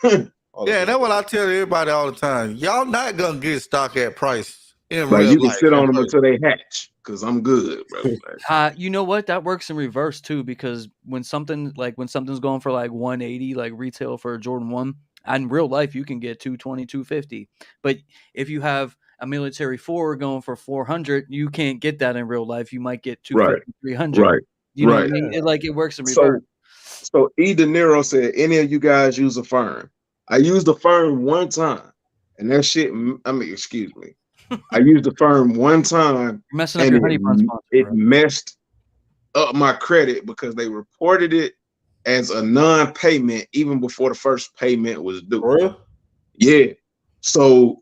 them. Yeah, that's what I tell everybody all the time. Y'all not gonna get stock at price in Like real you can life. sit on them until they hatch, because I'm good, bro. You know what? That works in reverse too, because when something's going for like 180, like retail for a Jordan 1, in real life you can get 220, 250. But if you have a military 4 going for 400, you can't get that in real life. You might get 250, 300. Right. You know what I Right. mean? It works in reverse. So E. De Niro said, any of you guys use a firm? I used the firm one time, and that shit. I mean, excuse me. I used the firm one time, You're messing up and your honey bun sponsor, it bro. messed up my credit because they reported it as a non-payment even before the first payment was due. For real? Yeah. So,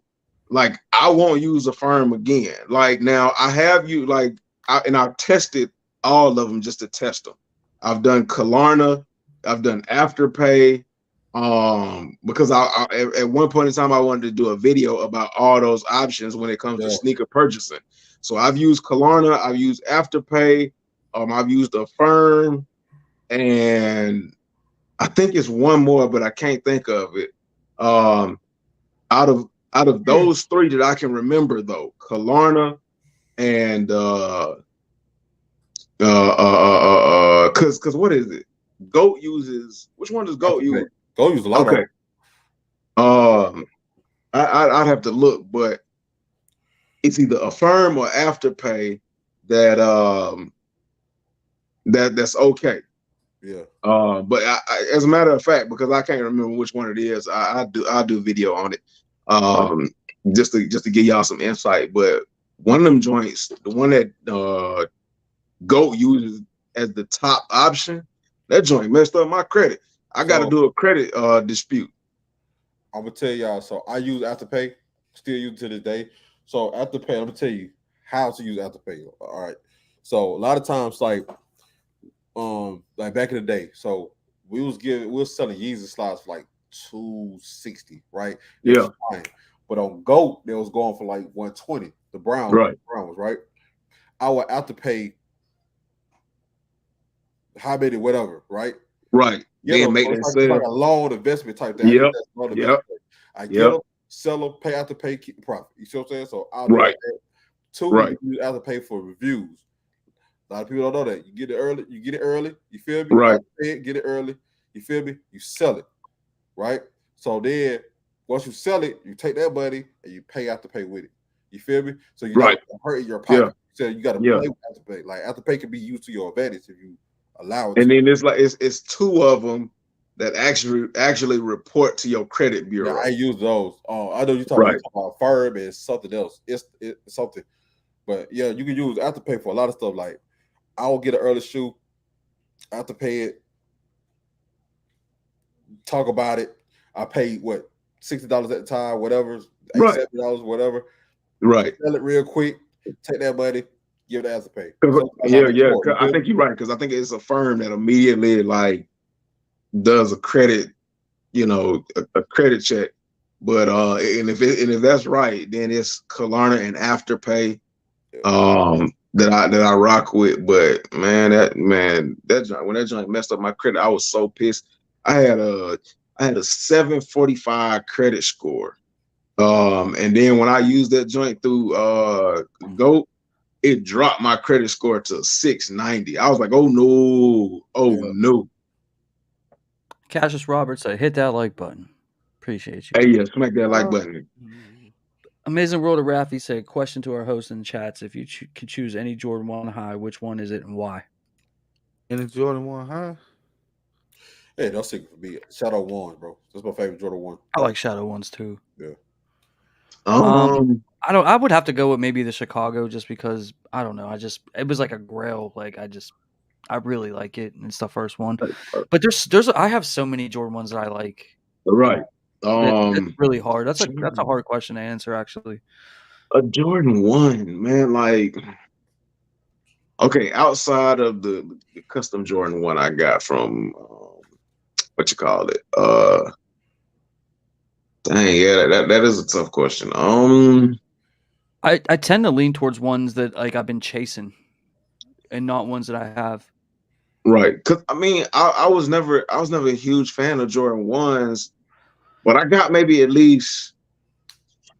like, I won't use a firm again. Like, now I have you like, I've tested all of them just to test them. I've done Klarna, I've done Afterpay, because I at one point in time I wanted to do a video about all those options when it comes to sneaker purchasing. So I've used Klarna, I've used Afterpay, I've used a firm, and I think it's one more, but I can't think of it. Out of those three that I can remember though, Klarna and because what is it? Goat uses, which one does Goat use? Goat use a lot. Okay. I'd have to look, but it's either Affirm or Afterpay that that's okay. Yeah. But as a matter of fact, because I can't remember which one it is, I'll do video on it. Just to give y'all some insight. But one of them joints, the one that Goat uses as the top option, that joint messed up my credit. I got to do a credit dispute. I'm gonna tell y'all. So I use Afterpay, still use it to this day. So Afterpay, I'm gonna tell you how to use Afterpay. All right. So a lot of times, like back in the day, so we was selling Yeezy slides for like $260, right? Yeah. But on Goat, they was going for like $120. The brown was right. I would Afterpay how many whatever, right? Right. They make that it's like a loan investment type thing. Yep. I get them, sell them, pay Afterpay, keep the profit. You see what I'm saying? So I'll do that. Two, you Afterpay for reviews. A lot of people don't know that. You get it early, you feel me? Right. Get it early, you feel me? You sell it, right? So then once you sell it, you take that money and you pay Afterpay with it. You feel me? So you're not hurting your pocket. Yeah. So you got to play with Afterpay. Like Afterpay can be used to your advantage if you allow it. And then it's like it's two of them that actually report to your credit bureau. Yeah, I use those. I know you're talking about Firm and something else. It's something, but yeah, you can use Afterpay for a lot of stuff. Like I will get an early shoe, Afterpay it, talk about it. I pay what $60 at the time, whatever, $70, whatever. Right. Sell it real quick. Take that money. Give it to Afterpay. I think you're right because I think it's a firm that immediately like does a credit, a credit check. But and if that's right, then it's Klarna and Afterpay that I rock with. But man, that joint, when that joint messed up my credit, I was so pissed. I had a 745 credit score. And then when I used that joint through Goat, it dropped my credit score to 690. I was like, oh no. Cassius Roberts said, hit that like button. Appreciate you. Hey, yeah, smack that like button. Amazing World of Raffy said, question to our host in the chats. If you could choose any Jordan 1 high, which one is it and why? Any Jordan 1 high? Hey, that's secret for me. Shadow 1, bro. That's my favorite Jordan 1. I like Shadow 1s too. Yeah. I would have to go with maybe the Chicago just because I don't know. It was like a grail. Like I really like it. And it's the first one. But I have so many Jordan 1s that I like. Right. That's really hard. That's a hard question to answer, actually. A Jordan 1, man. Like, okay, outside of the custom Jordan 1 I got from what you call it? Dang, yeah, that is a tough question. I tend to lean towards ones that like I've been chasing, and not ones that I have. Right. Cause I mean, I was never a huge fan of Jordan 1s, but I got maybe at least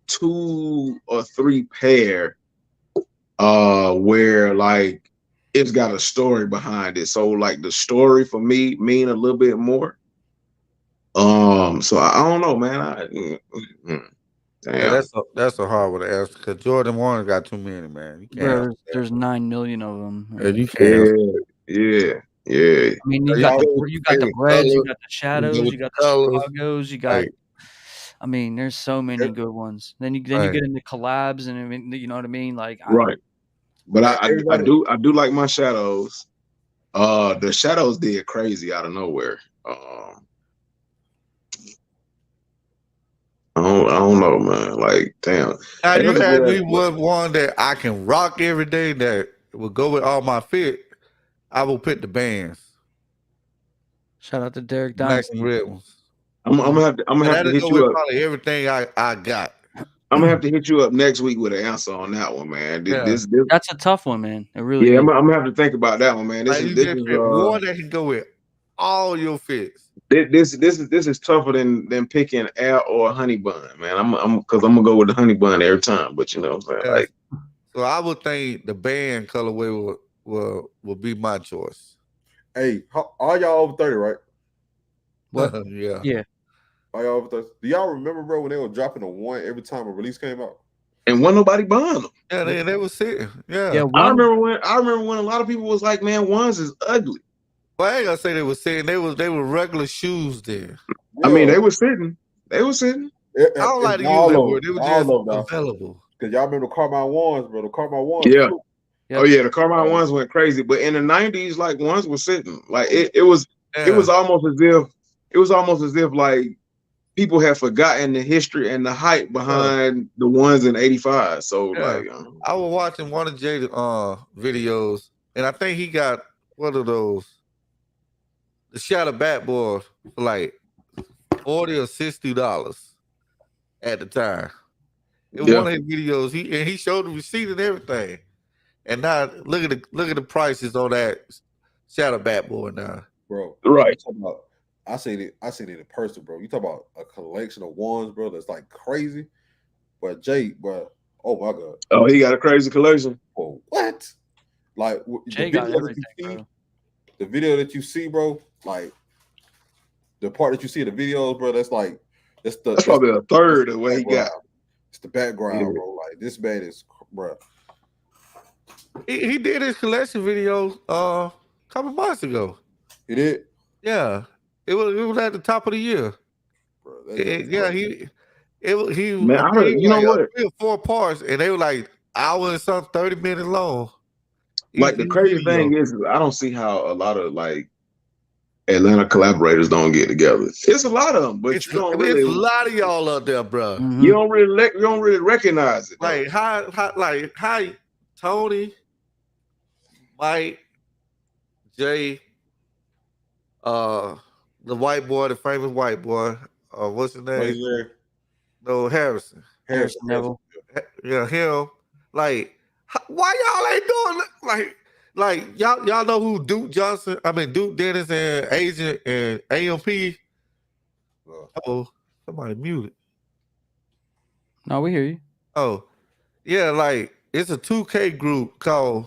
2 or 3 pair where like it's got a story behind it. So like the story for me mean a little bit more. So I don't know, man. Yeah, Damn. that's a hard one to answer because Jordan 1 got too many, man. You can't. Bro, there's 9 million of them. And you can't. Yeah. I I mean, you got Y'all the favorite Breads, you color, got the you go Shadows, with you the got the colors. Chicagos, you got. Like, I mean, there's so many good ones. Then you right. get into collabs, and I mean, you know what I mean? Like, Right. But Man, I do like my Shadows. The Shadows did crazy out of nowhere. I don't know, man. Like, damn. now Hey, you that's a had good me one that I can rock every day that will go with all my fit. I will pick the bands, shout out to Derek black and Dynasty. red ones. I'm gonna have And to that'll hit go you with up. probably everything I got. I'm gonna have to hit you up next week with an answer on that one, man. Yeah. That's a tough one, man. It really Yeah, is. I'm gonna have to think about that one, man. This Like is you just pick one that can go with all your fits. this is tougher than picking Air or Honey Bun, man. I'm gonna go with the Honey Bun every time. But you know what I'm saying? Yeah. Like, So I would think the band colorway will be my choice. Hey, all y'all over 30, right? What? Yeah. Yeah. All y'all over 30. Do y'all remember, bro, when they were dropping a 1 every time a release came out? and wasn't nobody buying them. Yeah, they were sitting. Yeah. Yeah. I One. remember when a lot of people was like, man, ones is ugly. Well, I ain't gonna say they were sitting. They were regular shoes then. I mean, Yeah. they were sitting. They were sitting. I don't like to use that word. They were just available. Because y'all remember the Carmine ones, bro. The Carmine ones. Yeah. Yep. Oh yeah, the Carmine ones went crazy. But in the 90s, like ones were sitting. Like it was almost as if like people have forgotten the history and the hype behind the ones in 85. So like I was watching one of Jay's videos, and I think he got one of those the Shadow Bat board for like $40 or $60 at the time. In one of his videos, he showed the receipt and everything. And now look at the prices on that Shadow Bat board now. Bro. Right. I seen it in person, bro. You talk about a collection of ones, bro, that's like crazy. But Jay, bro, oh my God. Oh, he got a crazy collection. Oh, what? Like Jay got everything, bro. The video that you see, bro, like the part that you see in the videos, bro, that's probably a third of what he got. It's the background, bro. Like this man is, bro. He did his collection video a couple months ago. He did? Yeah. It was at the top of the year. Bro, he Man, I heard, you know what? 3 or 4 parts, and they were like hour and some 30 minutes long. Like the crazy thing is I don't see how a lot of like Atlanta collaborators don't get together. It's a lot of them, but you don't really. It's a lot of y'all out there, bro. Mm-hmm. You don't really recognize it. Like how Tony, Mike, Jay, the white boy, the famous white boy, what's his name? No, Harrison Neville. Yeah, him. Like, why y'all ain't doing like y'all know who Duke Dennis and Agent and AMP. Oh, somebody muted. No, we hear you. Oh, yeah, like it's a 2K group called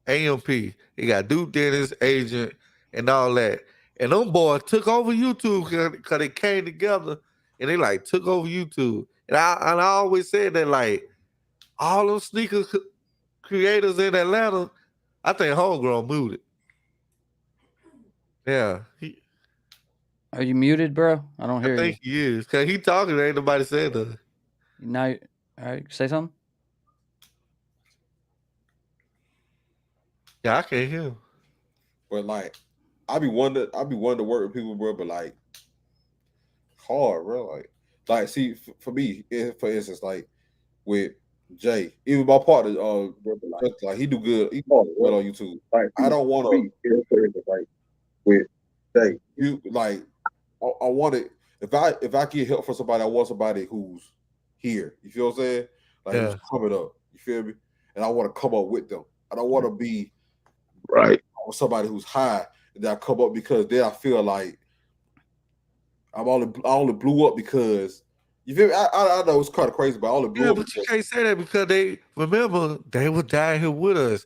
AMP. They got Duke Dennis, Agent, and all that. And them boys took over YouTube because they came together and they like took over YouTube. And I always said that like all those sneaker creators in Atlanta, I think Homegrown muted. Yeah. Are you muted, bro? I don't hear you. I think he is. Because he talking, ain't nobody saying nothing. Now, all right, say something. Yeah, I can't hear him. But like, I be wanting to work with people, bro, but like hard, bro. Like like, see, for me, for instance, like with Jay, even my partner, like he do good, he do well on YouTube. I don't want to like with Jay. You like, I want it. If I get help from somebody, I want somebody who's here. You feel what I'm saying? Like who's coming up. You feel me? And I want to come up with them. I don't want to be right with somebody who's high and I come up because then I feel like I only blew up because you feel me? I know it's kind of crazy, but I only blew up. But you can't say that because they were down here with us.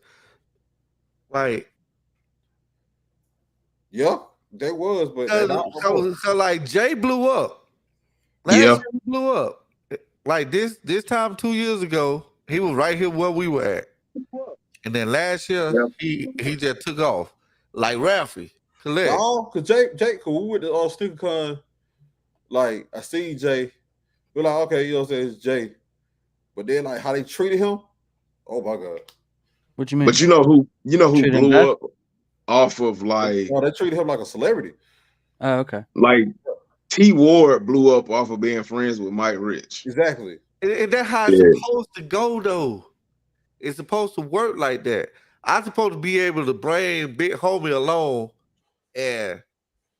Like, yeah, they was, but so like Jay blew up. Last year he blew up. Like this time 2 years ago, he was right here where we were at. And then last year he just took off. Like Ralphie. Collect. No, because Jake, cause we went to SneakerCon, like I see Jay, we're like, okay, you know what I'm saying, it's Jay. But then like how they treated him, oh my God. What you mean? But you know who blew up off of like they treated him like a celebrity. Oh, okay. Like T Ward blew up off of being friends with Mike Rich. Exactly. And that's how it's supposed to go though. It's supposed to work like that. I'm supposed to be able to bring big homie along and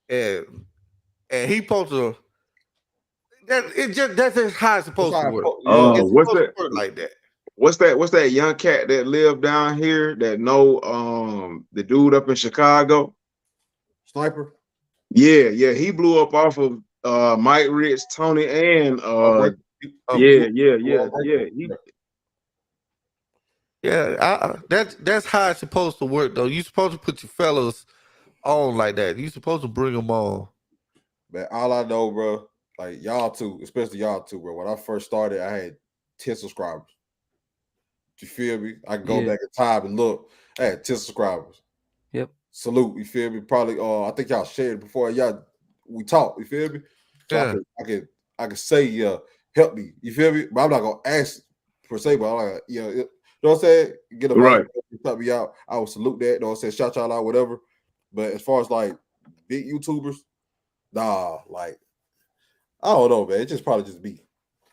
he supposed to that's just how it's supposed to work. It's what's supposed that? To work like that. What's that young cat that lived down here that know the dude up in Chicago? Sniper. Yeah, he blew up off of Mike Rich, Tony, and that's how it's supposed to work though. You're supposed to put your fellas on like that. You're supposed to bring them on. Man, all I know, bro, like y'all too, especially y'all too, bro. When I first started, I had 10 subscribers. You feel me? I can go back in time and look. I had 10 subscribers. Yep. Salute. You feel me? Probably. I think y'all shared it before. We talked. You feel me? So I can say, help me. You feel me? But I'm not gonna ask per se. But I'm like, you know what I'm saying? Get a right. Help me out. I would salute that. You know what I'm saying? Shout y'all out, whatever. But as far as like big YouTubers, nah, like I don't know, man. It just probably just me.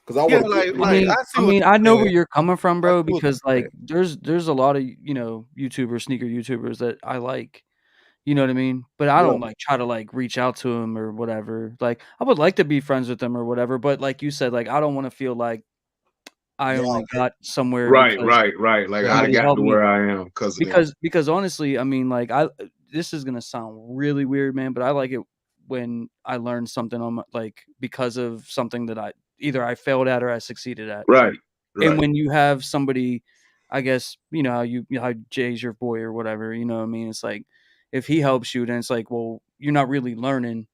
Because I want I know where you're coming from, bro, because like there's a lot of YouTubers, sneaker YouTubers that I like. You know what I mean? But I don't like try to like reach out to them or whatever. Like I would like to be friends with them or whatever, but like you said, like I don't want to feel like I only got somewhere right. Like I got to where I am because honestly, I mean, like this is gonna sound really weird, man, but I like it when I learn something on because of something that either I failed at or I succeeded at. Right. And when you have somebody, I guess, how Jay's your boy or whatever, you know what I mean? It's like, if he helps you, then it's like, well, you're not really learning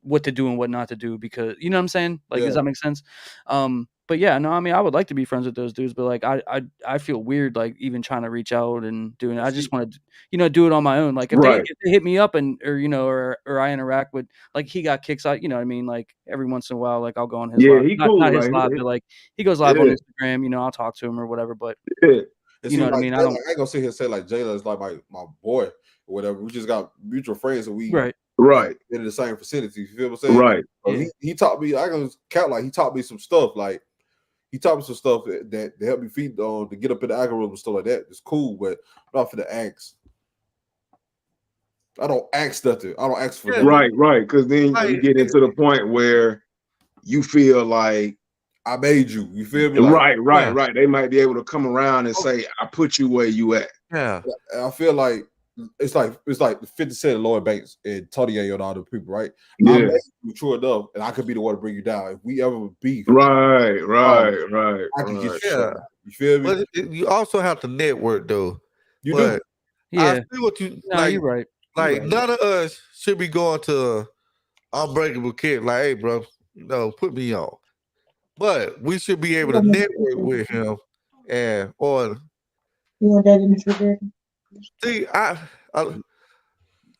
what to do and what not to do because, you know what I'm saying? Like, does that make sense? But yeah, no, I mean, I would like to be friends with those dudes, but like, I feel weird, like even trying to reach out and doing it. I just want to, do it on my own. Like if they hit me up or I interact with, like he got kicks out, you know what I mean? Like every once in a while, like I'll go on his live. Not his live, but like he goes live on Instagram, I'll talk to him or whatever, but you know what I mean? I ain't gonna sit here and say like Jayla is like my boy or whatever. We just got mutual friends and we in the same vicinity. You feel what I'm saying? Right. He taught me. I can count like he taught me some stuff. Like he taught me some stuff that helped me feed on to get up in the algorithm and stuff like that. It's cool, but I'm not for the ask. I don't ask nothing. I don't ask for that. Right. Because then you get into the point where you feel like I made you. You feel me? Like, right. They might be able to come around and say, "I put you where you at." Yeah. I feel like it's like 50 Cent and Lloyd Banks and Tony and all the people, right? Yeah. I made you true enough, and I could be the one to bring you down. If we ever beef, right. I can get you. You feel me? But you also have to network, though. You do. Yeah. I see what you like. You're right. Like none of us should be going to Unbreakable Kid. Like, hey, bro, put me on. But we should be able to network with him, or you want that in the refrigerator? See,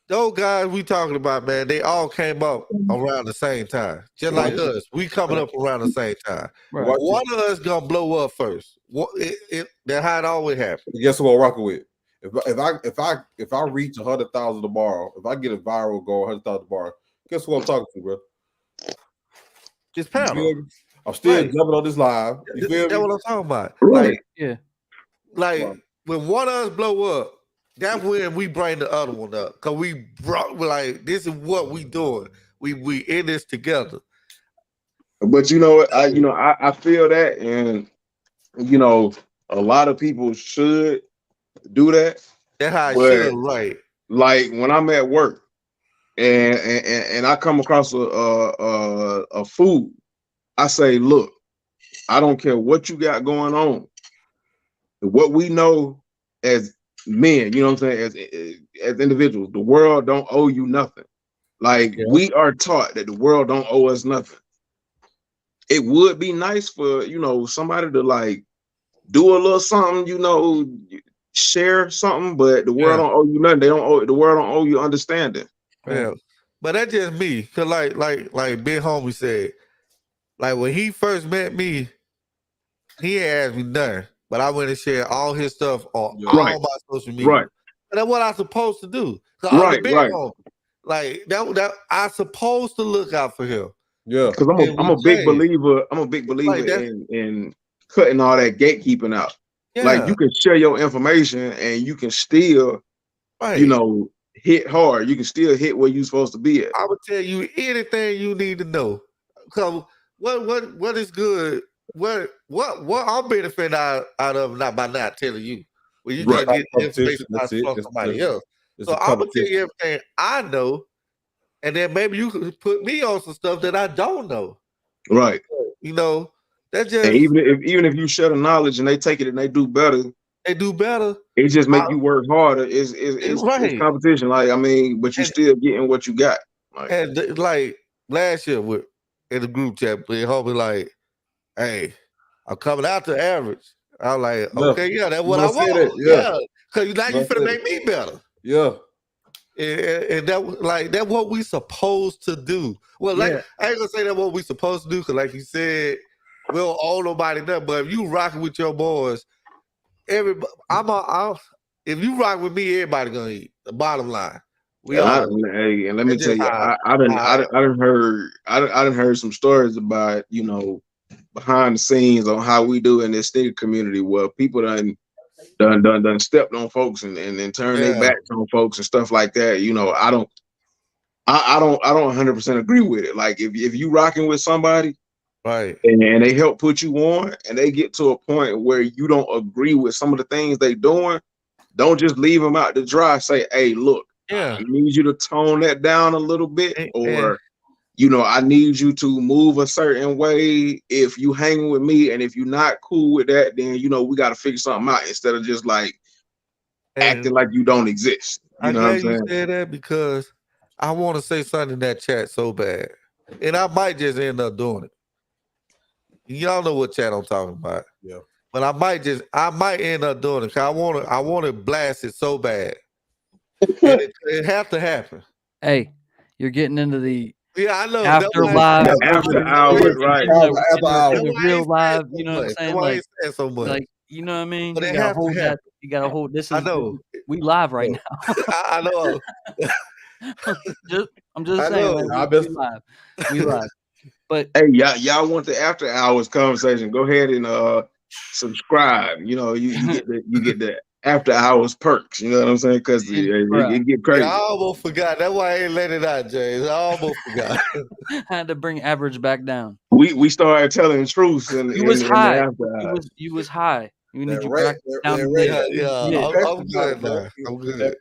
those guys we talking about, man, they all came up around the same time. Just like us. We coming up around the same time. Right. One of us gonna blow up first. That's how it always happens. Guess what I'm rocking with? If I reach 100,000 tomorrow, if I get a viral goal 100,000 tomorrow, guess who I'm talking to, bro? It's You panel. feel me? I'm still Right. jumping on this live. You feel That's me? what I'm talking about. Right. Yeah. Like Right. when one of us blow up, that's when we bring the other one up. Cause we're like, this is what we doing. We in this together. But you know what? I feel that, and you know, a lot of people should do that. That's how it But should, right? like when I'm at work and I come across a food, I say, look, I don't care what you got going on. What we know as men, you know what I'm saying, as individuals, the world don't owe you nothing. Like Yeah. we are taught that the world don't owe us nothing. It would be nice for somebody to like do a little something, share something, but the world don't owe you nothing. The world don't owe you understanding. Yeah. But that's just me. Cause like Big Homie said, like when he first met me, he ain't asked me nothing. But I went and shared all his stuff on Right. all my social media. Right. And that's what I'm supposed to do. Right. Right. Like that I'm supposed to look out for him. Yeah. Because I'm a big believer. I'm a big believer in cutting all that gatekeeping out. Yeah. Like you can share your information and you can still, hit hard. You can still hit where you're supposed to be at. I would tell you anything you need to know. So what is good? What I'm benefiting out of by not telling you. Well, you Right. just get the information That's from it. somebody else. It's So a I'm gonna tell competition. you everything I know, and then maybe you could put me on some stuff that I don't know. Right. That's And just even if you share the knowledge and they take it and they do better, it just make you work harder. It's competition. Like but you still getting what you got. Like, and like last year in the group chat, they homie like, hey, I'm coming out to average. I was like, okay, that's what I want. Yeah. Cause now you finna make me better. Yeah. And that's what we supposed to do. Well, I ain't gonna say that's what we supposed to do, cause like you said, we don't owe nobody nothing. But if you rocking with your boys, if you rock with me, everybody gonna eat. The bottom line. And let me tell you, I done heard some stories about behind the scenes on how we do in this sneaker community where people done stepped on folks and turned their backs on folks and stuff like that. I don't 100% agree with it. Like if you rocking with somebody, right, and they help put you on, and they get to a point where you don't agree with some of the things they doing, don't just leave them out to dry. Say, hey, look, I need you to tone that down a little bit, or I need you to move a certain way if you hanging with me, and if you're not cool with that, then we got to figure something out instead of just like acting like you don't exist. You know what I'm saying? You said that because I want to say something in that chat so bad, and I might just end up doing it. Y'all know what chat I'm talking about. Yeah. But I might end up doing it. I want to blast it so bad. And it have to happen. Hey, you're getting into the I know after live, after hours, right? In the real live, you know what I'm saying? Like, so much. Like, you know what I mean? But You it gotta have to hold that. happen. You gotta hold. This is. I know. We live right now. I know. I'm just saying. Like, we live. But hey, y'all want the after hours conversation? Go ahead and subscribe. You get the after hours perks. You know what I'm saying? Because it get crazy. Yeah, I almost forgot. That's why I ain't let it out, James. I almost forgot. I had to bring average back down. We started telling truths in You was in high. the after hours. You was high. You need you right, back down. I'm good, man. I'm good.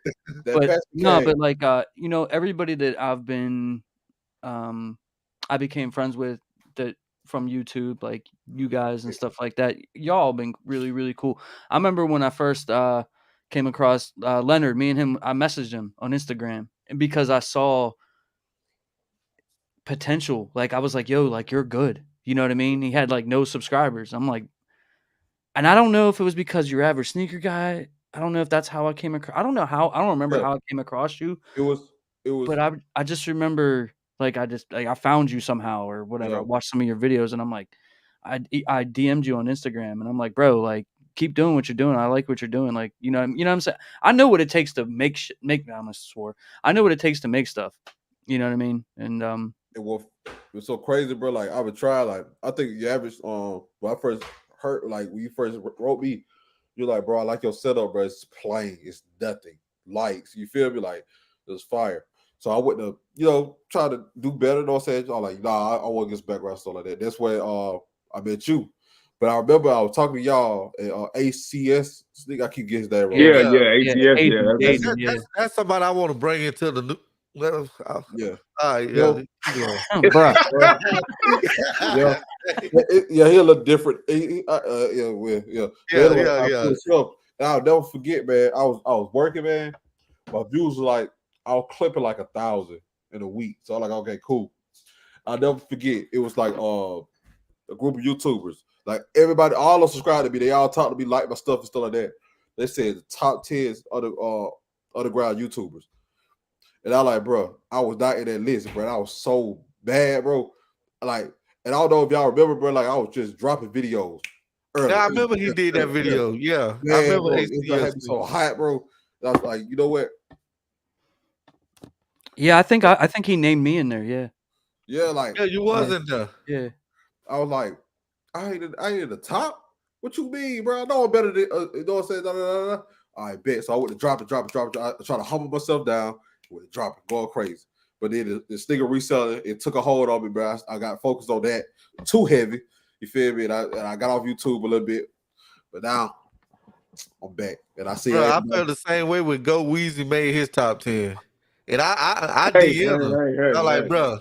But no, but like everybody that I've been I became friends with that from YouTube, like you guys and stuff like that. Y'all been really, really cool. I remember when I first came across Leonard, me and him, I messaged him on Instagram, and because I saw potential, like I was like, yo, like you're good. You know what I mean? He had like no subscribers. I'm like, and I don't know if it was because you're average sneaker guy. I don't know if that's how I came across. I don't remember how I came across you. It was. But I just remember like I found you somehow or whatever. I watched some of your videos and I'm like, I DM'd you on Instagram and I'm like, bro, like keep doing what you're doing. I like what you're doing. Like, you know what I'm saying? I know what it takes to make I almost swore. I know what it takes to make stuff. You know what I mean? And it was so crazy, bro. Like I would try, like I think the average when I first heard, like when you first wrote me, you're like, bro, I like your setup, bro. It's plain, it's nothing. Likes, you feel me? Like it's fire. So I went to, try to do better. Know what I'm saying? I'm like, nah, I want to get background stuff like that. That's where I met you. But I remember I was talking to y'all at ACS. I think I keep getting that wrong. Yeah, Yeah, ATS, yeah. that's somebody I want to bring into the new. Yeah. All right, yeah. Bruh. Yeah. Yeah, he a little different. Yeah. But anyway, I finished up, and I'll never forget, man. I was working, man. My views were like I was clipping like 1,000 in a week. So I'm like, okay, cool. I'll never forget. It was like a group of YouTubers. Like everybody, all of subscribed to me. They all talked to me, like my stuff and stuff like that. They said the top 10 underground YouTubers. And I like, bro, I was not in that list, bro. I was so bad, bro. Like, and I don't know if y'all remember, bro, like I was just dropping videos early. Yeah, I remember he did that video. Yeah. Man, I remember bro, it had me so hot, bro. I was like, you know what? Yeah, I think he named me in there. Yeah. Yeah, like you was in there. Yeah. I was like, I ain't in the top. What you mean, bro? I know I'm better than you know what I'm saying. Da, da, da, da. I bet. So I went to drop it. I try to humble myself down. With it, drop it, going crazy. But then the sticker reseller, it took a hold on me, bro. I got focused on that too heavy. You feel me? And I got off YouTube a little bit, but now I'm back. And I see. Bro, I felt the same way when Go Weezy made his top 10, and I DM'd him. I'm like, bro,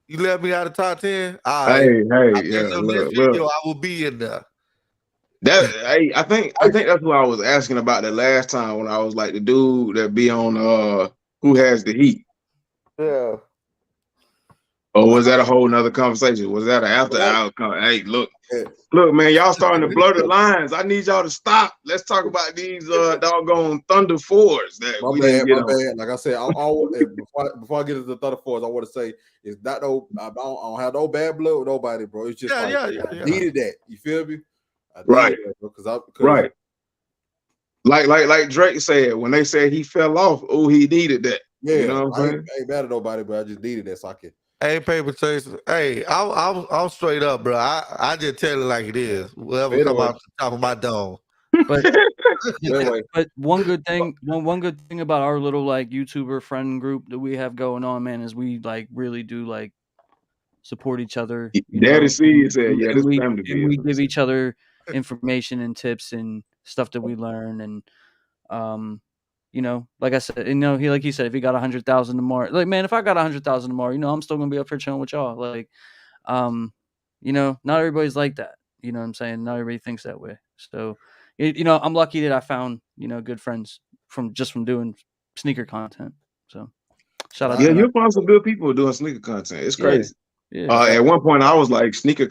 you left me out of top 10. All right, next video I will be in there. I think that's what I was asking about the last time when I was like the dude that be on Who Has the Heat. Yeah. Or was that a whole nother conversation? Was that an after hour? Hey, look, man, y'all starting to blur the lines. I need y'all to stop. Let's talk about these doggone Thunder 4s that we didn't get on. Like I said, before I get into the Thunder 4s, I want to say it's not I don't have no bad blood with nobody, bro. It's just I needed that. You feel me? Right. Right. Like Drake said, when they said he fell off, he needed that. Yeah, you know what I'm saying? I ain't mad at nobody, but I just needed that so I can. Hey, paper chaser. Hey, I'm straight up, bro. I just tell it like it is. Whatever come out the top of my dome. But one good thing about our little like YouTuber friend group that we have going on, man, is we like really do like support each other. Daddy C said, "Yeah, this family business." We give each other information and tips and stuff that we learn, and like I said, like he said, if he got 100,000 tomorrow, like man, if I got 100,000 tomorrow, I'm still gonna be up here chilling with y'all. Like, not everybody's like that. You know what I'm saying? Not everybody thinks that way. So, I'm lucky that I found good friends from doing sneaker content. So, shout out. Yeah, you'll find some good people doing sneaker content. It's crazy. Yeah. At one point, I was like, sneakers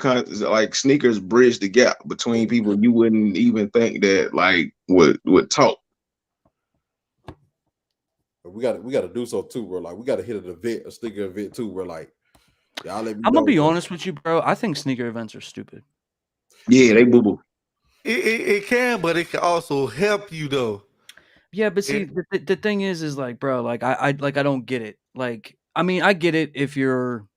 bridge the gap between people you wouldn't even think that like would talk. We got to do so too, bro. Like we got to hit an event, a sneaker event too, bro. Like, I'm gonna be honest with you, bro. I think sneaker events are stupid. Yeah, they boo boo. It can, but it can also help you though. Yeah, but see, the thing is like, bro, like I don't get it. Like, I mean, I get it if you're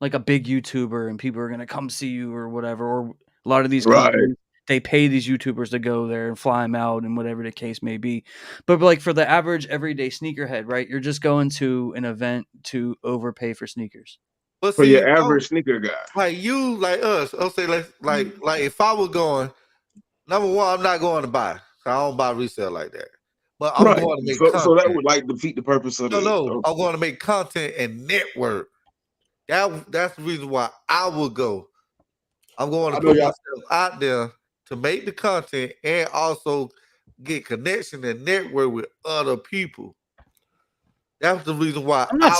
like a big YouTuber and people are gonna come see you or whatever, or a lot of these companies, they pay these YouTubers to go there and fly them out and whatever the case may be. But like for the average everyday sneakerhead, right? You're just going to an event to overpay for sneakers. But for your average sneaker guy, like you, like us, I'll say like if I was going, number one, I'm not going to buy. I don't buy resale like that. But I'm going to make content. So that would like defeat the purpose of No, I'm going to make content and network. That's the reason why I would go. I'm going to put myself out there to make the content and also get connection and network with other people. That's the reason why I'm not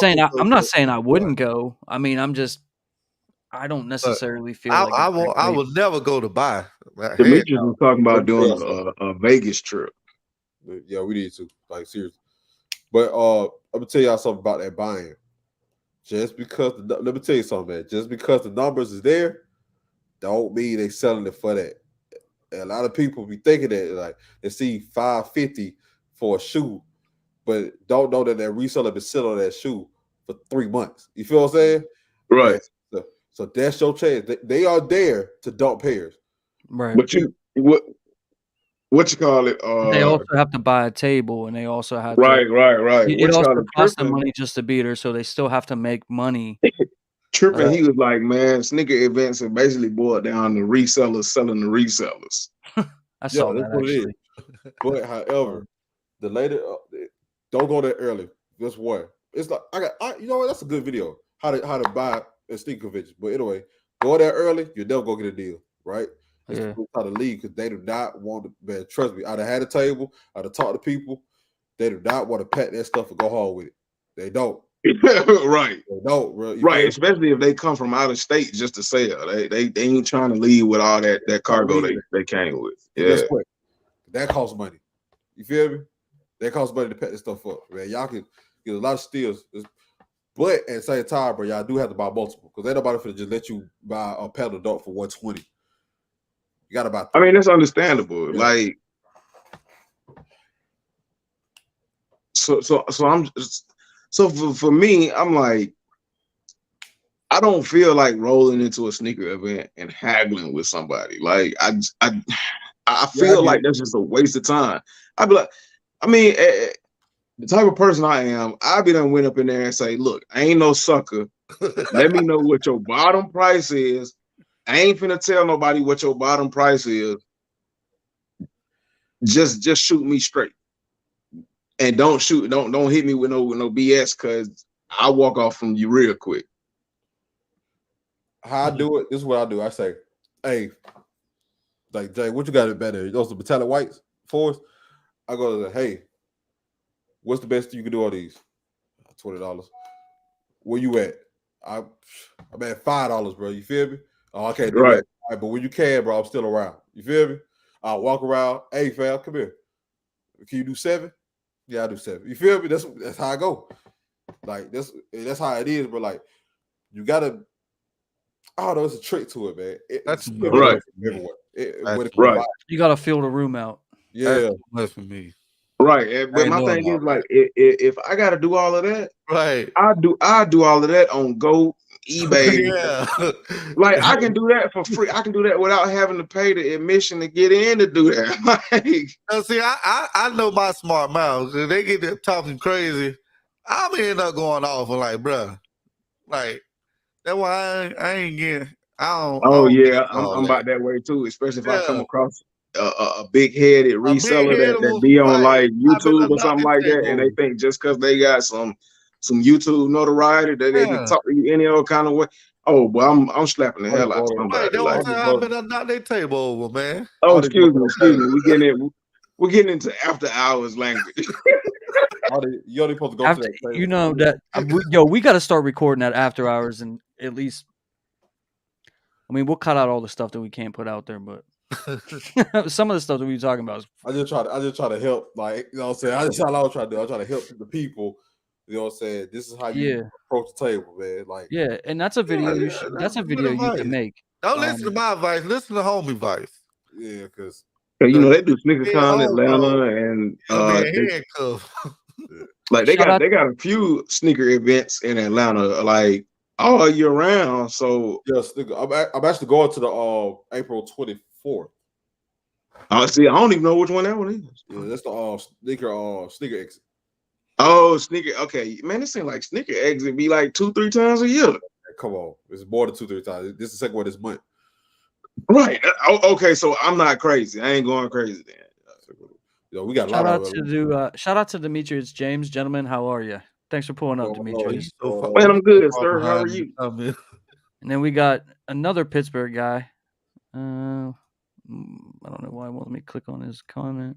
saying I wouldn't go. I mean, I don't necessarily feel like I will never go to buy. Demetrius was talking about doing a Vegas trip. Yeah, we need to, like, seriously. But I'm gonna tell y'all something about that buying. Just because let me tell you something, man. Just because the numbers is there, don't mean they selling it for that. And a lot of people be thinking that, like, they see $550 for a shoe, but don't know that reseller been selling that shoe for 3 months. You feel what I'm saying? Right. And so that's your chance. They are there to dump pairs. Right. But what you call it? They also have to buy a table, and they also have to. Right. It What you also call it? costs them Tripping. money just to be there, so they still have to make money. Tripping. He was like, man, sneaker events are basically boiled down to resellers selling to resellers. I saw that's that what actually. it is. But however, the later don't go there early. That's one. It's like you know what? That's a good video. How to buy a sneaker convention. But anyway, go there early. You'll never go get a deal, right? It's how to leave because they do not want to. Man, trust me. I'd have had a table. I'd have talked to people. They do not want to pack that stuff and go home with it. They don't. Right. They don't. Bro. Right. Especially if they come from out of state just to sell. They ain't trying to leave with all that cargo they came with. Yeah. Guess what? That costs money. You feel me? That costs money to pack this stuff up, man. Y'all can get a lot of steals. But at the same time, bro, y'all do have to buy multiple because ain't nobody finna just let you buy a pedal dart for $120. You gotta buy 3. I mean, that's understandable. Yeah. Like, so for me, I'm like, I don't feel like rolling into a sneaker event and haggling with somebody. Like, I feel like that's just a waste of time. I'd be like, I mean, the type of person I am, I'd be done went up in there and say, look, I ain't no sucker. Let me know what your bottom price is. I ain't finna tell nobody what your bottom price is. Just shoot me straight. And don't hit me with no BS because I'll walk off from you real quick. How I do it, this is what I do. I say, hey, like Jay, what you got it better? Those the metallic whites for us? I go to hey, what's the best you can do on these? $20. Where you at? I'm at $5, bro. You feel me? Oh, I can't do that. All right, but when you can, bro, I'm still around. You feel me? I'll walk around. Hey, fam, come here. Can you do 7? Yeah, I do 7. You feel me? That's how I go. Like that's how it is, bro. Like you gotta. Oh, there's a trick to it, man. That's right. Right. You gotta fill the room out. Yeah, that's for me. Right, but my thing is like, if I got to do all of that, right, I do all of that on Go, eBay. Yeah, like I can do that for free. I can do that without having to pay the admission to get in to do that. Like, see, I know my smart mouth. If they get to talking crazy, I'm end up going off and like, bro, like that's why I ain't getting. I don't yeah, I'm about that way too. Especially if I come across a big-headed reseller that be on like YouTube or something like that, and they think just because they got some YouTube notoriety that they can talk to you any other kind of way. Oh, but I'm slapping the hell out of somebody. Right, I've been knock their table over, man. Oh, excuse me. We're getting into after hours language. You only supposed to go to that table. You know that we got to start recording that after hours and at least. I mean, we'll cut out all the stuff that we can't put out there, but some of the stuff that we were talking about. I just try to help, like, you know what I'm saying? That's all I was trying to do. I try to help the people. You know what I'm saying? This is how you approach the table, man. Like, and that's a video that's a video you can make. Don't listen to my advice. Listen to homie advice. Yeah, because you know they do SneakerCon Atlanta and like they got a few sneaker events in Atlanta like all year round. So I'm actually going to the April 24th. See, I don't even know which one that one is. Yeah, that's the sneaker exit. Oh, sneaker. Okay, man, it seems like sneaker exit be like 2-3 times a year. Come on, it's more than 2-3 times. This is the second one this month. Right. Okay, so I'm not crazy. I ain't going crazy then. Yo, we got shout out to Demetrius James, gentlemen. How are you? Thanks for pulling up, Demetrius. Man, I'm good, sir. How are you? And then we got another Pittsburgh guy. I don't know why it won't let me click on his comment.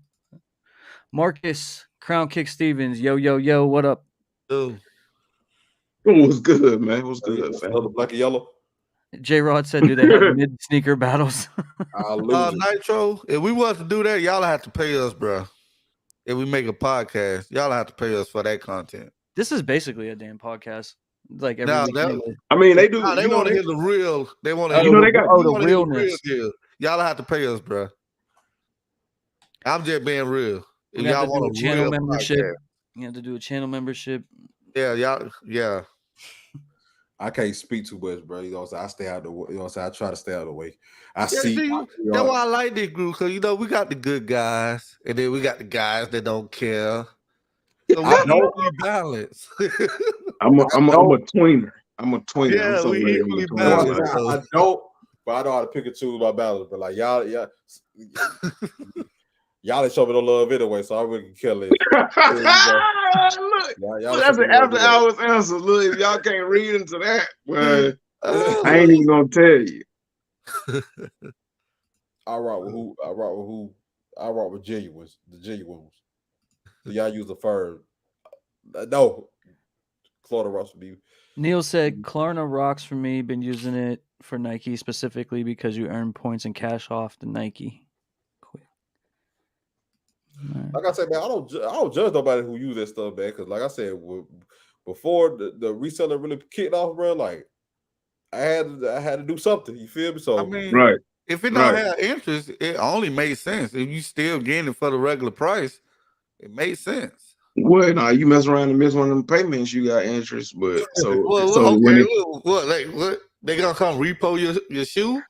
Marcus Crown Kick Stevens. Yo, what up? It was good, man. It was good, man. Another black and yellow. J-Rod said, do they have mid-sneaker battles? Nitro, if we was to do that, y'all have to pay us, bro. If we make a podcast, y'all have to pay us for that content. This is basically a damn podcast. Like every I mean, they do. They want to hear the real. They want to hear the realness. Y'all have to pay us, bro. I'm just being real. If y'all want a channel membership, podcast, you have to do a channel membership. Yeah, y'all. Yeah. I can't speak too much, bro. You know what I'm saying? I stay out the way. You know what I'm saying? I try to stay out of the way. I see. That's why I like this group, because we got the good guys, and then we got the guys that don't care. So we equally balanced. I'm a tweener. I'm a tweener. Yeah, I'm so we ready. equally I'm a tweener. balanced. I don't, but I know how to pick and choose my battles. But like y'all didn't show me no love anyway, so I really care less. Look, that's an after hours answer. Look, if y'all can't read into that, well, I ain't even gonna tell you. I rock with genuines, the genuine ones. So y'all use the firm. No, Florida Ross would be. Neil said Klarna rocks for me. Been using it for Nike specifically because you earn points and cash off the Nike. Quick. Like I said, man, I don't judge nobody who use that stuff, man. Because like I said, before the reseller really kicked off, bro, like I had to do something. You feel me? So I mean, right. If it don't have interest, it only makes sense. If you still getting it for the regular price, it makes sense. Well, nah, you mess around and miss one of them payments, you got interest. But so what? They gonna come repo your shoe?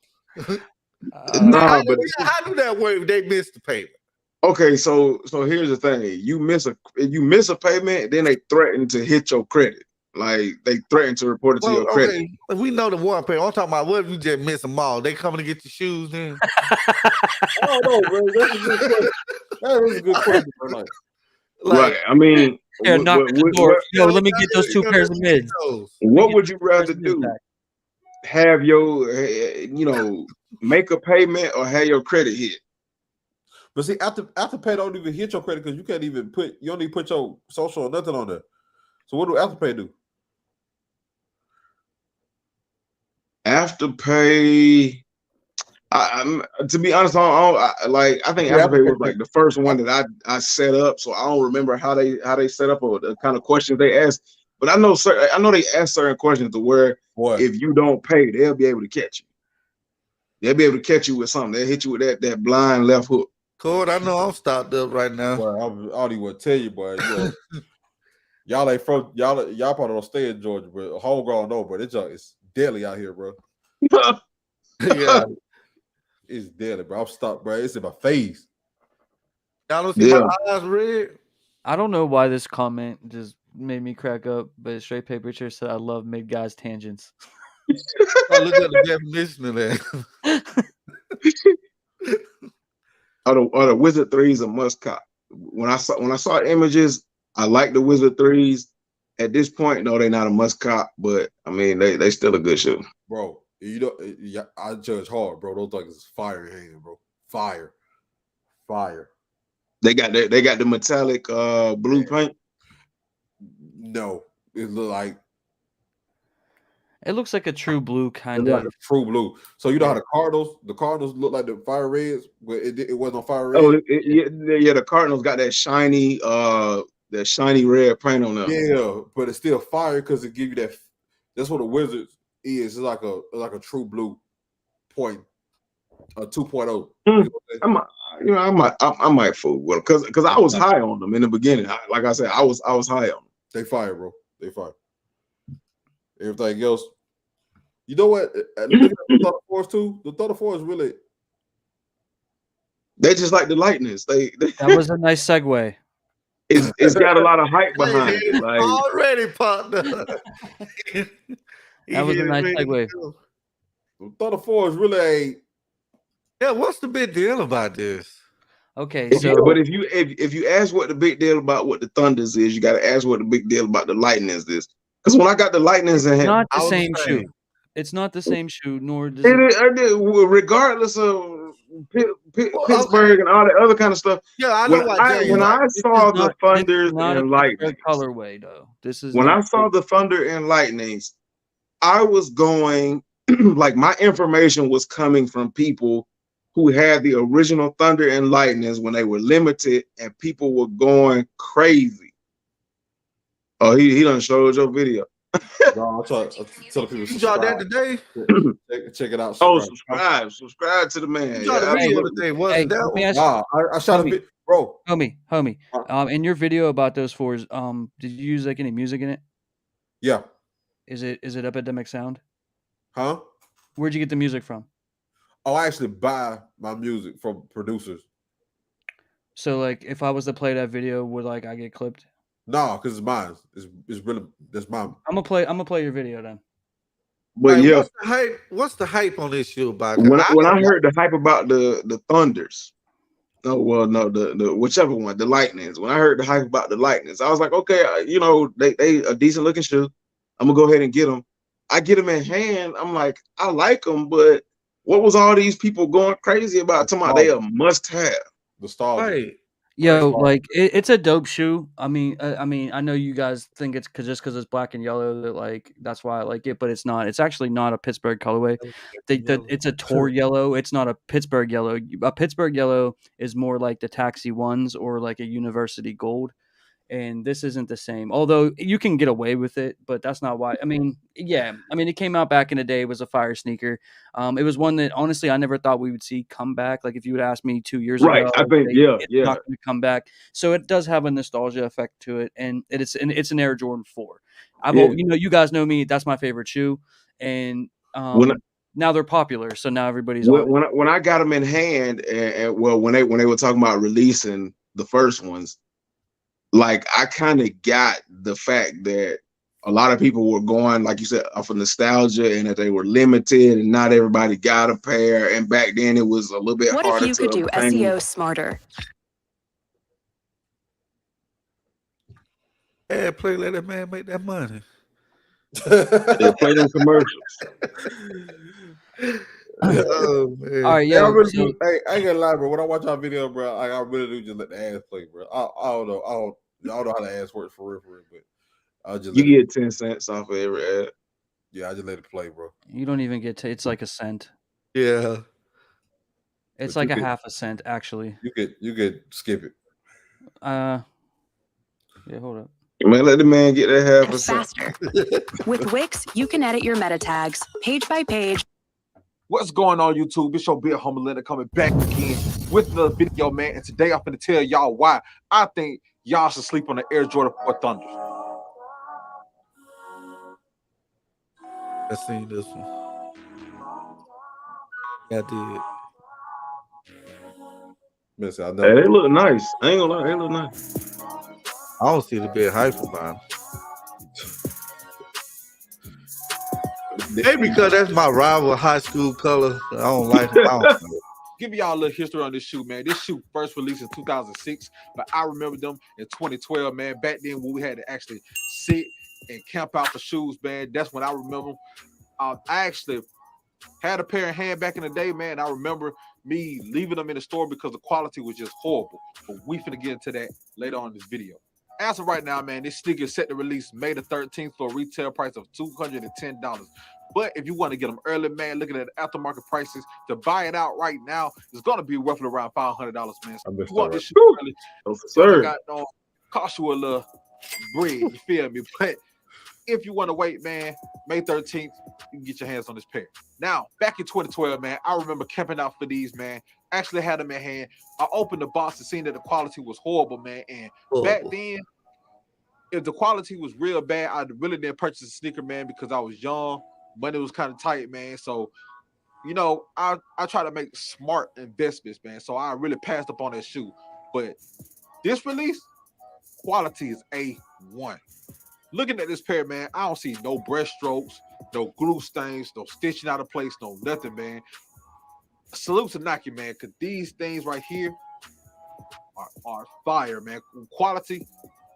Nah, but how do that work if they miss the payment? Okay, so here's the thing: you miss a payment, then they threaten to hit your credit. Like they threaten to report it to your credit. Okay, we know the one payment. I'm talking about what if you just miss them all? They coming to get your shoes then? I don't know, bro. That's a good question. That is a good question, bro. Right. I mean, knock at the door. Let me get those 2 pairs of mids. What would you rather do? Have your, make a payment or have your credit hit? But see, Afterpay don't even hit your credit because you can't even you don't even put your social or nothing on there. So what do Afterpay do? Afterpay, to be honest, I think Afterpay was like the first one that I set up, so I don't remember how they set up or the kind of questions they asked. But I know they ask certain questions to where if you don't pay, they'll be able to catch you. They'll be able to catch you with something. They'll hit you with that blind left hook. Cord, I know I'm stopped up right now. Boy, I don't even want to tell you, boy. Y'all ain't from y'all probably don't stay in Georgia, but homegrown no, but it's deadly out here, bro. Yeah. It's deadly, bro. I'm stopped, bro. It's in my face. Y'all don't see my eyes red? I don't know why this comment just made me crack up, but Straight Paper Chair said I love mid guys tangents. I look at the definition of that. The Wizard 3s a must cop. When I saw images, I like the Wizard 3s. At this point, no, they're not a must cop, but I mean they still a good shoe. Bro, I judge hard, bro. Those things is fire in hand, bro. Fire. They got the metallic blue paint. No, it looks like a true blue kind of. Like a true blue. So you know how the Cardinals look like the fire reds, but it wasn't on fire red. Oh, the Cardinals got that shiny red paint on them. Yeah, but it's still fire because it give you that. That's what the Wizards is. It's like a true blue point, a 2.0. I might fool with them because I was high on them in the beginning. Like I said, I was high on them. They fire, bro. They fire. Everything else, you know what? Look at the Thunder Force too. The Thunder Force really. They just like the lightness. That was a nice segue. It's got a lot of hype behind it. Like already, partner. That was a nice segue. The Thunder Force really. Yeah, what's the big deal about this? Okay, but if you ask what the big deal about what the Thunders is, you got to ask what the big deal about the Lightnings is. Because when I got the Lightnings in hand, not the same shoe. It's not the same shoe, nor does regardless of Pittsburgh and all that other kind of stuff. Yeah, I know. When I saw the Thunders and Lightnings colorway, though. This is when I saw the Thunder and Lightnings, I was going like my information was coming from people who had the original Thunder and Lightnings when they were limited, and people were going crazy. Oh, he done showed your video. No, I'm tell people you dropped that today. Check it out. Subscribe to the man. You dropped the video today. I shot a bit, bro. Homie. In your video about those fours, did you use like any music in it? Yeah. Is it Epidemic Sound? Huh? Where'd you get the music from? Oh, I actually buy my music from producers. So like, if I was to play that video, would like I get clipped? No, because it's mine. It's really that's mine. I'm gonna play your video then. But Like, yeah, what's the hype on this shoe about? when I heard the hype about the Thunders, no, well, no, the whichever one, the Lightnings. When I heard the hype about the Lightnings, I was like, okay, you know, they a decent looking shoe. I'm gonna go ahead and get them. I get them in hand. I'm like, I like them, but what was all these people going crazy about? Talking about they a must have. Nostalgia. Right. Yo, like it's a dope shoe. I mean, I know you guys think it's because it's black and yellow that like that's why I like it, but it's not. It's actually not a Pittsburgh colorway. It's a tour yellow. It's not a Pittsburgh yellow. A Pittsburgh yellow is more like the taxi ones or like a university gold. And this isn't the same. Although you can get away with it, but that's not why. I mean, yeah. I mean, it came out back in the day. It was a fire sneaker. It was one that honestly I never thought we would see come back. Like if you would ask me 2 years Right. ago, I think it's not going to come back. So it does have a nostalgia effect to it, and it's an Air Jordan 4. You guys know me. That's my favorite shoe, and now they're popular. So now everybody's on. When I got them in hand, and well, when they were talking about releasing the first ones. Like I kind of got the fact that a lot of people were going, like you said, off of nostalgia, and that they were limited, and not everybody got a pair. And back then, it was a little bit harder. What if you could do SEO smarter? Hey, let that man make that money. Yeah, play them commercials. Oh, man. All right, Yeah, yo. I ain't gonna lie, bro. When I watch our video, bro, I really do just let the ass play, bro. I don't know. I don't know how the ass works for real, but I'll just you get 10 cents off of every ad. Yeah, I just let it play, bro. You don't even get to. It's like a cent. Yeah. It's like a half a cent, actually. You could skip it. Yeah, hold up. Man, let the man get that half a cent. Faster. With Wix, you can edit your meta tags page by page. What's going on, YouTube? It's your Bill Homelinda coming back again with another video, man. And today I'm going to tell y'all why I think y'all should sleep on the Air Jordan 4 Thunders. I seen this one. Yeah, I did. Hey, they look nice. I ain't gonna lie, they look nice. I don't see the big hype about them. Maybe because that's my rival high school color. I don't like them. Give y'all a little history on this shoe, man. This shoe first released in 2006, but I remember them in 2012, man. Back then when we had to actually sit and camp out for shoes, man. That's when I remember. I actually had a pair in hand back in the day, man. I remember me leaving them in the store because the quality was just horrible. But we finna get into that later on in this video. As of right now, man, this sneaker is set to release May the 13th for a retail price of $210. But if you want to get them early, man, looking at the aftermarket prices, to buy it out right now, it's going to be roughly around $500, man. So if you want this shoe early, cost you a little bread, you feel me? But if you want to wait, man, May 13th, you can get your hands on this pair. Now, back in 2012, man, I remember camping out for these, man. Actually had them in hand. I opened the box and seen that the quality was horrible, man. And back then, if the quality was real bad, I really didn't purchase a sneaker, man, because I was young. Money was kind of tight, man. So, you know, I try to make smart investments, man. So I really passed up on that shoe. But this release, quality is A1. Looking at this pair, man, I don't see no brush strokes, no glue stains, no stitching out of place, no nothing, man. Salute to Nike, man, because these things right here are fire, man. Quality,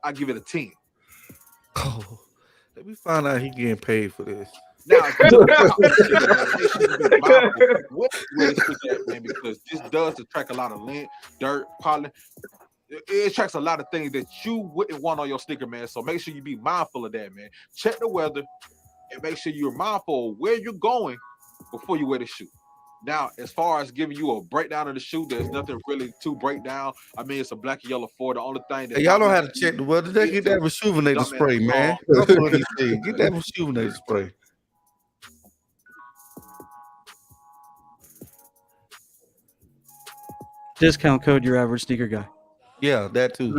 I give it a 10. Oh, let me find out he getting paid for this. Now, man, because this does attract a lot of lint, dirt, pollen. It attracts a lot of things that you wouldn't want on your sneaker, man. So make sure you be mindful of that, man. Check the weather and make sure you're mindful of where you're going before you wear the shoe. Now, as far as giving you a breakdown of the shoe, there's nothing really to break down. I mean, it's a black and yellow 4. The only thing that y'all don't have to check the weather. They get that rejuvenator spray, man. That's what he said. Get that rejuvenator spray. Discount code your average sneaker guy. Yeah, that too.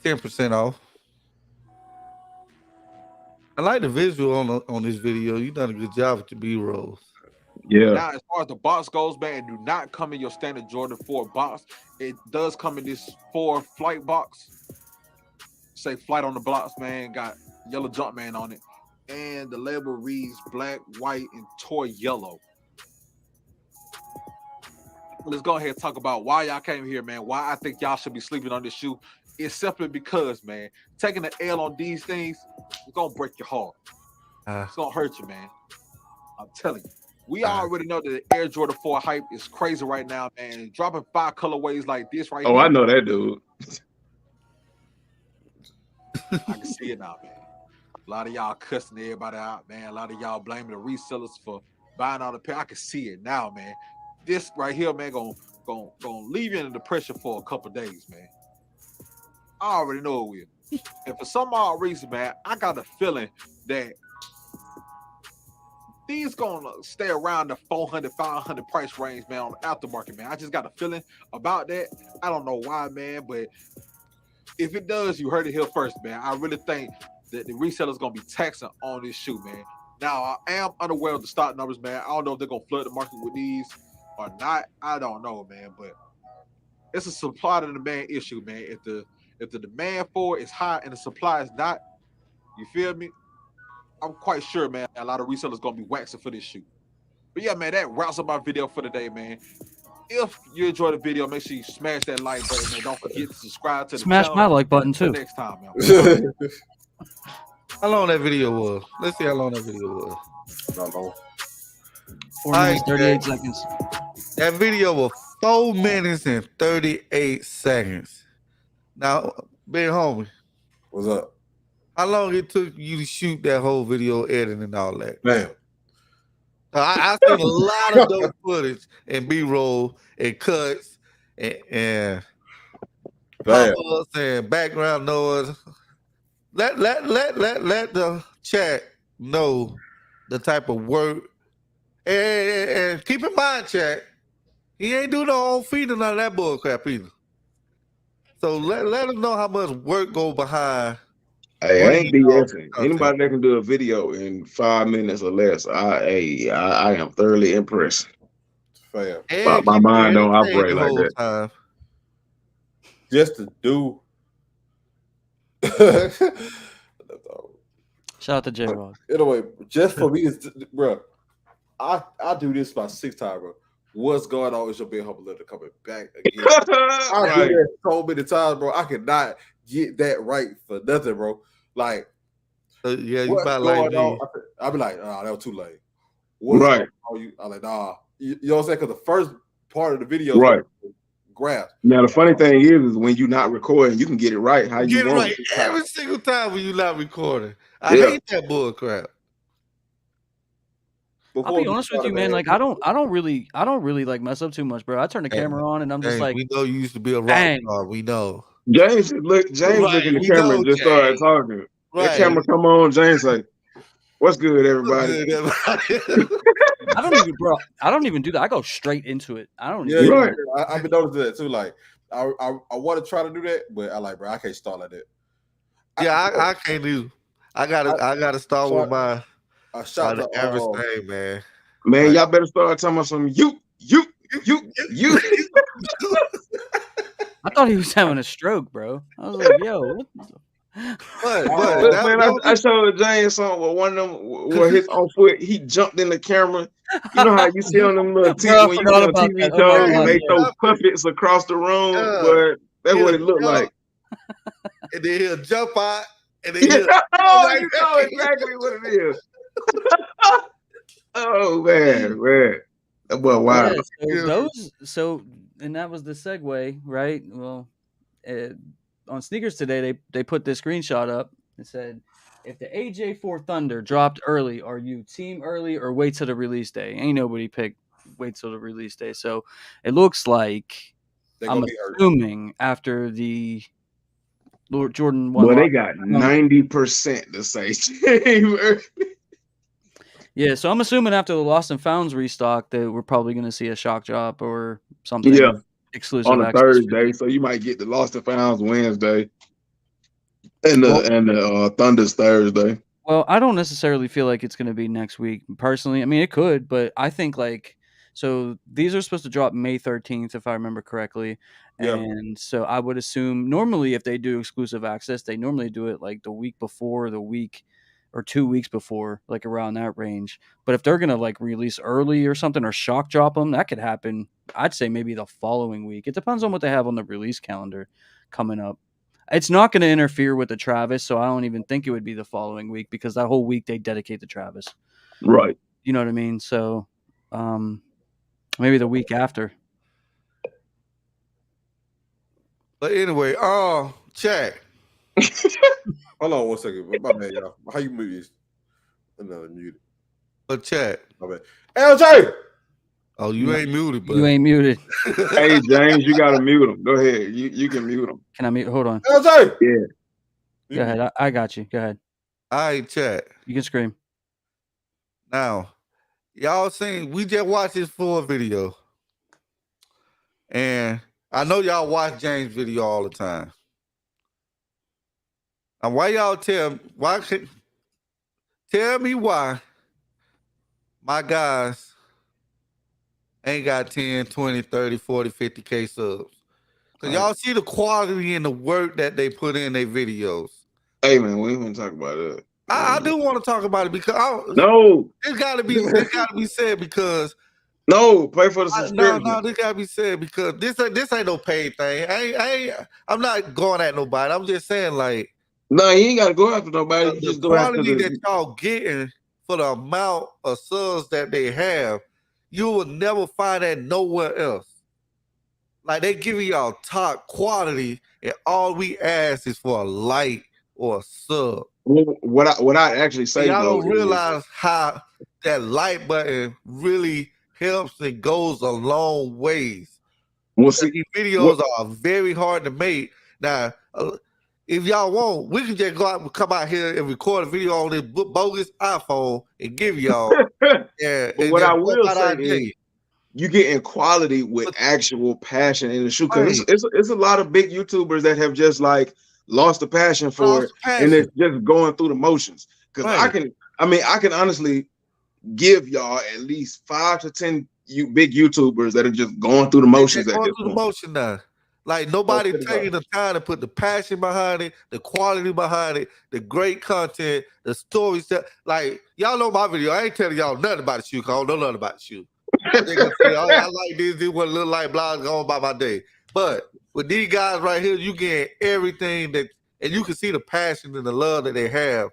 10% off. I like the visual on this video. You done a good job with the B-rolls. Yeah. Now, as far as the box goes, man, do not come in your standard Jordan 4 box. It does come in this 4 flight box. Say flight on the box, man. Got yellow Jumpman on it. And the label reads black, white, and toy yellow. Let's go ahead and talk about why y'all came here, man. Why I think y'all should be sleeping on this shoe. It's simply because, man, taking the L on these things, it's going to break your heart. It's going to hurt you, man. I'm telling you. We already know that the Air Jordan 4 hype is crazy right now, man. Dropping 5 colorways like this right here. I know that dude. I can see it now, man. A lot of y'all cussing everybody out, man. A lot of y'all blaming the resellers for buying all the pair. I can see it now, man. This right here, man, gonna leave you in the depression for a couple days, man. I already know it will. And for some odd reason, man, I got a feeling that these gonna stay around the 400, 500 price range, man, on the aftermarket, man. I just got a feeling about that. I don't know why, man, but if it does, you heard it here first, man. I really think that the reseller's gonna be taxing on this shoe, man. Now, I am unaware of the stock numbers, man. I don't know if they're gonna flood the market with these or not. I don't know, man, but it's a supply to demand issue, man. If the demand for it is high and the supply is not, you feel me? I'm quite sure, man, a lot of resellers gonna be waxing for this shoe. But yeah, man, that wraps up my video for today, man. If you enjoyed the video, make sure you smash that like button, man. Don't forget to subscribe to the channel. Smash my like button too. Until next time, man. How long that video was? Let's see how long that video was. I don't know. 4 minutes, 38 seconds. That video was 4 minutes and 38 seconds. Now, big homie, What's up? how long it took you to shoot that whole video, editing and all that? Damn. I seen a lot of those footage and B-roll and cuts and pop-ups and background noise. Let the chat know the type of work. And keep in mind, chat, he ain't do no own feed or none of that bull crap either. So let him know how much work go behind. Hey, I ain't BSing. Anybody that can do a video in 5 minutes or less, I am thoroughly impressed. Fam. My mind don't operate like that. Time. Just to do. Shout out to J-Rod. Anyway, just for me, bro, I do this about 6 times, bro. What's going on is your big humble letter coming back again. I do that so many times, bro. I cannot get that right for nothing, bro. Like, yeah, you about like me. I'll be like, nah, that was too late. Right. I'm like, nah. You know what I'm saying? Because the first part of the video, right. Grasp. Now the funny thing is when you're not recording, you can get it right how you get it want. Right every single time when you're not recording. I hate that bull crap. I'll be honest with you, man. Like I don't really like mess up too much, bro. I turn the camera on and I'm just like, we know you used to be a rock star. We know. James look in the camera and just started talking. Right. That camera come on, James like, what's good, everybody? I don't even do that. I go straight into it. I don't. Yeah, right. I've been noticing that too. Like, I want to try to do that, but I can't start like that. Yeah, I can't do. I gotta start with my shot average name, man. Man, like, y'all better start talking about some you. I thought he was having a stroke, bro. I was like, yo, what? I showed James something with one of them where his own foot, he jumped in the camera. You know how you see on them little TV when you on TV shows and they throw puppets across the room, but that's what it looked like. And then he'll jump out, and then you know exactly what it is. Oh man. Well, wow. Yeah, and that was the segue, right? Well, on Sneakers Today, they put this screenshot up and said, if the AJ4 Thunder dropped early, are you team early or wait till the release day? Ain't nobody picked wait till the release day. So it looks like I'm assuming after the Lord Jordan 1. Well, they got 90% to say team early. Yeah, so I'm assuming after the Lost and Founds restock that we're probably going to see a shock drop or something exclusive on a Thursday. So you might get the Lost and Founds Wednesday and the Thunder's Thursday. Well, I don't necessarily feel like it's going to be next week personally. I mean, it could, but I think so these are supposed to drop May 13th if I remember correctly. Yeah. And so I would assume normally if they do exclusive access, they normally do it like the week before, the week or 2 weeks before, like around that range. But if they're going to like release early or something or shock drop them, that could happen. I'd say maybe the following week. It depends on what they have on the release calendar coming up. It's not going to interfere with the Travis, so I don't even think it would be the following week because that whole week they dedicate to Travis. Right. You know what I mean? So maybe the week after. But anyway, chat. Hold on 1 second. My bad, y'all. How you mute this? Another muted. But chat. My bad. LJ! Oh, you ain't muted, but You ain't muted. Hey, James, you got to mute him. Go ahead. You can mute him. Can I mute? Hold on. LJ! Yeah. Go ahead. I got you. Go ahead. All right, chat. You can scream. Now, y'all seen, we just watched this full video. And I know y'all watch James' video all the time. Now, why y'all tell me why my guys ain't got 10, 20, 30, 40, 50K subs. Because y'all see the quality and the work that they put in their videos. Hey, man, we ain't going to talk about that. I do want to talk about it because No. It's gotta be said because No, pay for the subscription. No, this gotta be said because this ain't no paid thing. I'm not going at nobody. I'm just saying like no, you ain't gotta go after nobody. You just the go after quality the that y'all getting for the amount of subs that they have, you will never find that nowhere else. Like they giving y'all top quality, and all we ask is for a like or a sub. what I actually say y'all though don't realize how that like button really helps and goes a long ways. Well, see, these videos are very hard to make. Now, if y'all want, we can just go out and come out here and record a video on this bogus iPhone and give y'all. But what I will say is, you getting quality with actual passion in the shoot because it's a lot of big YouTubers that have just like lost the passion for it, and it's just going through the motions. Because I can honestly give y'all at least 5 to 10 big YouTubers that are just going through the motions. Now. Like nobody taking the time to put the passion behind it, the quality behind it, the great content, the stories that like y'all know my video. I ain't telling y'all nothing about the shoe because I don't know nothing about the shoe. I like this one little light blogs going by my day. But with these guys right here, you get everything that, and you can see the passion and the love that they have.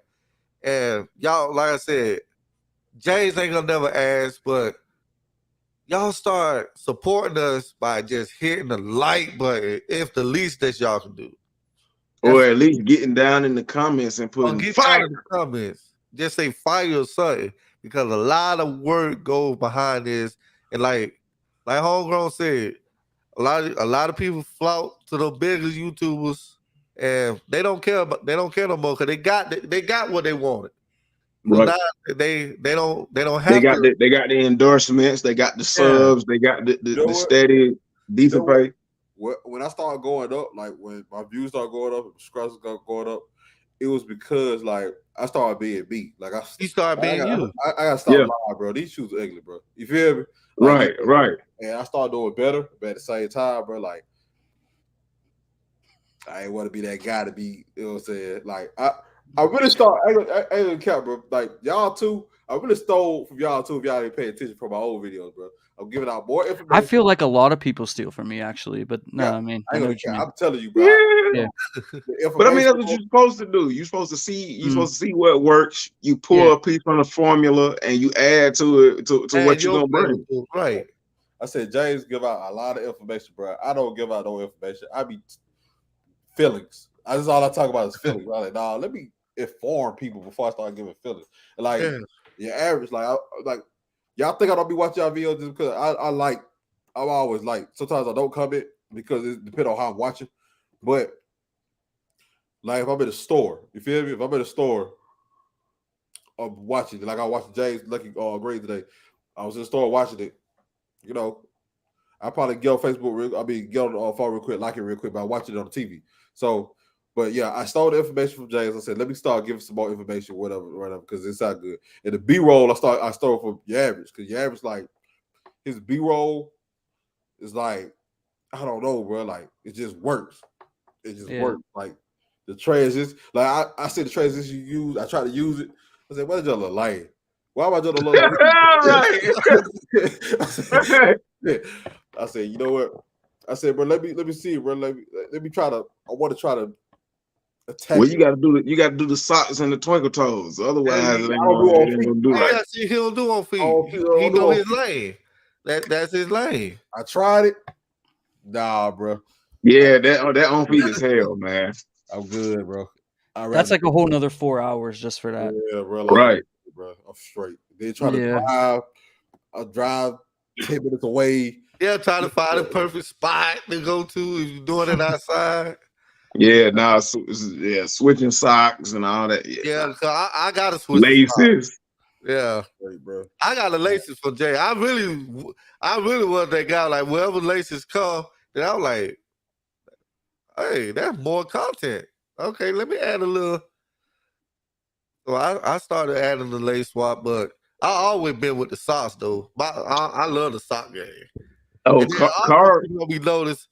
And y'all, like I said, James ain't gonna never ask, but y'all start supporting us by just hitting the like button. If the least that y'all can do, or at least getting down in the comments and putting fire in the comments. Just say fire or something because a lot of work goes behind this. And like Homegrown said, a lot of people flout to the biggest YouTubers, and they don't care no more because they got what they wanted. So right. Now they don't have they got the endorsements, they got the subs, they got the steady decent pay. When I started going up, like when my views started going up, subscribers started going up, it was because like I started being beat. Like I started being you. I gotta stop lying, bro. These shoes are ugly, bro. You feel me? Like, right. And I started doing better, but at the same time, bro, like I ain't want to be that guy to be, you know what I'm saying? Like I really start. I ain't count, bro. Like y'all too. I really stole from y'all too. If y'all didn't pay attention from my old videos, bro. I'm giving out more information. I feel like a lot of people steal from me, actually, but no, yeah, I mean, I'm telling you, bro. Yeah. But I mean, that's what you're supposed to do. You're supposed to see. You're supposed to see what works. You pull a piece from the formula and you add to it to what you're gonna bring. Right. I said James give out a lot of information, bro. I don't give out no information. I be feelings. That's all I talk about is feelings. I'm like, nah, let me inform people before I start giving feelings. Like your average, like y'all think I don't be watching y'all videos just because I'm always like sometimes I don't comment because it depends on how I'm watching. But like if I'm in a store, you feel me? If I'm in a store, I'm watching. Like I watched James Lucky Grade today. I was in the store watching it. You know, I probably get on Facebook. Get on the phone real quick, like it real quick, but I watch it on the TV. So But yeah, I stole the information from James. I said, let me start giving some more information, whatever, because it's not good. And the B-roll, I stole from your average, because your average, like, his B-roll is like, I don't know, bro. Like, it just works. It just works. Like, the transitions, like, I see the transitions you use. I try to use it. I said, what is your little lane? Why am I just a little Right. I said, you know what? I said, bro, let me see, bro. Let me try to. I want to try to attack. Well, you gotta do the socks and the twinkle toes. Otherwise, it ain't gonna do right. Yeah, see, he don't do on feet. He know his lane. That's his lane. I tried it. Nah, bro. Yeah, that on feet is hell, man. I'm good, bro. That's like a whole nother 4 hours just for that. Yeah, bro. Like, right, bro. I'm straight. They try to drive. I drive 10 minutes away. Yeah, try to find a perfect spot to go to if you're doing it outside. Yeah, now switching socks and all that. Yeah, cause I gotta switch laces. Socks. Yeah, right, bro. I got the laces for Jay. I really was that guy. Like wherever laces come, then I'm like, hey, that's more content. Okay, let me add a little. So I started adding the lace swap, but I always been with the socks though. I love the sock game. Oh, we noticed.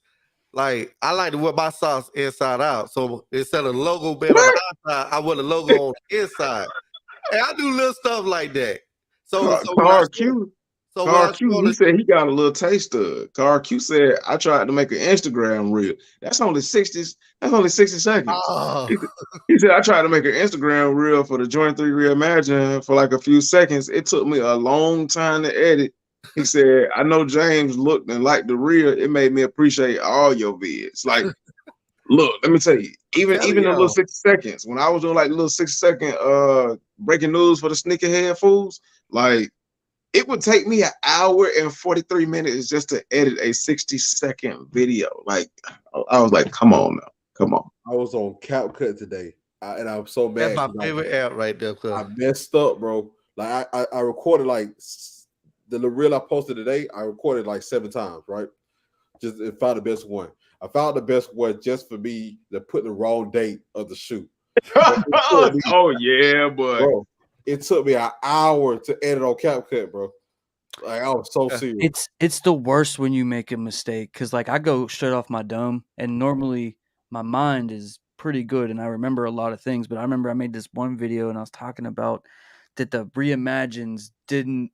Like I like to wear my socks inside out. So instead of the logo being on the outside, I wear the logo on the inside. And I do little stuff like that. Car Q. He said he got a little taste of it. Car Q said I tried to make an Instagram reel. That's only 60 seconds. Oh. He said I tried to make an Instagram reel for the Joint 3 Reimagine for like a few seconds. It took me a long time to edit. He said, I know James looked and liked the reel. It made me appreciate all your vids. Like, look, let me tell you, even the little 60 seconds, when I was doing like little 6-second breaking news for the sneakerhead fools, like it would take me an hour and 43 minutes just to edit a 60-second video. Like, I was like, come on now. Come on. I was on CapCut today, and I'm so mad. That's my favorite app right there. I messed up, bro. Like I recorded like the reel I posted today. I recorded like 7 times, right? Just and found the best one. I found the best one just for me to put the wrong date of the shoot. Oh yeah, bro. It took me an hour to edit on CapCut, bro. Like I was so serious. It's the worst when you make a mistake because like I go straight off my dome, and normally my mind is pretty good and I remember a lot of things. But I remember I made this one video and I was talking about that the Reimagines didn't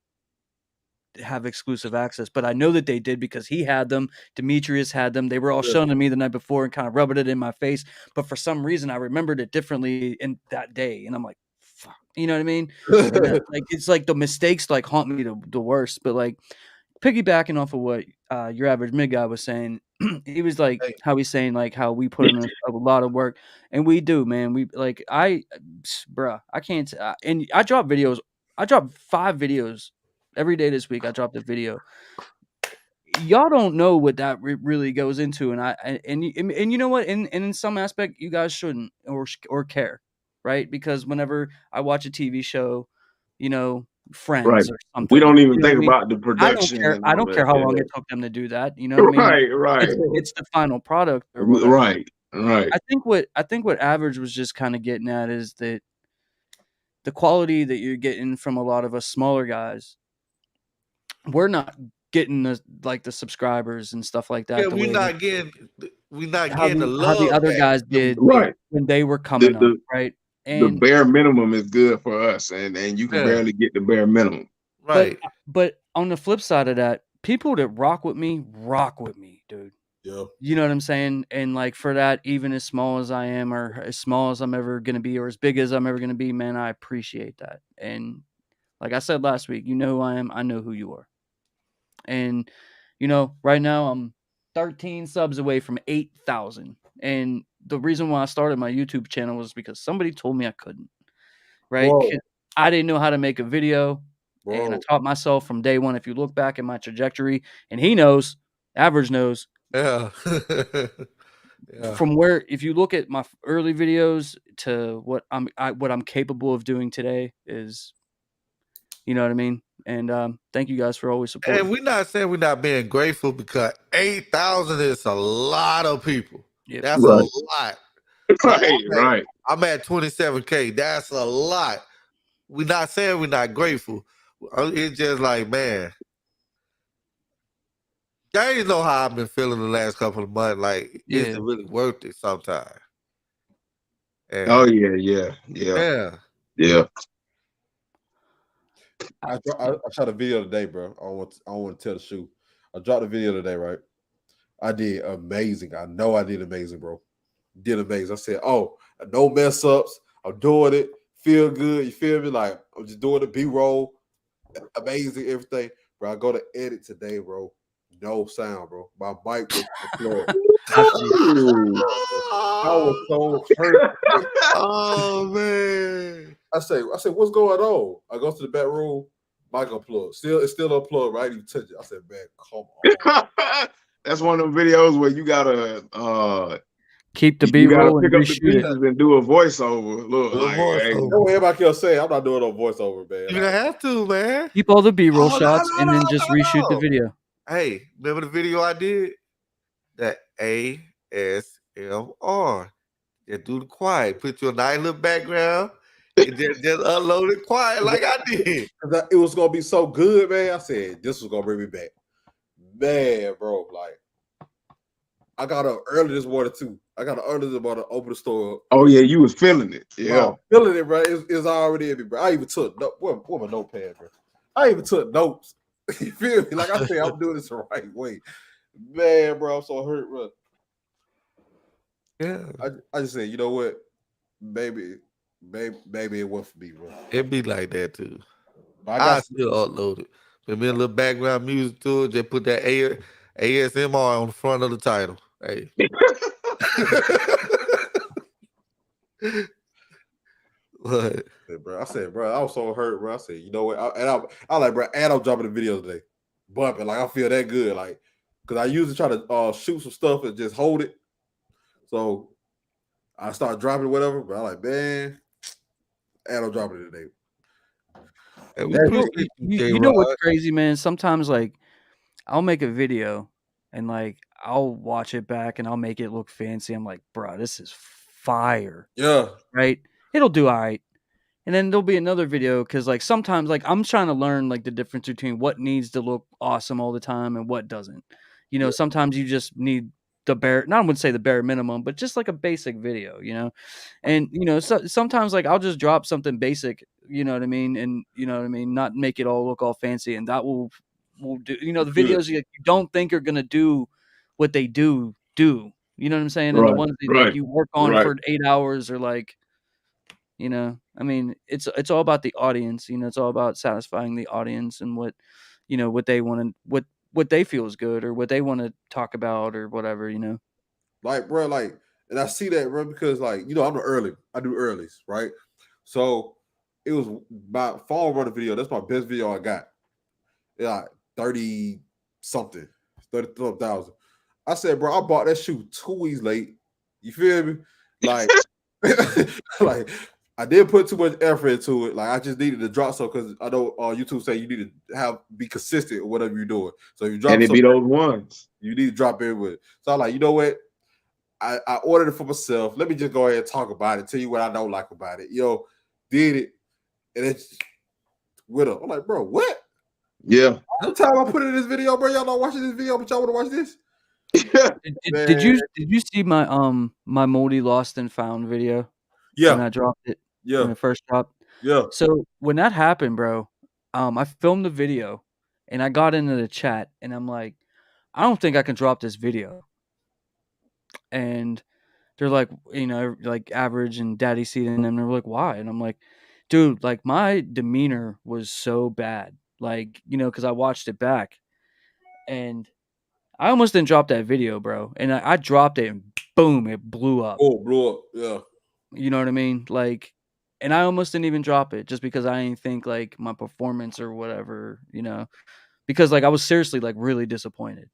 have exclusive access, but I know that they did because he had them. Demetrius had them. They were all shown to me the night before and kind of rubbing it in my face. But for some reason, I remembered it differently in that day, and I'm like, "Fuck," you know what I mean? Like it's like the mistakes like haunt me the worst. But like piggybacking off of what your average mid guy was saying, he was like how he's saying like how we put in a lot of work, and we do, man. We like I can't. And I drop videos. I dropped 5 videos. Every day this week, I dropped a video. Y'all don't know what that really goes into, and you know what? And in some aspect, you guys shouldn't or care, right? Because whenever I watch a TV show, you know, Friends or something, we don't even think about the production. I don't care how long it took them to do that. You know what I mean? Right. It's the final product, or whatever. Right. I think what Average was just kind of getting at is that the quality that you're getting from a lot of us smaller guys. We're not getting the subscribers and stuff like that. Yeah, we're not getting the love how the other guys did when they were coming up, right? And the bare minimum is good for us, and you can barely get the bare minimum, right? But on the flip side of that, people that rock with me, dude. Yeah, you know what I'm saying. And like for that, even as small as I am, or as small as I'm ever gonna be, or as big as I'm ever gonna be, man, I appreciate that. And like I said last week, you know who I am. I know who you are. And, you know, right now I'm 13 subs away from 8,000. And the reason why I started my YouTube channel was because somebody told me I couldn't, right? I didn't know how to make a video. And I taught myself from day one. If you look back at my trajectory, and he knows, Average knows. Yeah. From where, if you look at my early videos to what I'm capable of doing today is, you know what I mean? And thank you guys for always supporting. And we're not saying we're not being grateful because 8,000 is a lot of people. Yep. That's a lot. Right. I'm at 27K. That's a lot. We're not saying we're not grateful. It's just like, man, y'all ain't know how I've been feeling the last couple of months. Like, is it really worth it sometimes? Oh yeah. Yeah. I shot a video today, bro. I don't want to tell the shoe. I dropped a video today, right? I did amazing. I know I did amazing, bro. Did amazing. I said, oh, no mess ups. I'm doing it. Feel good. You feel me? Like I'm just doing the B-roll. Amazing, everything. Bro, I go to edit today, bro. No sound, bro. My mic was plugged. I was so hurt. Oh man. I said, what's going on? I go to the back room, mic unplugged. It's still unplugged, right? I didn't even touch it. I said, man, come on. That's one of them videos where you gotta keep the B-roll and pick up the reshoot pieces it. and do a voiceover. Look, like, That's what everybody kept saying. I'm not doing no voiceover, man. You have to, man. Keep all the B-roll shots and then just reshoot the video. Hey, remember the video I did? That ASMR. Just do the quiet. Put your nice little background and just unload it quiet like I did. It was gonna be so good, man. I said this was gonna bring me back. Man, bro, like I got up early this morning too. I got up early this morning to open the store. Oh yeah, you was feeling it. Yeah, bro, feeling it, bro. It's already in me, bro. I even took what my notepad, bro. I even took notes. You feel me? Like I said, I'm doing this the right way. Man, bro, I'm so hurt, bro. Yeah. I just said, you know what? Maybe it was for me, bro. It be like that too. I still upload it. Put me a little background music to it. Just put that ASMR on the front of the title. Hey. What? Bro, I said, bro, I was so hurt, bro. I said, you know what? I like, bro, and I'm dropping the video today. Bumping, like I feel that good, like, because I usually try to shoot some stuff and just hold it. So I start dropping whatever, but I'm like, man, and I'm dropping it today. You know what's crazy, man? Sometimes like I'll make a video and like I'll watch it back and I'll make it look fancy. I'm like, bro, this is fire. Yeah. Right? It'll do all right. And then there'll be another video because like sometimes like I'm trying to learn like the difference between what needs to look awesome all the time and what doesn't. You know, sometimes you just need the bare, not I wouldn't say the bare minimum, but just like a basic video, you know? And, you know, sometimes like I'll just drop something basic, you know what I mean? And, you know what I mean? Not make it all look all fancy. And that will do, you know, the videos you don't think are going to do what they do. You know what I'm saying? And the ones that like you work on for 8 hours or like, you know, I mean, it's all about the audience, you know, it's all about satisfying the audience and what, you know, what they want to, what they feel is good or what they want to talk about or whatever, you know. Like, bro, like, and I see that, bro, because like, you know, I do earlys, right? So it was my fall runner video. That's my best video I got. Yeah, 30 something, 30,000. I said, bro, I bought that shoe 2 weeks late. You feel me? Like, like I didn't put too much effort into it. Like I just needed to drop some because I know YouTube say you need to be consistent with whatever you're doing. So if you drop, and it be those ones you need to drop in with. So I'm like, you know what? I ordered it for myself. Let me just go ahead and talk about it. Tell you what I don't like about it. Yo, did it, and it's with her. I'm like, bro, what? Yeah. Every time I put it in this video, bro, y'all not watching this video, but y'all want to watch this? Did you see my my moldy lost and found video? Yeah. When I dropped it. Yeah. When it first dropped. Yeah. So when that happened, bro, I filmed the video and I got into the chat and I'm like, I don't think I can drop this video. And they're like, you know, like Average and Daddy Seed and them. They're like, why? And I'm like, dude, like my demeanor was so bad. Like, you know, because I watched it back and I almost didn't drop that video, bro. And I dropped it and boom, it blew up. Oh, blew up. Yeah. You know what I mean? Like, and I almost didn't even drop it just because I didn't think like my performance or whatever, you know, because like I was seriously like really disappointed,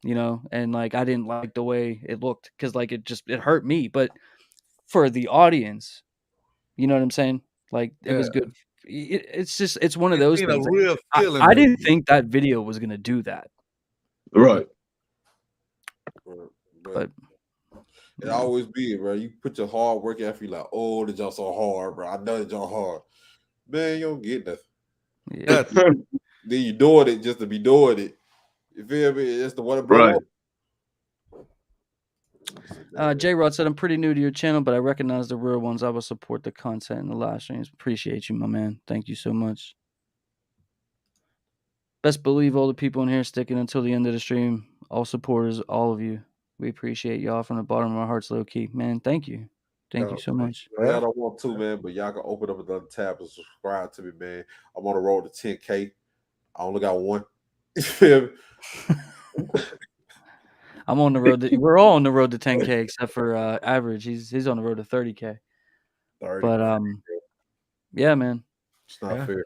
you know, and like I didn't like the way it looked because like it hurt me. But for the audience, you know what I'm saying? Like it was good. It's one of those things. Real feeling I didn't think that video was gonna do that. Right. But It always be, bro. You put your hard work effort, you like, oh, the jump so hard, bro. I know the jump hard. Man, you don't get nothing. Yeah. Then you doing it just to be doing it. You feel me? It's the one to blow Right. up. J Rod said, I'm pretty new to your channel, but I recognize the real ones. I will support the content and the live streams. Appreciate you, my man. Thank you so much. Best believe all the people in here sticking until the end of the stream. All supporters, all of you. We appreciate y'all from the bottom of our hearts, low key. Man, thank you. Thank you so much. Y'all don't want to, man, but y'all can open up another tab and subscribe to me, man. I'm on the road to 10K. I only got one. You feel me? I'm on the road. We're all on the road to 10K except for Average. He's on the road to 30K. 30. But yeah, man. It's not fair.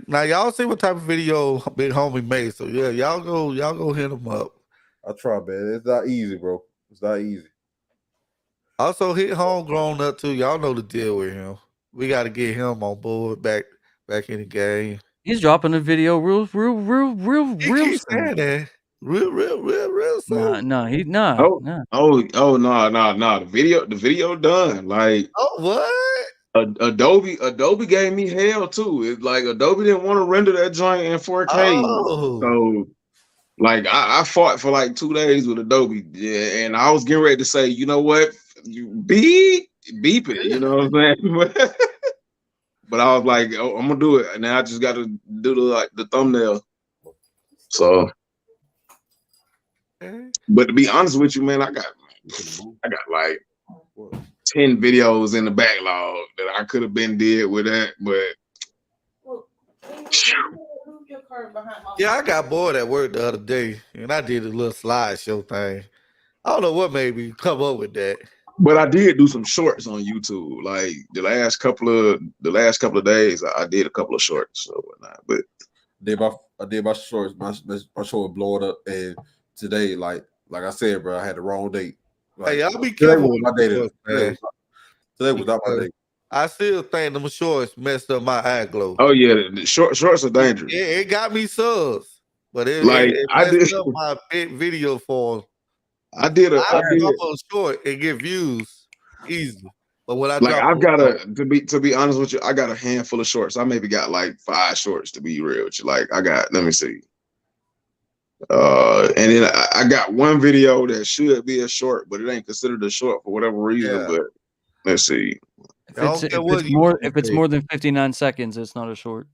Now y'all see what type of video Big Homie made. So yeah, y'all go hit him up. I try, man. It's not easy, bro. It's not easy. Also hit Homegrown up too. Y'all know the deal with him. We got to get him on board back in the game. He's dropping a video real He keeps saying soon. that. Real soon. No. No. The video done. Like, Oh, what? Adobe gave me hell too. It's like Adobe didn't want to render that joint in 4K. Oh. So like I fought for like 2 days with Adobe. Yeah, and I was getting ready to say, you know what? You beep it, you know what I'm saying? But I was like, oh, I'm gonna do it. And now I just gotta do the thumbnail. So but to be honest with you, man, I got like 10 videos in the backlog that I could have been did with that, but yeah, I got bored at work the other day and I did a little slideshow thing. I don't know what made me come up with that. But I did do some shorts on YouTube. Like the last couple of days, I did a couple of shorts or whatnot. But I did my shorts. My short was blowing up, and today, like I said, bro, I had the wrong date. Like, hey, y'all be careful with my day. Man. Today was not my day. I still think them shorts messed up my eye glow. Oh yeah, the shorts are dangerous. It got me subs, but it I messed up my big video form. I did a short and get views easy. But when I've got to be honest with you, I got a handful of shorts. I maybe got like 5 shorts to be real with you. Like let me see. And then I got one video that should be a short, but it ain't considered a short for whatever reason. Yeah. But let's see. If it's more than 59 seconds, it's not a short.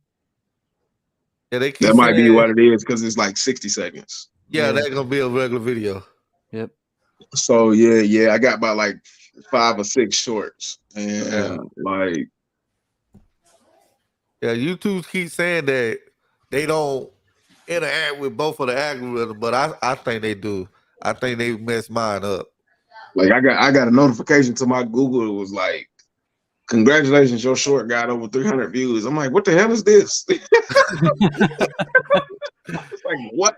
Yeah, that might be what it is because it's like 60 seconds. Yeah, that's gonna be a regular video. Yep. So yeah, I got about like 5 or 6 shorts, and YouTube keeps saying that they don't interact with both of the algorithms, but I think they do. I think they messed mine up. Like I got a notification to my Google. It was like, congratulations, your short got over 300 views. I'm like, what the hell is this? It's like, what?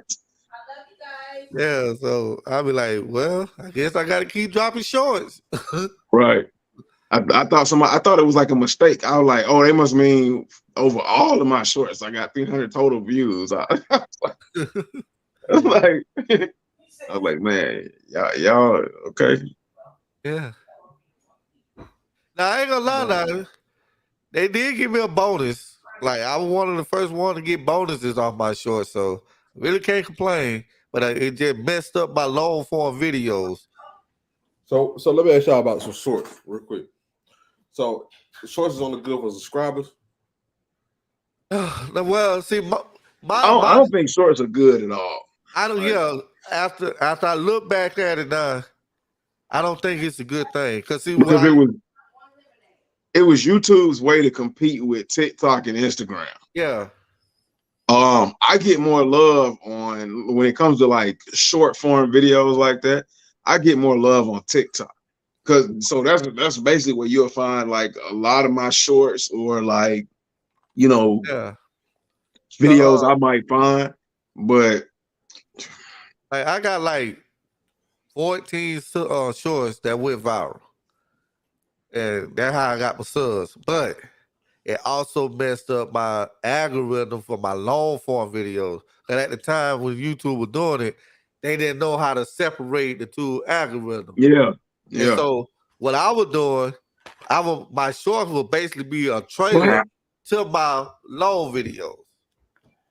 Yeah, so I'll be like, well, I guess I gotta keep dropping shorts. Right. I thought it was like a mistake. I was like, oh, they must mean over all of my shorts. I got 300 total views. I was like, man, y'all okay? Yeah. Now I ain't gonna lie now. They did give me a bonus. Like I was one of the first one to get bonuses off my shorts, so really can't complain. But it just messed up my long form videos. So let me ask y'all about some shorts real quick. So the shorts is only good for subscribers. Well, see, I don't think shorts are good at all. I don't. Yeah, after I look back at it now, I don't think it's a good thing because it was YouTube's way to compete with TikTok and Instagram. Yeah. I get more love when it comes to like short form videos like that. I get more love on TikTok so that's basically where you'll find like a lot of my shorts or like videos I might find, but like I got like 14 shorts that went viral, and that's how I got my subs. But it also messed up my algorithm for my long form videos. And at the time when YouTube was doing it, they didn't know how to separate the two algorithms. Yeah. And so what I was doing, my shorts would basically be a trailer to my long videos.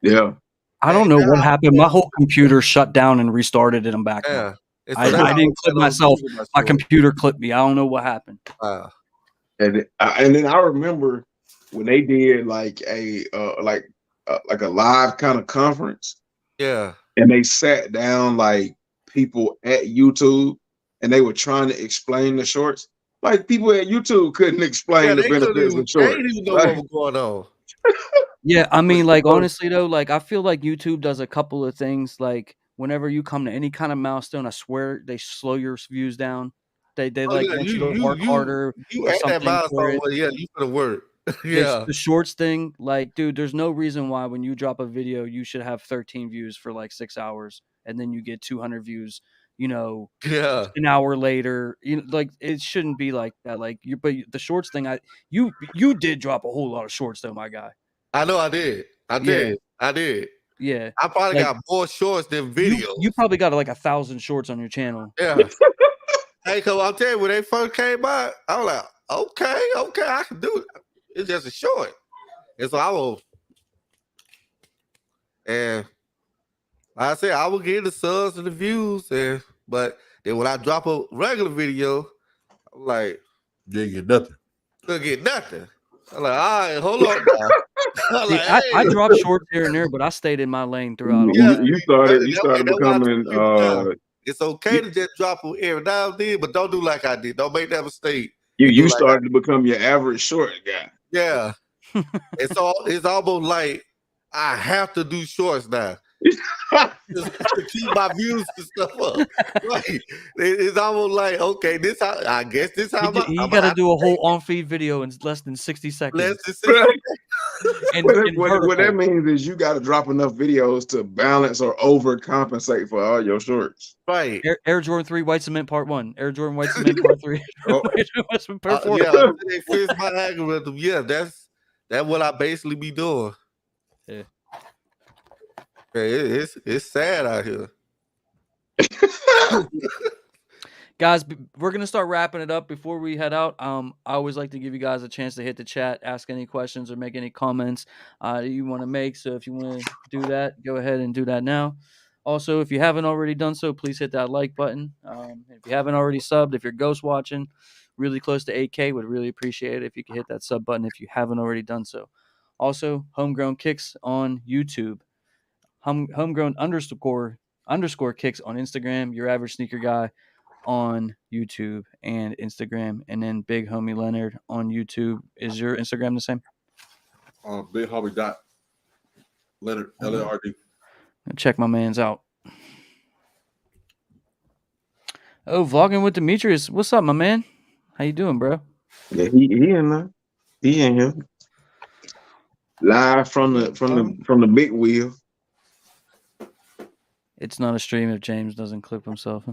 Yeah. I don't know what happened. My whole computer shut down and restarted, and I'm back. Yeah. I didn't clip myself. My computer clipped me. I don't know what happened. And then I remember when they did like a live kind of conference. Yeah. And they sat down like people at YouTube, and they were trying to explain the shorts. Like people at YouTube couldn't explain the benefits of shorts. They didn't even know what was going on. Yeah, I mean, like honestly though, like I feel like YouTube does a couple of things. Like whenever you come to any kind of milestone, I swear they slow your views down. They want you to work harder. You at that milestone, yeah, you put a work. Yeah, the shorts thing, like, dude, there's no reason why when you drop a video, you should have 13 views for like 6 hours, and then you get 200 views. An hour later, like it shouldn't be like that. Like but the shorts thing, you did drop a whole lot of shorts though, my guy. I know I did. I did. Yeah. I probably got more shorts than videos. You probably got like 1,000 shorts on your channel. Yeah. Hey, cause I'll tell you, when they first came out, I was like, okay, I can do it. It's just a short. And so and like I said, I will get the subs and the views, but then when I drop a regular video, I'm like, you ain't get nothing. You'll get nothing. I'm like, all right, hold on now. I dropped shorts here and there, but I stayed in my lane throughout. You started becoming. It's okay to just drop them every now and then, but don't do like I did. Don't make that mistake. You started to become your average short guy. Yeah. It's almost like I have to do shorts now. to keep my views and stuff up. Right. It's almost like, okay, I guess this how you got to do a whole on-feed video in less than 60 seconds. Less than 60 seconds. What that means is you got to drop enough videos to balance or overcompensate for all your shorts. Right. Air Jordan 3 White Cement Part 1. Air Jordan White Cement Part 3. White Cement Part 4. Yeah, they fix my algorithm. Yeah, that's what I basically be doing. Yeah. Okay, it's sad out here. Guys, we're going to start wrapping it up. Before we head out, I always like to give you guys a chance to hit the chat, ask any questions, or make any comments you want to make. So if you want to do that, go ahead and do that now. Also, if you haven't already done so, please hit that like button. If you haven't already subbed, if you're ghost watching, really close to 8K, would really appreciate it if you could hit that sub button if you haven't already done so. Also, Homegrown Kicks on YouTube. Homegrown underscore kicks on Instagram. Your average sneaker guy on YouTube and Instagram, and then Big Homie Leonard on YouTube. Is your Instagram the same? Big Homie Leonard LNRD. Check my man's out. Oh, vlogging with Demetrius. What's up, my man? How you doing, bro? Yeah, he in there. He in here. Live from the big wheel. It's not a stream if James doesn't clip himself.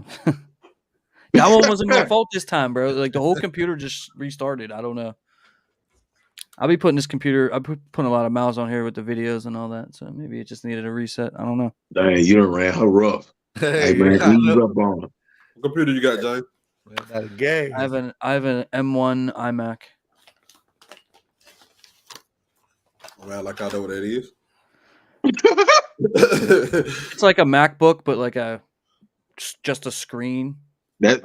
That one wasn't my fault this time, bro. Like the whole computer just restarted. I don't know. I'll be putting this computer. I'm putting a lot of miles on here with the videos and all that, so maybe it just needed a reset. I don't know. Dang, you done ran her rough. Hey man, ease up on her. What computer you got, James? Not a game. I have an M1 iMac. Man, like I know what that is. It's like a MacBook, but like just a screen. That's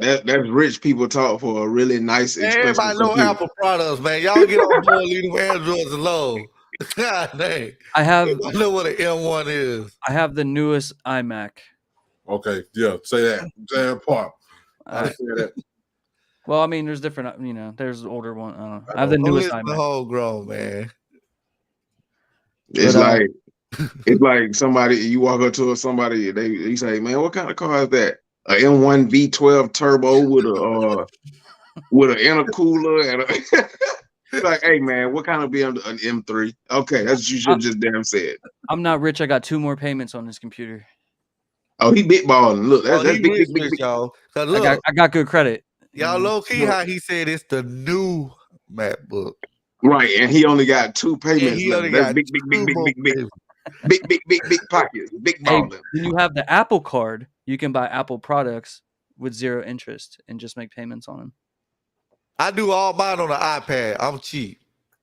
rich people talk for a really nice. Everybody know Apple products, man. Y'all get on board, leave them Androids alone. God dang. I know what an M1 is. I have the newest iMac. Okay, yeah, say that. Say that part. I say that. Well, I mean, there's different. There's the older one. I don't know. I have the newest iMac. Homegrown, man. It's like somebody, you walk up to somebody, you say, man, what kind of car is that? A M1 V12 turbo with an intercooler and like, hey man, what kind of BMW? An M3? Okay, that's what you should just damn said. I'm not rich. I got 2 more payments on this computer. Oh, he big balling. Look, that's big, y'all. Look, I got good credit. Y'all low key how he said it's the new MacBook. Right, and he only got 2 payments. Yeah, he only got big pockets, big balling. Then you have the Apple Card, you can buy Apple products with 0 interest and just make payments on them. I do all mine on the iPad. I'm cheap.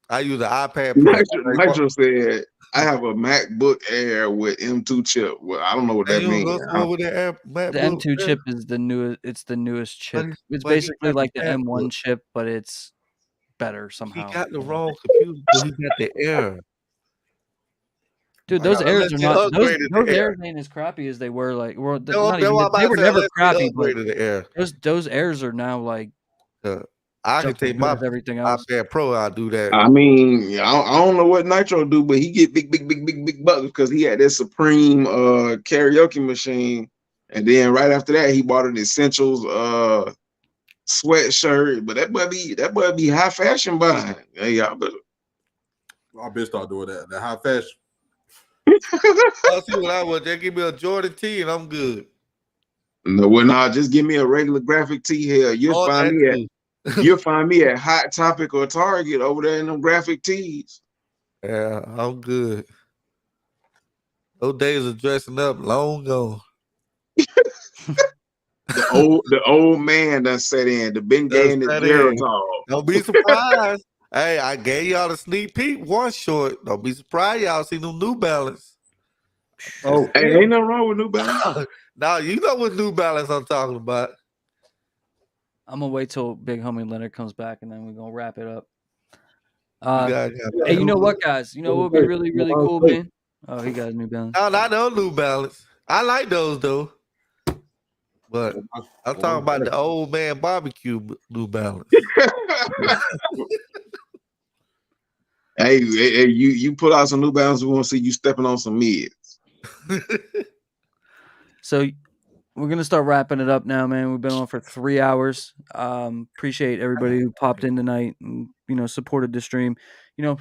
I use the iPad Pro. Nitro said, I have a MacBook Air with M2 chip. Well, I don't know what that means. The M2 chip is the newest. It's the newest chip. It's basically like the M1 chip, but it's better somehow. He got the wrong computer, but he got the Air. Dude, those Airs are not. Those Airs ain't as crappy as they were. Like, they were never crappy. But those Airs are now like. I can take my everything else. iPad Pro. I'll do that. I mean, I don't know what Nitro do, but he get big bucks because he had that Supreme karaoke machine, and then right after that, he bought an Essentials sweatshirt. But that boy be high fashion buying. Hey, y'all better. I better start doing that. The high fashion. I'll see what I want. Just give me a Jordan tee and I'm good. No, well, nah, just give me a regular graphic tee. Hell, you'll find me at Hot Topic or Target over there in them graphic tees. Yeah, I'm good. Those days of dressing up long gone. The old man done set in. The Ben Gay and the Geritol. Don't be surprised. Hey, I gave y'all a sneak peek one short. Don't be surprised y'all see them New Balance. Oh, hey, ain't nothing wrong with New Balance. Now you know what New Balance I'm talking about. I'm gonna wait till Big Homie Leonard comes back, and then we're gonna wrap it up. Hey, you know what, guys? You know what would be really, really cool, man? Oh, he got a New Balance. No, not no New Balance. I like those though. But I'm talking about the old man barbecue New Balance. Hey, you put out some New Balance, we want to see you stepping on some mids. So we're gonna start wrapping it up now, man. We've been on for 3 hours. Appreciate everybody who popped in tonight and supported the stream.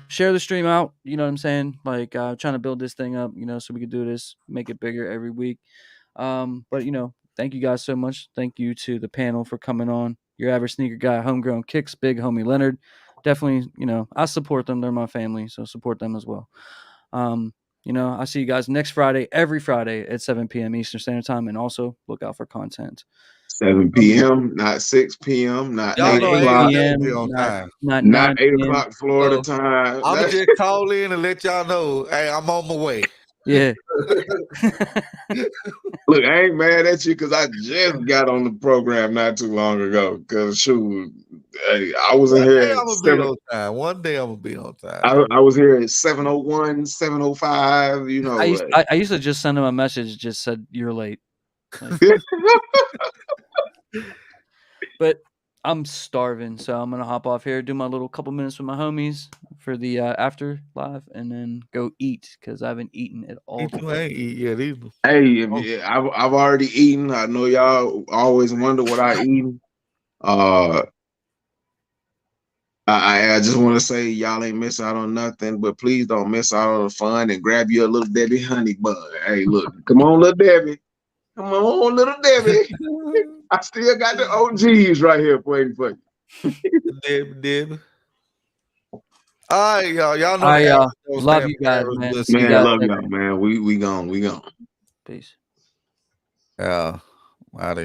Share the stream out. You know what I'm saying? Like trying to build this thing up, so we could do this, make it bigger every week. But thank you guys so much. Thank you to the panel for coming on. Your average sneaker guy, Homegrown Kicks, Big Homie Leonard. Definitely, I support them. They're my family, so support them as well. I'll see you guys next Friday, every Friday at 7 p.m. Eastern Standard Time, and also look out for content. 7 p.m., not 6 p.m., not 8 o'clock. Not 8 o'clock Florida time. I'm going to just call in and let y'all know, hey, I'm on my way. Yeah. Look, I ain't mad at you because I just got on the program not too long ago. Because shoot, I was in here. One day I'm gonna be on time. I was here at 7:01, 7:05. I used to just send him a message, just said you're late. Like, but I'm starving, so I'm gonna hop off here, do my little couple minutes with my homies for the after live, and then go eat because I haven't eaten at all. I ain't eat yet either. Hey, I've already eaten. I know y'all always wonder what I eat. I just want to say y'all ain't missing out on nothing, but please don't miss out on the fun and grab your little Debbie honey bun. Hey, look, come on, little Debbie. Come on, little Debbie. I still got the OGs right here waiting for you. Debbie. All right, y'all. Y'all know. All right, love you guys, man. Man, love y'all, man. We gone. Peace. Yeah. Out of here.